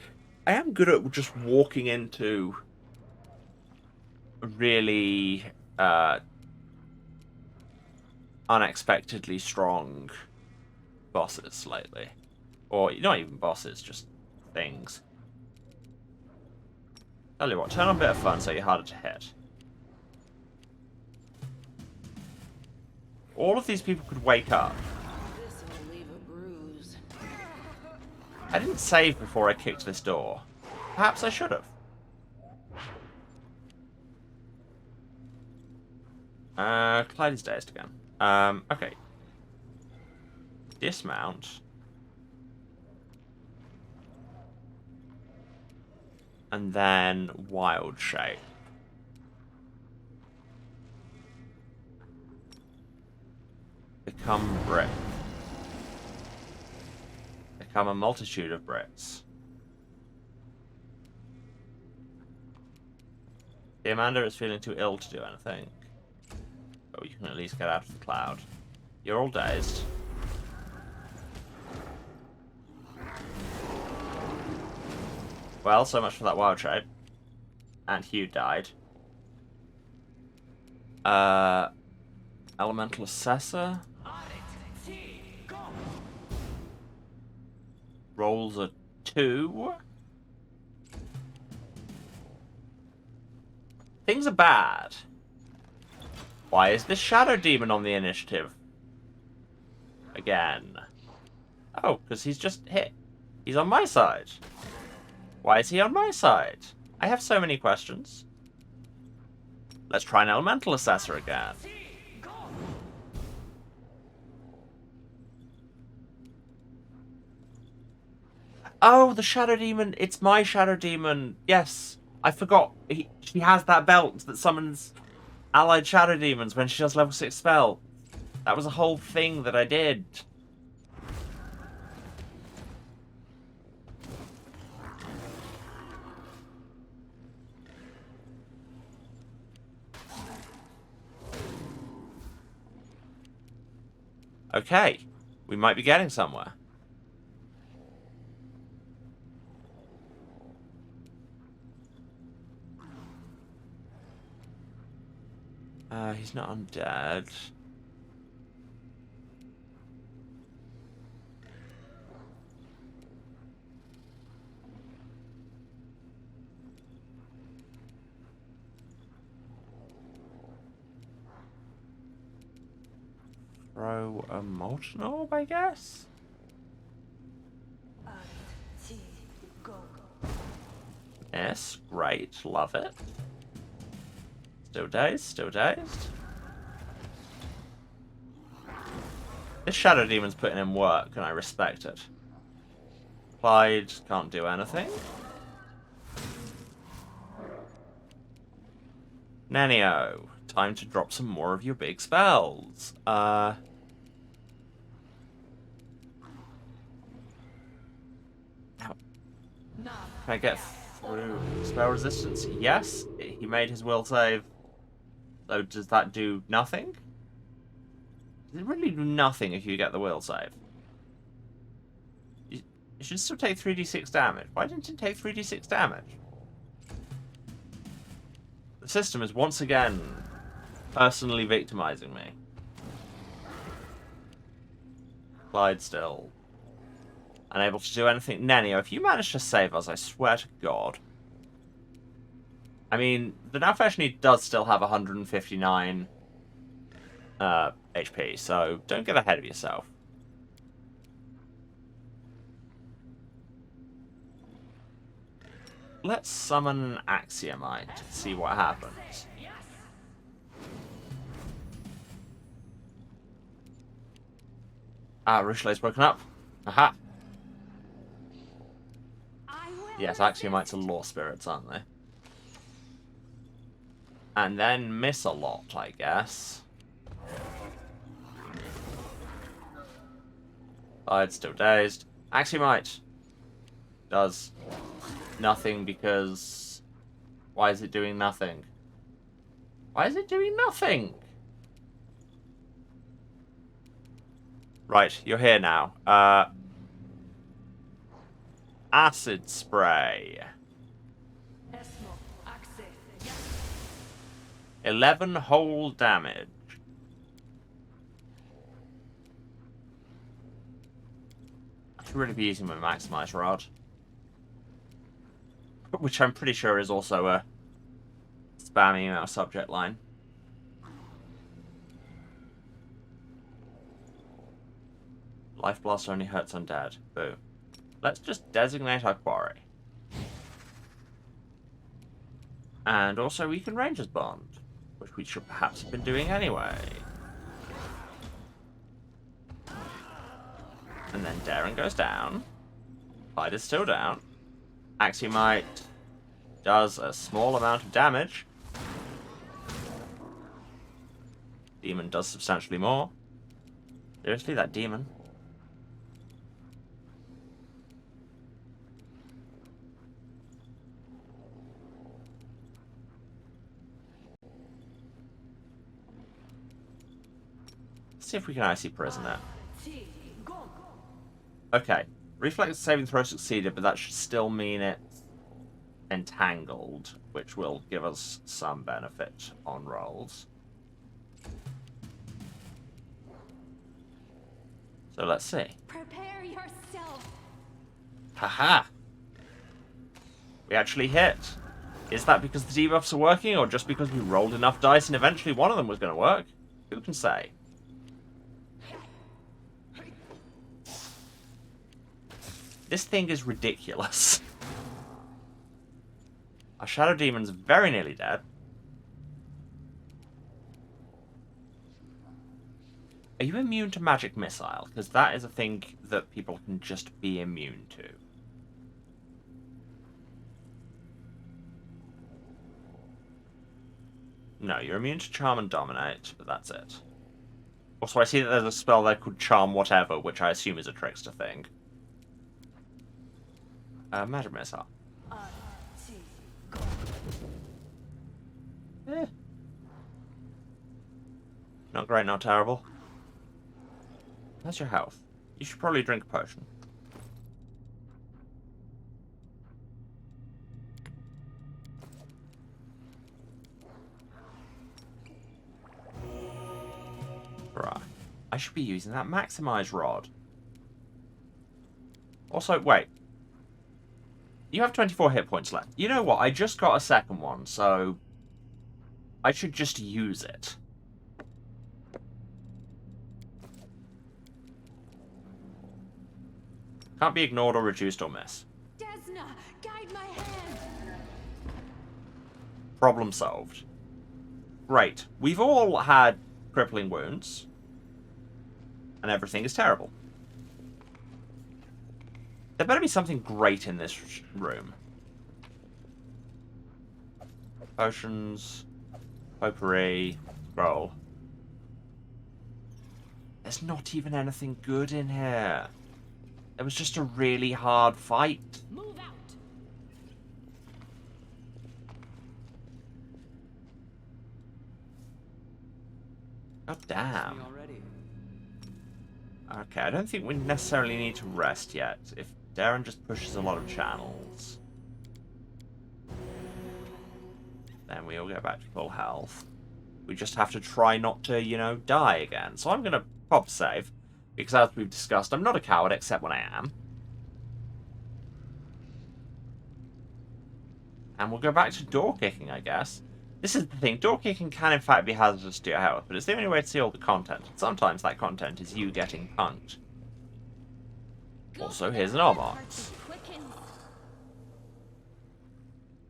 I am good at just walking into really unexpectedly strong bosses lately. Or not even bosses, just things. Tell you what, turn on a bit of fun so you're harder to hit. All of these people could wake up. This will leave a bruise. I didn't save before I kicked this door. Perhaps I should have. Clyde is dazed again. Okay. Dismount. And then wild shape. Become brick. Become a multitude of bricks. The Amanda is feeling too ill to do anything. But you can at least get out of the cloud. You're all dazed. Well, so much for that wild shape. And Hugh died. Elemental Assessor. Rolls a 2. Things are bad. Why is this Shadow Demon on the initiative? Again. Oh, because he's just hit. He's on my side. Why is he on my side? I have so many questions. Let's try an Elemental Assessor again. Oh, the Shadow Demon. It's my Shadow Demon. Yes. I forgot. She has that belt that summons allied Shadow Demons when she does level 6 spell. That was a whole thing that I did. Okay. We might be getting somewhere. He's not undead. Throw a Molten Orb, I guess? Yes, great, love it. Still dazed, still dazed. This Shadow Demon's putting in work, and I respect it. Clyde can't do anything. Nanio, time to drop some more of your big spells. Can I get through spell resistance? Yes, he made his will save. So does that do nothing? Does it really do nothing if you get the will save? You should still take 3d6 damage. Why didn't it take 3d6 damage? The system is once again personally victimizing me. Clyde still unable to do anything. Nenio, if you manage to save us, I swear to God. I mean, the Nalfeshni does still have 159 HP, so don't get ahead of yourself. Let's summon an Axiomite to see what happens. Ah, Ruchelet's broken up. Aha. Yes, Axiomites are law spirits, aren't they? And then miss a lot, I guess. It's still dazed. Axiomite does nothing because... Why is it doing nothing? Why is it doing nothing? Right, you're here now. Acid spray. 11 whole damage. I should really be using my Maximize Rod. Which I'm pretty sure is also a spamming our subject line. Life Blast only hurts undead. Boo. Let's just designate our quarry. And also we can Ranger's Bond, which we should perhaps have been doing anyway. And then Darren goes down. Clyde is still down. Axiomite does a small amount of damage. Demon does substantially more. Seriously, that demon? Let's see if we can icy prison it. Okay. Reflex saving throw succeeded, but that should still mean it's entangled, which will give us some benefit on rolls. So let's see. Prepare yourself. Haha! We actually hit. Is that because the debuffs are working, or just because we rolled enough dice and eventually one of them was going to work? Who can say? This thing is ridiculous. Our Shadow Demon's very nearly dead. Are you immune to magic missile? Because that is a thing that people can just be immune to. No, you're immune to charm and dominate, but that's it. Also, I see that there's a spell that could charm whatever, which I assume is a trickster thing. Magic missile. Eh. Not great, not terrible. How's your health? You should probably drink a potion. Right. I should be using that maximize rod. Also, wait. You have 24 hit points left. You know what? I just got a second one, so I should just use it. Can't be ignored or reduced or miss. Desna, guide my hand. Problem solved. Great. We've all had crippling wounds. And everything is terrible. There better be something great in this room. Potions. Potpourri. Scroll. There's not even anything good in here. It was just a really hard fight. Move out. God damn. Already. Okay, I don't think we necessarily need to rest yet. If Darren just pushes a lot of channels, then we all get back to full health. We just have to try not to, you know, die again. So I'm going to pop save, because as we've discussed, I'm not a coward except when I am. And we'll go back to door kicking, I guess. This is the thing, door kicking can in fact be hazardous to your health, but it's the only way to see all the content. Sometimes that content is you getting punked. Also, here's an armor.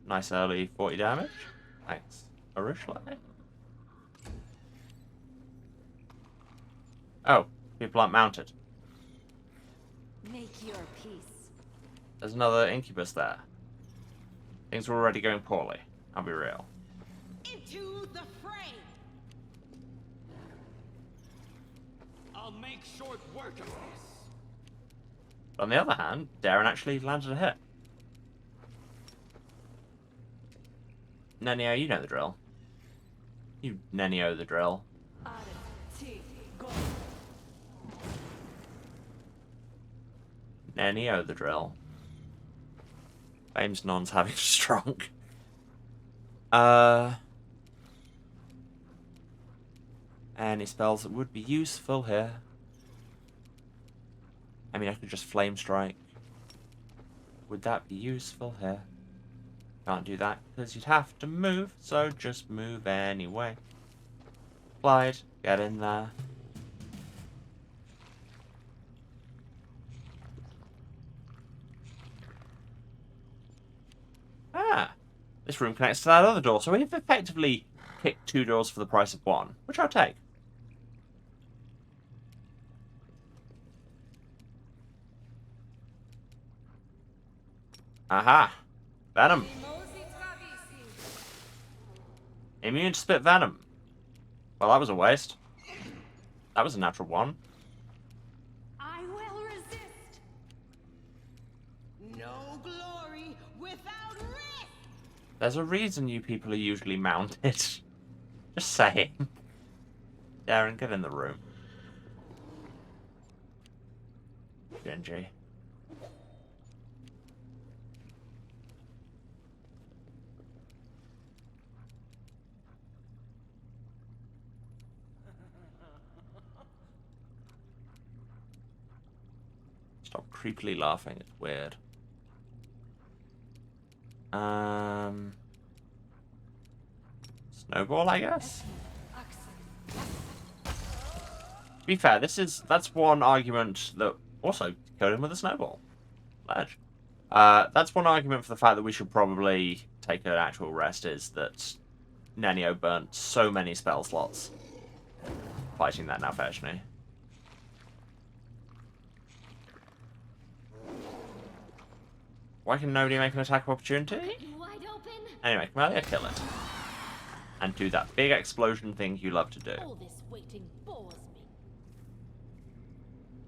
Nice early 40 damage. Thanks, Arishla. Oh, people aren't mounted. Make your peace. There's another incubus there. Things were already going poorly, I'll be real. Into the fray. I'll make short work of this. But on the other hand, Darren actually landed a hit. Nenio, you know the drill. You Nenio the drill. Nenio the drill. Fame's non's having a strong. Any spells that would be useful here? I mean, I could just flame strike. Would that be useful here? Can't do that because you'd have to move, so just move anyway. Clyde, get in there. Ah, this room connects to that other door, so we've effectively picked 2 doors for the price of 1, which I'll take. Aha! Venom! Immune to spit venom. Well, that was a waste. That was a natural 1. I will resist. No glory without risk. There's a reason you people are usually mounted. Just saying. Darren, get in the room. Genji. Stop creepily laughing. It's weird. Snowball, I guess. To be fair, that's one argument that also killed him with a snowball. Ledge. That's one argument for the fact that we should probably take an actual rest is that Nenio burnt so many spell slots fighting that now fashionably. Why can nobody make an attack of opportunity? Wide open. Anyway, Camellia, kill it. And do that big explosion thing you love to do. All this waiting bores me.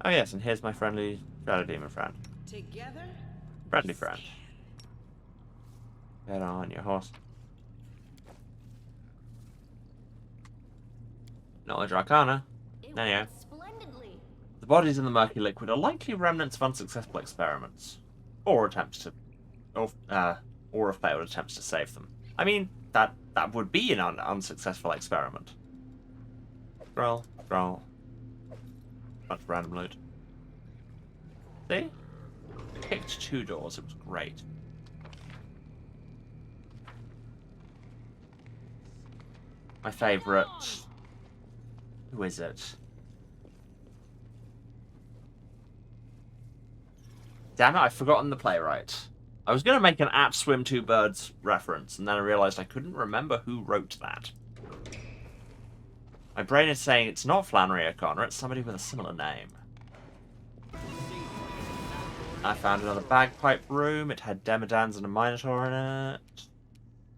Oh yes, and here's my friendly shadow demon friend. Together? Friendly friend. Get on your horse. Knowledge Arcana. It There you go. went splendidly. The bodies in the murky liquid are likely remnants of unsuccessful experiments. Or attempts to... or failed attempts to save them. I mean, that would be an unsuccessful experiment. Scroll, scroll. Bunch of random loot. See? Kicked 2 doors, it was great. My favourite... Who is it? Damn it, I've forgotten the playwright. I was going to make an At Swim Two Birds reference, and then I realised I couldn't remember who wrote that. My brain is saying it's not Flannery O'Connor, it's somebody with a similar name. I found another bagpipe room. It had demodans and a minotaur in it.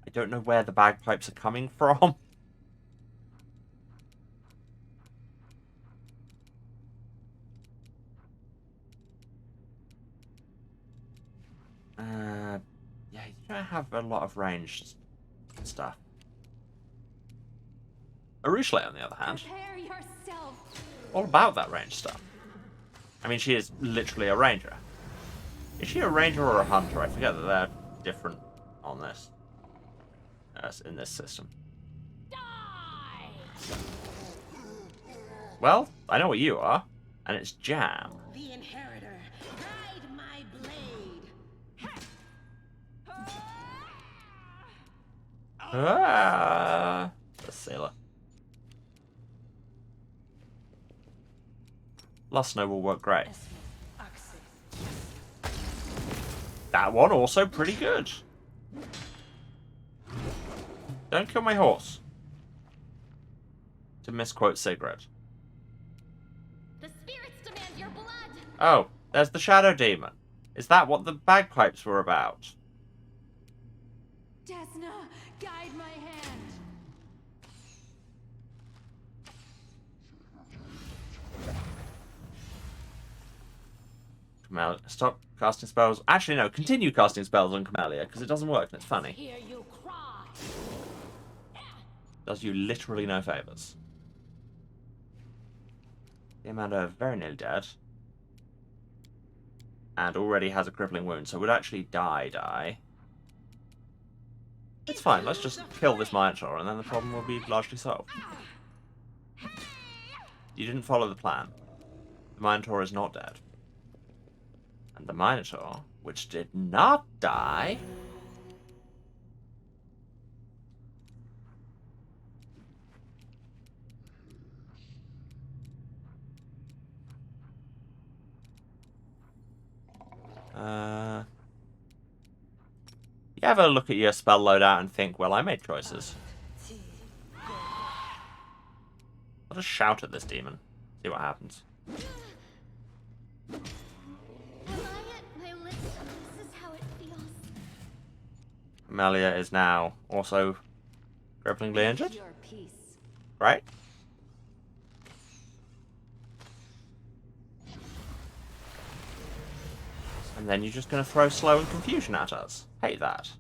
I don't know where the bagpipes are coming from. Yeah, you don't have a lot of ranged stuff. Arushale, on the other hand, Prepare yourself. all about that ranged stuff. I mean, she is literally a ranger. Is she a ranger or a hunter? I forget that they're different on this. In this system. Die! Well, I know what you are, and it's Jam. The Inheritor, ride my blade. The sailor. Lost Snow will work great. That one also pretty good. Don't kill my horse. To misquote Sigrid. The spirits demand your blood. Oh, there's the Shadow Demon. Is that what the bagpipes were about? Desna, guide my hand. Stop casting spells. Actually, no. Continue casting spells on Camellia, because it doesn't work and it's funny. Hear you cry. Does you literally no favours. The Amanda very nearly dead. And already has a crippling wound, so would actually die. It's fine, let's just kill this Minotaur and then the problem will be largely solved. You didn't follow the plan. The Minotaur is not dead. And the Minotaur, which did not die... You ever look at your spell loadout and think, well, I made choices. I'll just shout at this demon. See what happens. Am I at my lips? This is how it feels. Amelia is now also cripplingly injured. Your peace. Right? And then you're just going to throw slow and confusion at us. Hate that.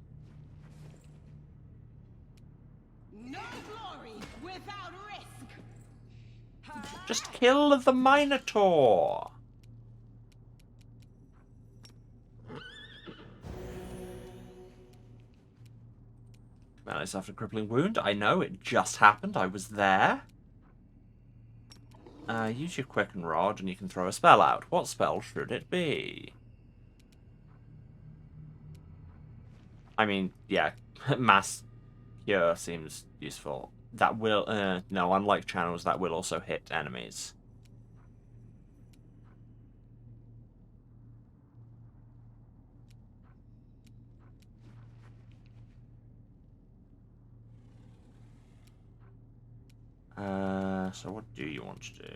No glory without risk. Just kill the Minotaur. Melee suffered a crippling wound. I know, it just happened. I was there. Use your Quicken Rod and you can throw a spell out. What spell should it be? I mean, yeah, Mass Cure seems useful. That will, no, unlike channels, that will also hit enemies. So what do you want to do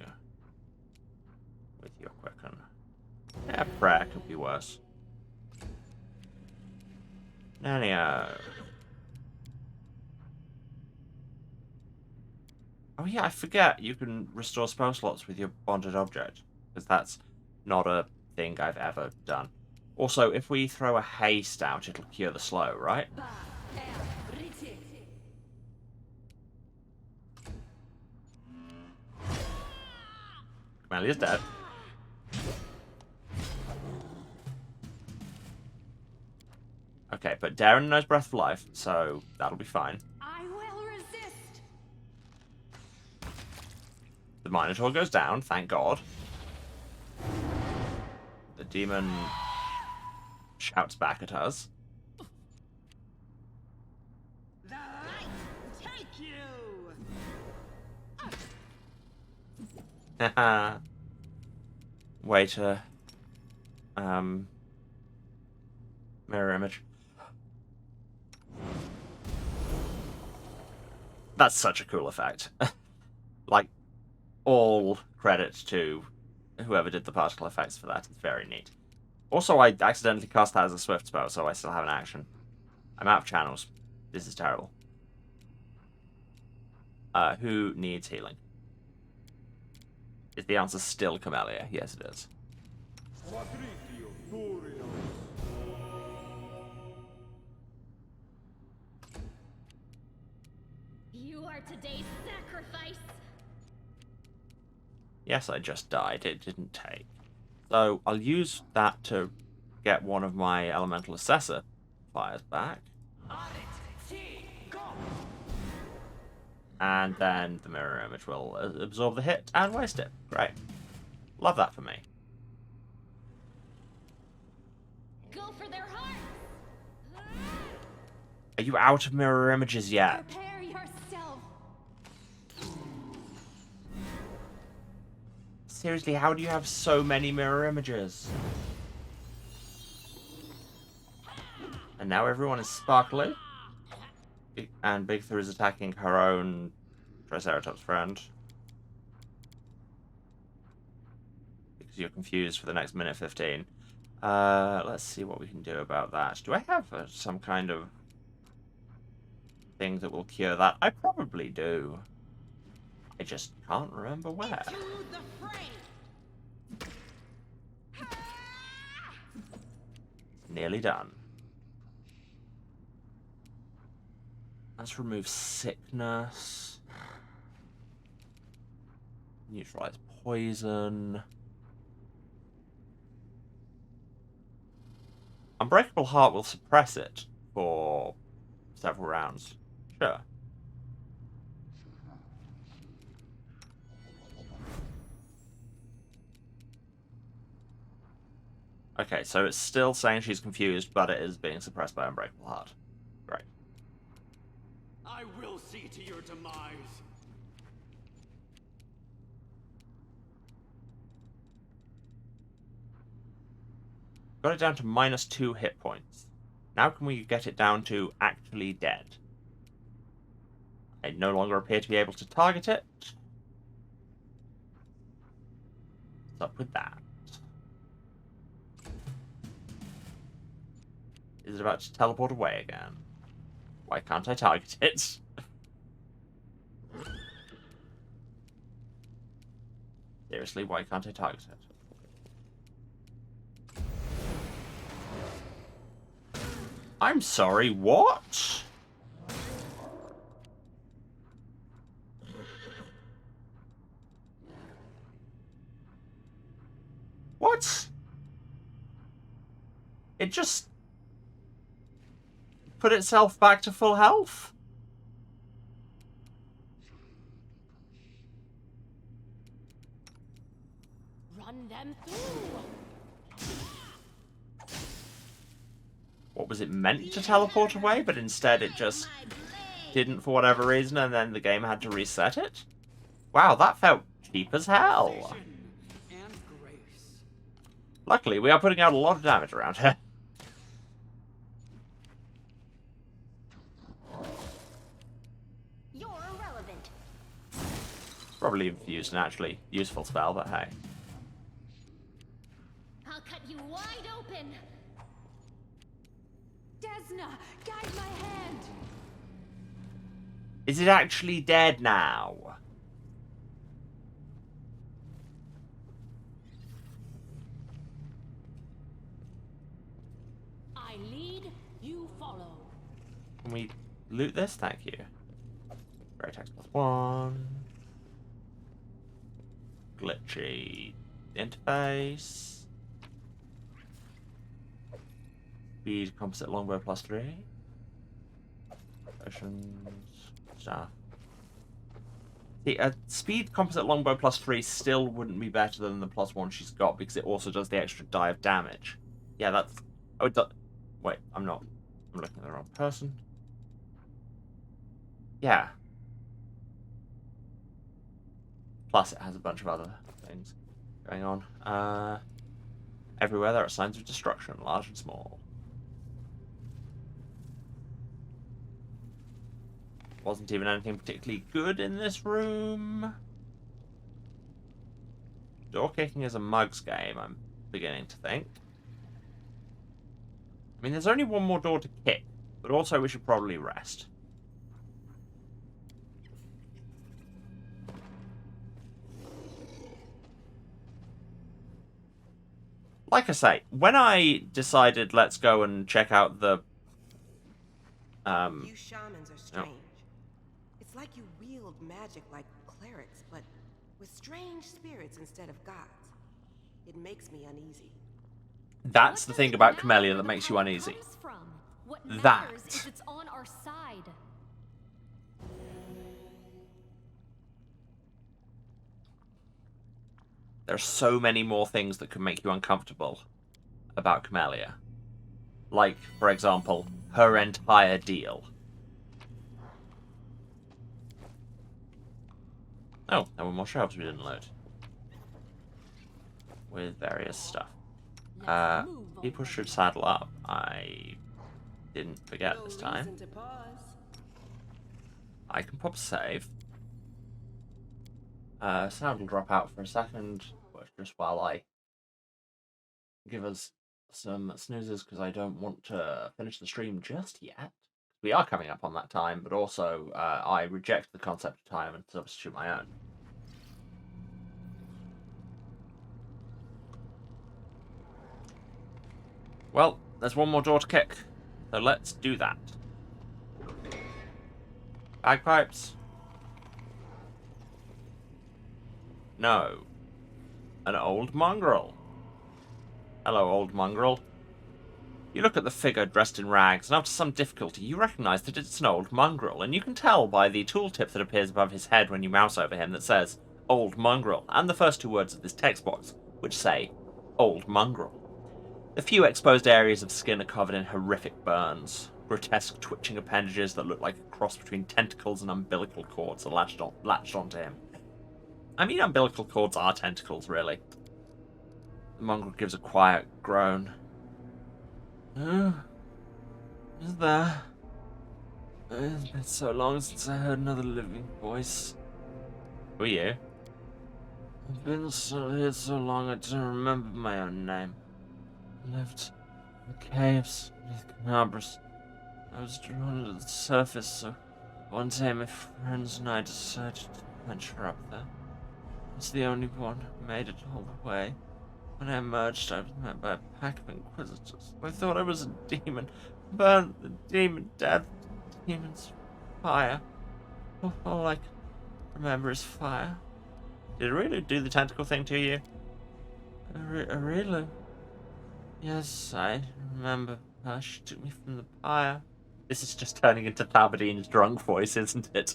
with your Quicken? Yeah, prayer could be worse. Nanio. Oh yeah, I forget you can restore spell slots with your bonded object, because that's not a thing I've ever done. Also, if we throw a haste out, it'll cure the slow, right? Amelia's dead. Okay, but Darren knows Breath of Life, so that'll be fine. I will resist. The Minotaur goes down, thank God. The demon shouts back at us. The light take you! Haha. Way to mirror image. That's such a cool effect. Like, all credit to whoever did the particle effects for that. It's very neat. Also, I accidentally cast that as a swift spell, so I still have an action. I'm out of channels. This is terrible. Who needs healing? Is the answer still Camellia? Yes, it is. You are today's sacrifice. Yes, I just died. It didn't take. So I'll use that to get one of my elemental assessor fires back. And then the mirror image will absorb the hit and waste it. Great. Love that for me. Go for their hearts. Are you out of mirror images yet? Prepare yourself. Seriously, how do you have so many mirror images? And now everyone is sparkly. And Bigitha is attacking her own Triceratops friend. Because you're confused for the next minute 15. Let's see what we can do about that. Do I have some kind of thing that will cure that? I probably do. I just can't remember where. Nearly done. Let's remove sickness. Neutralize poison. Unbreakable Heart will suppress it for several rounds. Sure. Okay, so it's still saying she's confused, but it is being suppressed by Unbreakable Heart. Great. I will see to your demise. Got it down to -2 hit points. Now can we get it down to actually dead? I no longer appear to be able to target it. What's up with that? Is it about to teleport away again? Why can't I target it? Seriously, why can't I target it? I'm sorry, what? What? It just put itself back to full health? them through. What was it meant to teleport away, but instead it just didn't for whatever reason, and then the game had to reset it? Wow, that felt cheap as hell. And grace. Luckily, we are putting out a lot of damage around here. You're irrelevant. Probably used an actually useful spell, but hey. I'll cut you wide open. Desna, guide my hand. Is it actually dead now? I lead, you follow. Can we loot this? Thank you. Great text +1. Glitchy interface. Speed composite longbow +3. Potions. Stuff. The speed composite longbow +3 still wouldn't be better than the +1 she's got because it also does the extra die of damage. Yeah, that's. Oh, wait, I'm not. I'm looking at the wrong person. Yeah. Plus, it has a bunch of other things going on. Everywhere there are signs of destruction, large and small. Wasn't even anything particularly good in this room. Door kicking is a mugs game, I'm beginning to think. I mean, there's only one more door to kick, but also we should probably rest. Like I say, when I decided let's go and check out the You shamans are strange. It's like you wield magic like clerics, but with strange spirits instead of gods. It makes me uneasy. That's the thing about Camellia that makes you uneasy. What That. matters is it's on our side. There's so many more things that could make you uncomfortable about Camellia. Like, for example, her entire deal. Oh, there were more shelves we didn't load. With various stuff. People should saddle up. I didn't forget this time. I can pop a save. Sound will drop out for a second, but just while I give us some snoozes, because I don't want to finish the stream just yet. We are coming up on that time, but also I reject the concept of time and substitute my own. Well, there's one more door to kick, so let's do that. Bagpipes? No. An old mongrel. Hello, old mongrel. You look at the figure dressed in rags, and after some difficulty you recognize that it's an old mongrel, and you can tell by the tooltip that appears above his head when you mouse over him that says, Old Mongrel, and the first two words of this text box, which say, Old Mongrel. The few exposed areas of skin are covered in horrific burns. Grotesque twitching appendages that look like a cross between tentacles and umbilical cords are latched onto him. I mean, umbilical cords are tentacles, really. The mongrel gives a quiet groan. Oh, is there? It's been so long since I heard another living voice. Who are you? I've been here so long I don't remember my own name. I lived in the caves beneath Canabras. I was drawn to the surface, so one day my friends and I decided to venture up there. I was the only one who made it all the way. When I emerged, I was met by a pack of inquisitors. I thought I was a demon. Burned the demon death. Demon's fire. All I can remember is fire. Did it really do the tentacle thing to you? Really? Yes, I remember. She took me from the pyre. This is just turning into Thabadine's drunk voice, isn't it?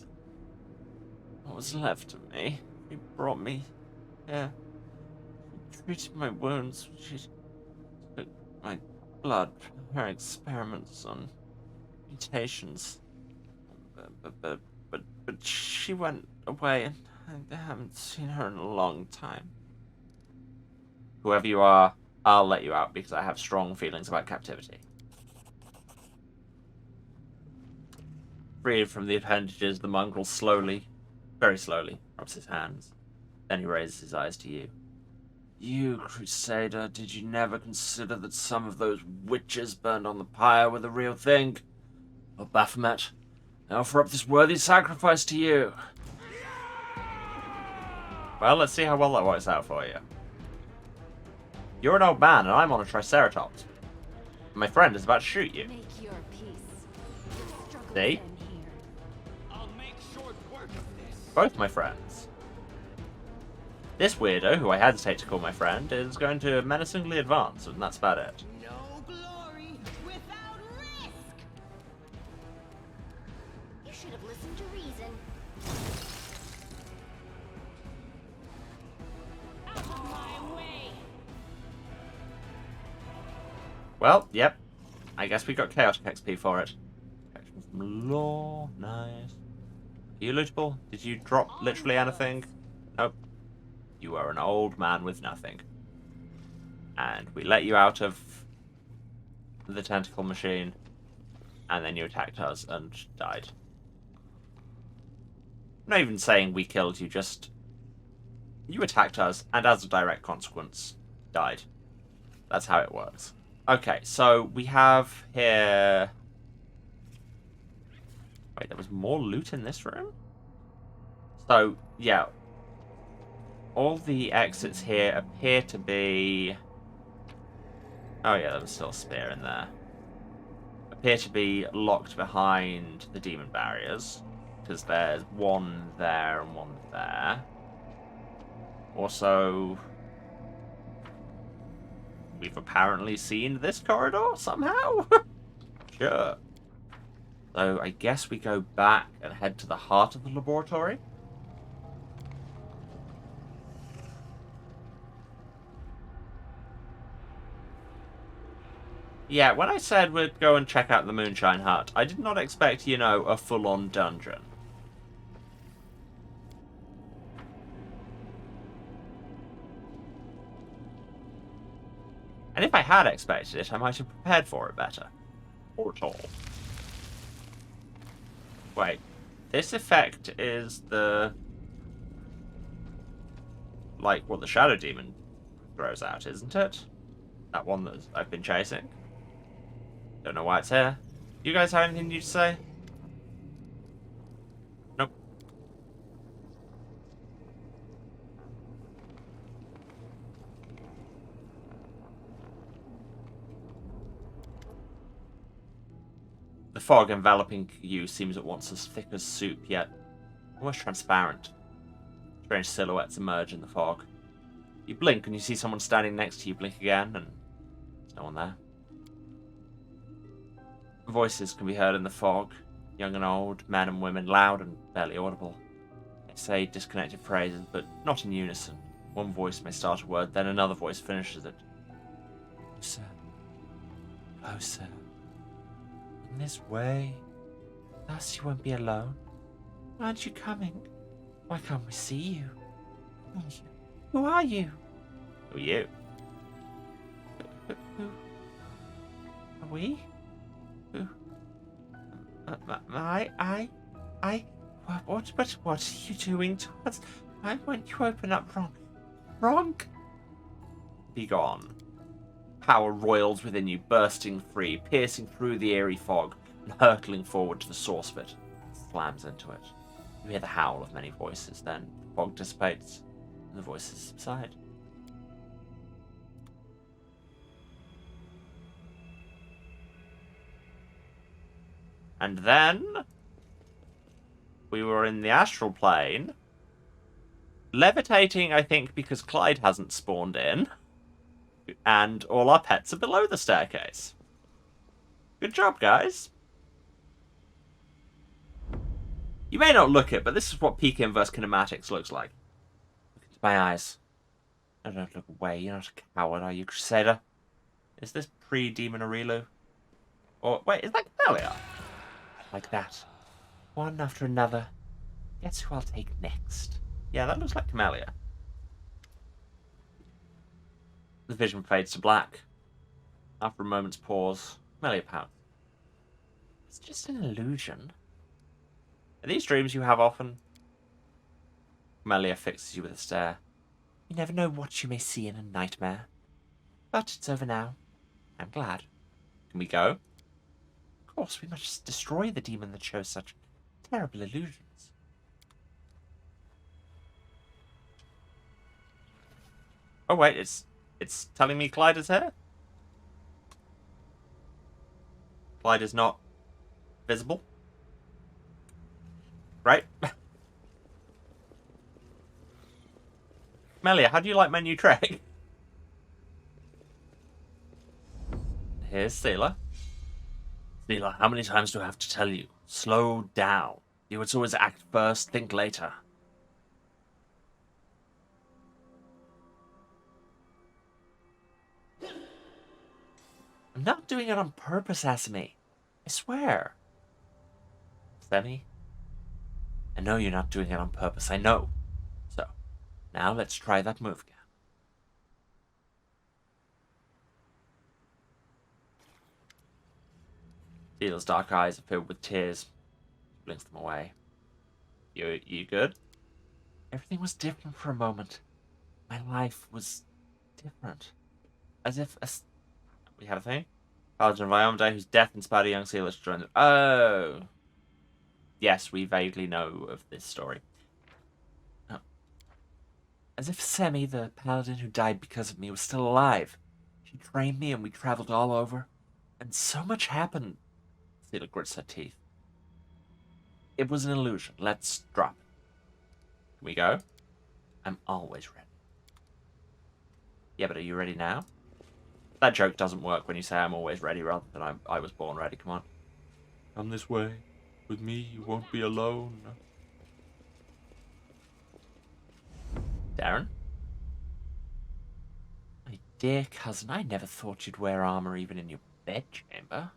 What was left of me? He brought me here. He treated my wounds. She took my blood for her experiments on mutations. But she went away, and I haven't seen her in a long time. Whoever you are, I'll let you out because I have strong feelings about captivity. Freed from the appendages, the mongrel slowly, very slowly, rubs his hands. Then he raises his eyes to you. You, Crusader, did you never consider that some of those witches burned on the pyre were the real thing? Well, Baphomet, I offer up this worthy sacrifice to you. Well, let's see how well that works out for you. You're an old man, and I'm on a Triceratops. My friend is about to shoot you. Make your peace. See? I'll make short work of this. Both my friends. This weirdo, who I hesitate to call my friend, is going to menacingly advance, and that's about it. No glory without risk. You should have listened to reason. Out of my way. Well, yep. I guess we got chaotic XP for it. Protection from law, nice. Are you lootable? Did you drop literally anything? Nope. You are an old man with nothing. And we let you out of the tentacle machine, and then you attacked us and died. I'm not even saying we killed you, just... You attacked us, and as a direct consequence, died. That's how it works. Okay, so we have here... Wait, there was more loot in this room? So, yeah. All the exits here appear to be... Oh yeah, there was still a spear in there. Appear to be locked behind the demon barriers. Because there's one there and one there. Also... We've apparently seen this corridor somehow? Sure. So I guess we go back and head to the heart of the laboratory. Yeah, when I said we'd go and check out the Moonshine Hut, I did not expect, you know, a full-on dungeon. And if I had expected it, I might have prepared for it better. Or at all. Wait, this effect is the... like what the Shadow Demon throws out, isn't it? That one that I've been chasing. Don't know why it's here. You guys have anything new to say? Nope. The fog enveloping you seems at once as thick as soup, yet almost transparent. Strange silhouettes emerge in the fog. You blink and you see someone standing next to you. Blink again, and there's no one there. Voices can be heard in the fog, young and old, men and women, loud and barely audible. They say disconnected phrases, but not in unison. One voice may start a word, then another voice finishes it. Closer. Closer. In this way. Thus you won't be alone. Aren't you coming? Why can't we see you? Who are you? Who are you? Who? Are we? Who? What are you doing to us? Why won't you open up, wrong? Wrong? Be gone. Power roils within you, bursting free, piercing through the eerie fog, and hurtling forward to the source of it. Slams into it. You hear the howl of many voices, then the fog dissipates, and the voices subside. And then we were in the astral plane, levitating, I think, because Clyde hasn't spawned in, and all our pets are below the staircase. Good job, guys. You may not look it, but this is what peak inverse kinematics looks like. Look into my eyes. No, don't look away. You're not a coward, are you, Crusader? Is this pre-Demon Aurilu? Or, wait, is that Camellia? Like that. One after another. Guess who I'll take next? Yeah, that looks like Camellia. The vision fades to black. After a moment's pause, Camellia pouts. It's just an illusion. Are these dreams you have often? Camellia fixes you with a stare. You never know what you may see in a nightmare. But it's over now. I'm glad. Can we go? Of course, we must destroy the demon that shows such terrible illusions. Oh wait, it's telling me Clyde is here? Clyde is not visible? Right? Melia, how do you like my new trick? Here's Seela. Seela, how many times do I have to tell you? Slow down. You would always act first, think later. I'm not doing it on purpose, Asami. I swear. Semi? I know you're not doing it on purpose, I know. So, now let's try that move again. Seela's dark eyes are filled with tears. She blinks them away. You good? Everything was different for a moment. My life was different. As if we had a thing? Paladin of Iomade, whose death inspired a young Seela to join them. Oh. Yes, we vaguely know of this story. Oh. As if Semi, the paladin who died because of me, was still alive. She trained me and we traveled all over. And so much happened. Seela grits her teeth. It was an illusion. Let's drop it. Can we go? I'm always ready. Yeah, but are you ready now? That joke doesn't work when you say I'm always ready rather than I was born ready. Come on. Come this way. With me, you won't be alone. Darren? My dear cousin, I never thought you'd wear armor even in your bedchamber.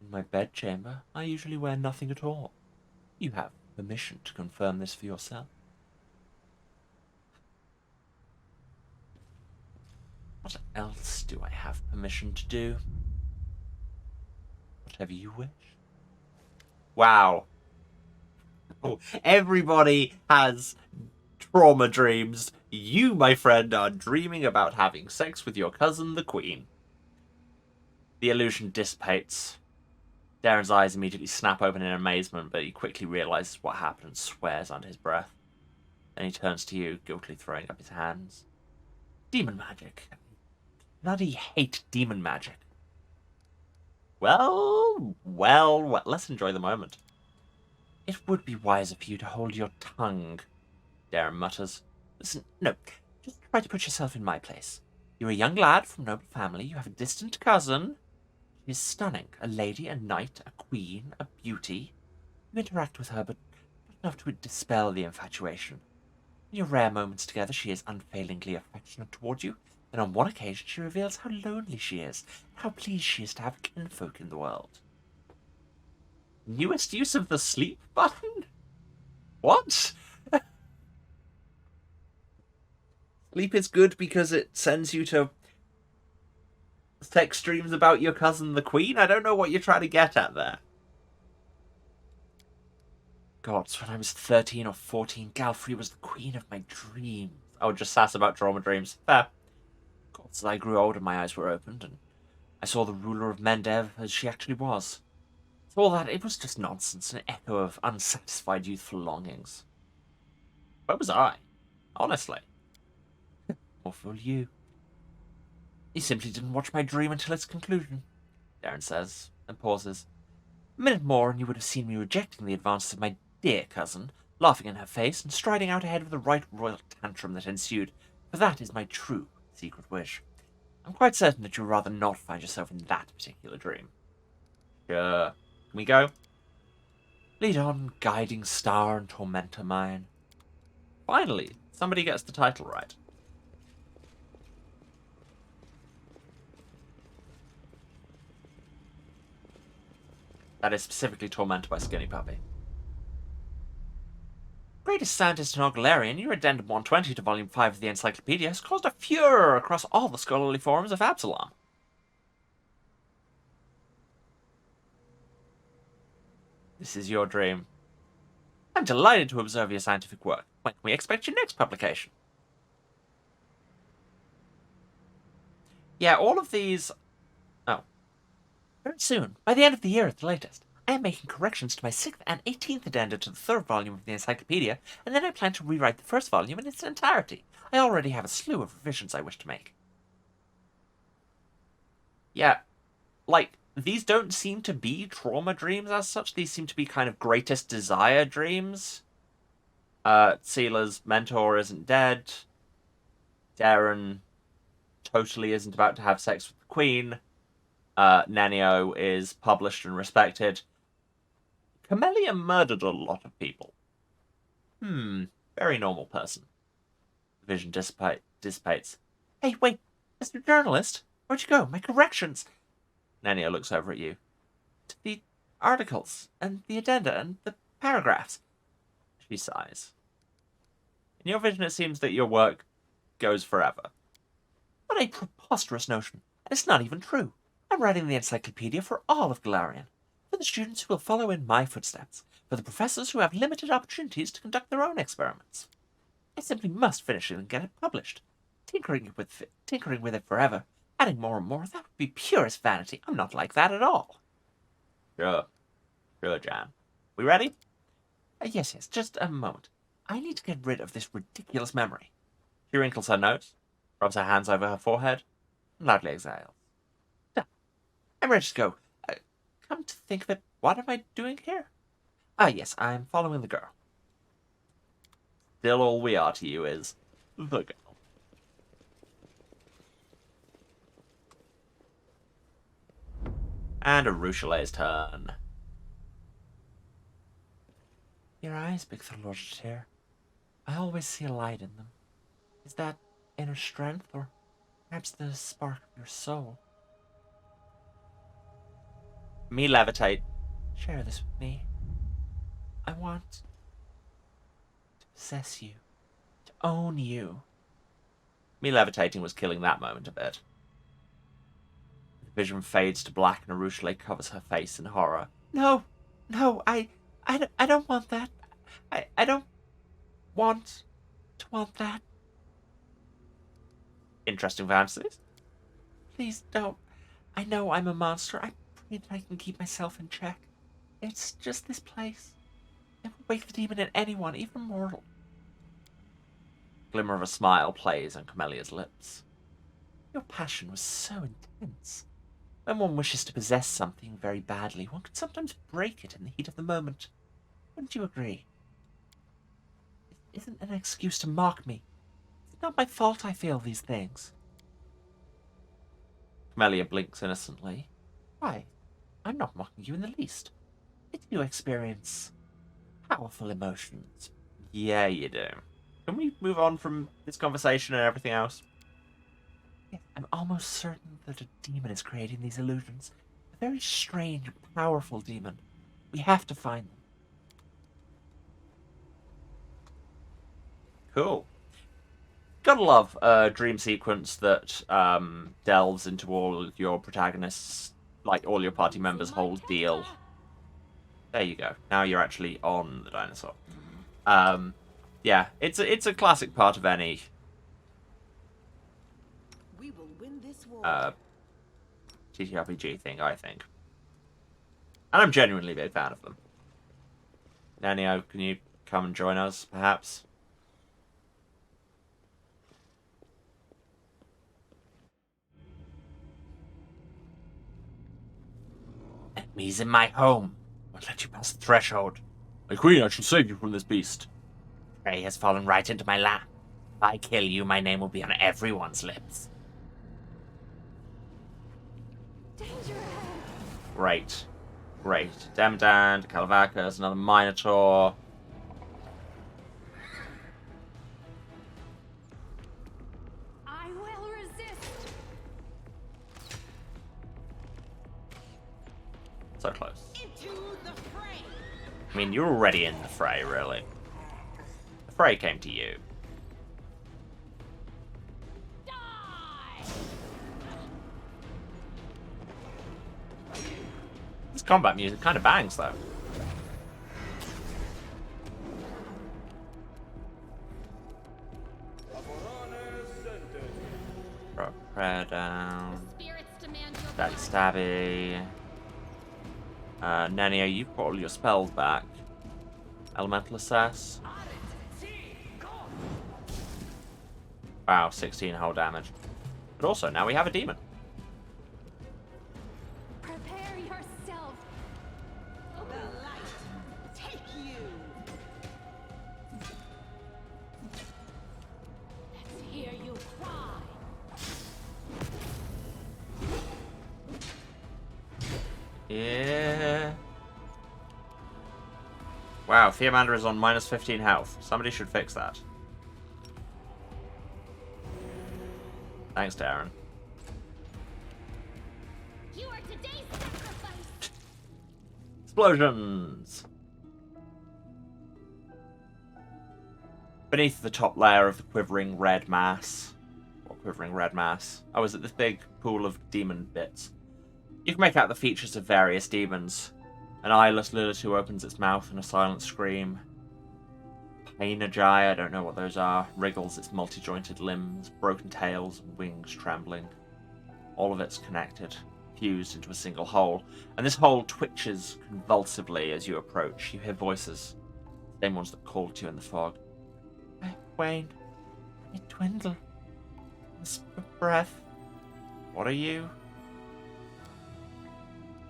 In my bedchamber, I usually wear nothing at all. You have permission to confirm this for yourself. What else do I have permission to do? Whatever you wish. Wow. Oh, everybody has trauma dreams. You, my friend, are dreaming about having sex with your cousin, the Queen. The illusion dissipates. Darren's eyes immediately snap open in amazement, but he quickly realizes what happened and swears under his breath. Then he turns to you, guiltily throwing up his hands. Demon magic. Bloody hate demon magic. Well, let's enjoy the moment. It would be wiser for you to hold your tongue, Darren mutters. Listen, no, just try to put yourself in my place. You're a young lad from noble family, you have a distant cousin. She is stunning, a lady, a knight, a queen, a beauty. You interact with her, but not enough to dispel the infatuation. In your rare moments together, she is unfailingly affectionate toward you. Then on one occasion, she reveals how lonely she is, and how pleased she is to have kinfolk in the world. Newest use of the sleep button? What? Sleep is good because it sends you to sex dreams about your cousin the Queen? I don't know what you're trying to get at there. Gods, when I was 13 or 14, Galfrey was the queen of my dreams. I would just sass about trauma dreams. Fair. Gods, as I grew older, my eyes were opened, and I saw the ruler of Mendev as she actually was. So all that, it was just nonsense, an echo of unsatisfied youthful longings. Where was I? Honestly. Or fool you. You simply didn't watch my dream until its conclusion, Darren says, and pauses. A minute more and you would have seen me rejecting the advances of my dear cousin, laughing in her face, and striding out ahead of the right royal tantrum that ensued, for that is my true secret wish. I'm quite certain that you'd rather not find yourself in that particular dream. Sure. Can we go? Lead on, guiding star and tormentor mine. Finally, Somebody gets the title right. That is specifically tormented by Skinny Puppy. Greatest scientist in all Galarian, your addendum 120 to volume 5 of the encyclopedia has caused a furor across all the scholarly forums of Absalom. This is your dream. I'm delighted to observe your scientific work. When can we expect your next publication? Yeah, all of these... Oh. Very soon, by the end of the year at the latest. I am making corrections to my 6th and 18th addenda to the 3rd volume of the encyclopedia, and then I plan to rewrite the 1st volume in its entirety. I already have a slew of revisions I wish to make. Yeah, like, these don't seem to be trauma dreams as such. These seem to be kind of greatest desire dreams. Seela's mentor isn't dead. Darren totally isn't about to have sex with the Queen. Nenio is published and respected. Camellia murdered a lot of people. Very normal person. The vision dissipates. Hey, wait, Mr. Journalist, where'd you go? My corrections! Nenio looks over at you. To the articles, and the addenda, and the paragraphs. She sighs. In your vision, it seems that your work goes forever. What a preposterous notion, and it's not even true. I'm writing the encyclopedia for all of Galarian. For the students who will follow in my footsteps. For the professors who have limited opportunities to conduct their own experiments. I simply must finish it and get it published. Tinkering with it forever, adding more and more, that would be purest vanity. I'm not like that at all. Sure, Jan. We ready? Yes, just a moment. I need to get rid of this ridiculous memory. She wrinkles her nose, rubs her hands over her forehead, and loudly exhales. Done. I'm ready to go. Come to think of it, what am I doing here? Yes, I'm following the girl. Still all we are to you is the girl. And Arushale's turn. Your eyes, Bigitha Lord. I always see a light in them. Is that inner strength, or perhaps the spark of your soul? Me levitate. Share this with me. I want to possess you, to own you. Me levitating was killing that moment a bit. The vision fades to black and Arushale covers her face in horror. No, I don't want that. I don't want to want that. Interesting fantasies. Please don't. I know I'm a monster. I pray that I can keep myself in check. It's just this place. It will wake the demon in anyone, even mortal. Glimmer of a smile plays on Camellia's lips. Your passion was so intense. When one wishes to possess something very badly, one can sometimes break it in the heat of the moment. Wouldn't you agree? It isn't an excuse to mock me. It's not my fault I feel these things. Camellia blinks innocently. Why? I'm not mocking you in the least. I do experience powerful emotions. Yeah, you do. Can we move on from this conversation and everything else? Yes, I'm almost certain that a demon is creating these illusions. A very strange, powerful demon. We have to find them. Cool. Gotta love a dream sequence that delves into all your protagonists, like all your party members' whole deal. There you go. Now you're actually on the dinosaur. Yeah, it's a classic part of any We will win this war. TTRPG thing, I think. And I'm genuinely a big fan of them. Nenio, can you come and join us, perhaps? Enemies in my home. Won't let you pass the threshold. My queen, I shall save you from this beast. Prey has fallen right into my lap. If I kill you, my name will be on everyone's lips. Danger ahead. Great. Demdan, Calvacus, another Minotaur. So close. Into the fray. I mean, you're already in the fray, really. The fray came to you. Die. This combat music kind of bangs, though. Prayer down. Spirits demand your Daddy Stabby. Nania, you've got all your spells back. Elemental Assess. Wow, 16 whole damage. But also, now we have a demon. Prepare yourself. The light. Take you. Let's hear you cry. Yeah. Wow, Theomander is on minus 15 health. Somebody should fix that. Thanks, Darren. You are today's sacrifice. Explosions! Beneath the top layer of the quivering red mass. What quivering red mass? Oh, is it this big pool of demon bits? You can make out the features of various demons. An eyeless Lilith who opens its mouth in a silent scream. Painajai, I don't know what those are, wriggles its multi-jointed limbs, broken tails, and wings trembling. All of it's connected, fused into a single whole, and this whole twitches convulsively as you approach. You hear voices, same ones that called to you in the fog. Wayne, I dwindle. Whisper breath. What are you?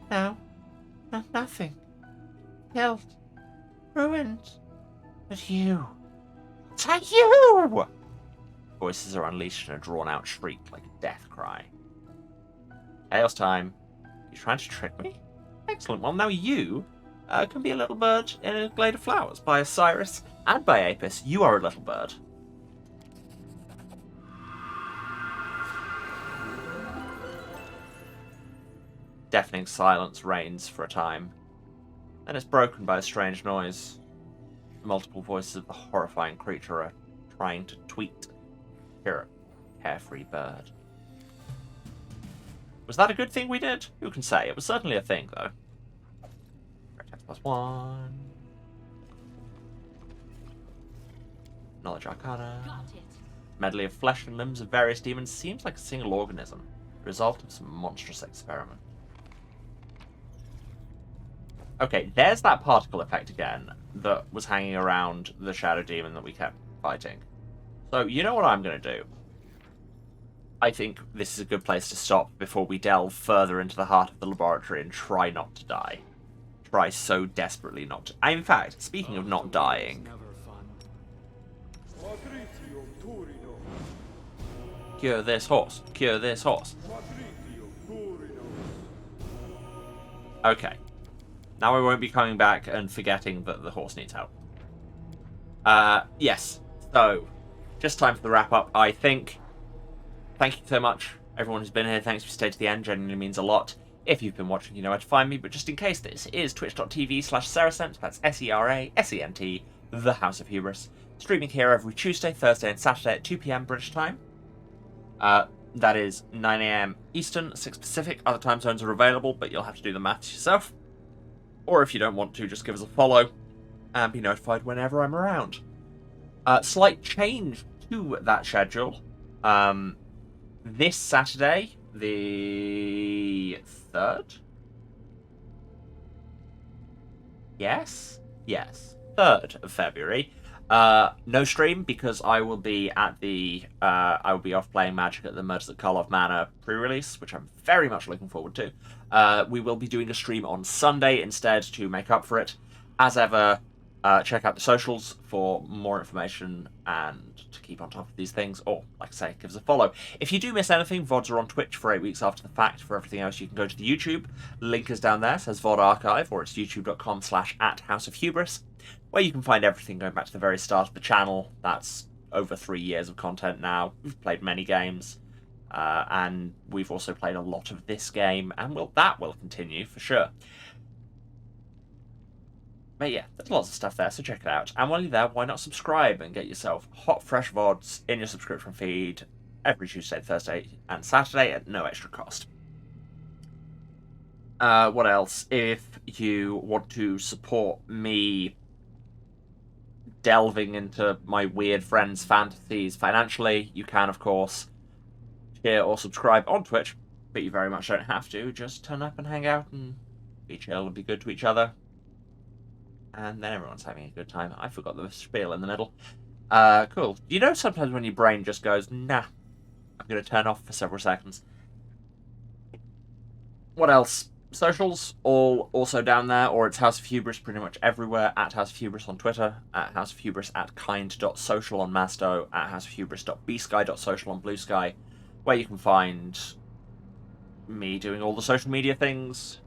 No, nothing. Killed. Ruined. But you. What are you? Voices are unleashed in a drawn-out shriek like a death cry. Chaos time. You trying to trick me? Excellent. Well, now you can be a little bird in a glade of flowers. By Osiris and by Apis, you are a little bird. Deafening silence reigns for a time. Then it's broken by a strange noise. The multiple voices of the horrifying creature are trying to tweet. Hear a carefree bird. Was that a good thing we did? Who can say? It was certainly a thing, though. Vertex +1. Knowledge Arcana. Got it. Medley of flesh and limbs of various demons seems like a single organism. The result of some monstrous experiment. Okay, there's that particle effect again that was hanging around the shadow demon that we kept fighting. So, you know what I'm going to do? I think this is a good place to stop before we delve further into the heart of the laboratory and try not to die. Try so desperately not to. In fact, speaking of not dying... Cure this horse. Cure this horse. Okay. Now I won't be coming back and forgetting that the horse needs help. Yes. So, just time for the wrap-up, I think. Thank you so much, everyone who's been here. Thanks for staying to the end. Genuinely means a lot. If you've been watching, you know where to find me. But just in case, this is twitch.tv/Serasent. That's SERASENT, the House of Hubris. Streaming here every Tuesday, Thursday, and Saturday at 2 PM British time. That is 9 AM Eastern, 6 Pacific. Other time zones are available, but you'll have to do the maths yourself. Or if you don't want to, just give us a follow and be notified whenever I'm around. Slight change to that schedule. This Saturday, the 3rd? Yes? Yes. 3rd of February. No stream because I will be at the I will be off playing Magic at the Murders at Karlov Manor pre-release, which I'm very much looking forward to. We will be doing a stream on Sunday instead to make up for it. As ever, check out the socials for more information and to keep on top of these things, or, like I say, give us a follow. If you do miss anything, VODs are on Twitch for 8 weeks after the fact. For everything else, you can go to the YouTube. Link is down there, says VOD Archive, or it's youtube.com/@HouseOfHubris, where you can find everything going back to the very start of the channel. That's over 3 years of content now. We've played many games, and we've also played a lot of this game, and that will continue for sure. But yeah, there's lots of stuff there, so check it out. And while you're there, why not subscribe and get yourself hot, fresh VODs in your subscription feed every Tuesday, Thursday, and Saturday at no extra cost. What else? If you want to support me delving into my weird friends' fantasies financially, you can, of course, share or subscribe on Twitch, but you very much don't have to. Just turn up and hang out and be chill and be good to each other. And then everyone's having a good time. I forgot the spiel in the middle. Cool. You know sometimes when your brain just goes, nah, I'm going to turn off for several seconds. What else? Socials, all also down there, or it's House of Hubris pretty much everywhere. At House of Hubris on Twitter, at House of Hubris at kind.social on Masto, at houseofhubris.bsky.social on Blue Sky, where you can find me doing all the social media things.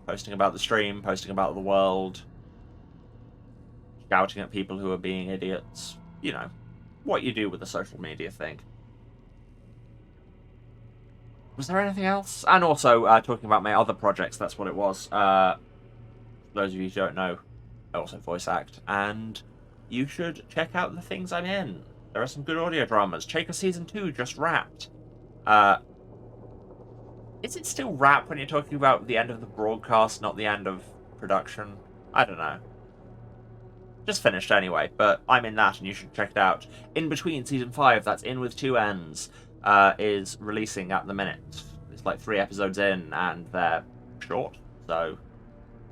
Posting about the stream, posting about the world, shouting at people who are being idiots. You know, what you do with the social media thing. Was there anything else? And also, talking about my other projects, that's what it was. Those of you who don't know, I also voice act. And you should check out the things I'm in. There are some good audio dramas. Chaker Season 2 just wrapped. Is it still wrapped when you're talking about the end of the broadcast, not the end of production? I don't know. Just finished anyway, but I'm in that and you should check it out. In Between Season 5, that's In With Two Ends, is releasing at the minute. It's like 3 episodes in and they're short, so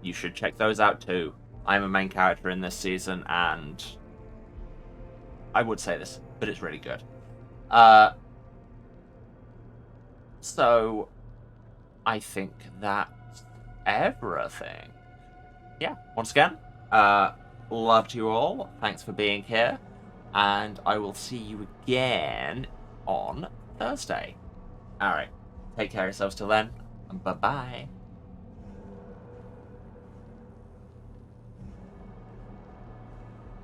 you should check those out too. I'm a main character in this season and I would say this, but it's really good. So I think that's everything. Yeah, once again, love to you all. Thanks for being here. And I will see you again on Thursday. Alright, take care of yourselves till then. Bye-bye.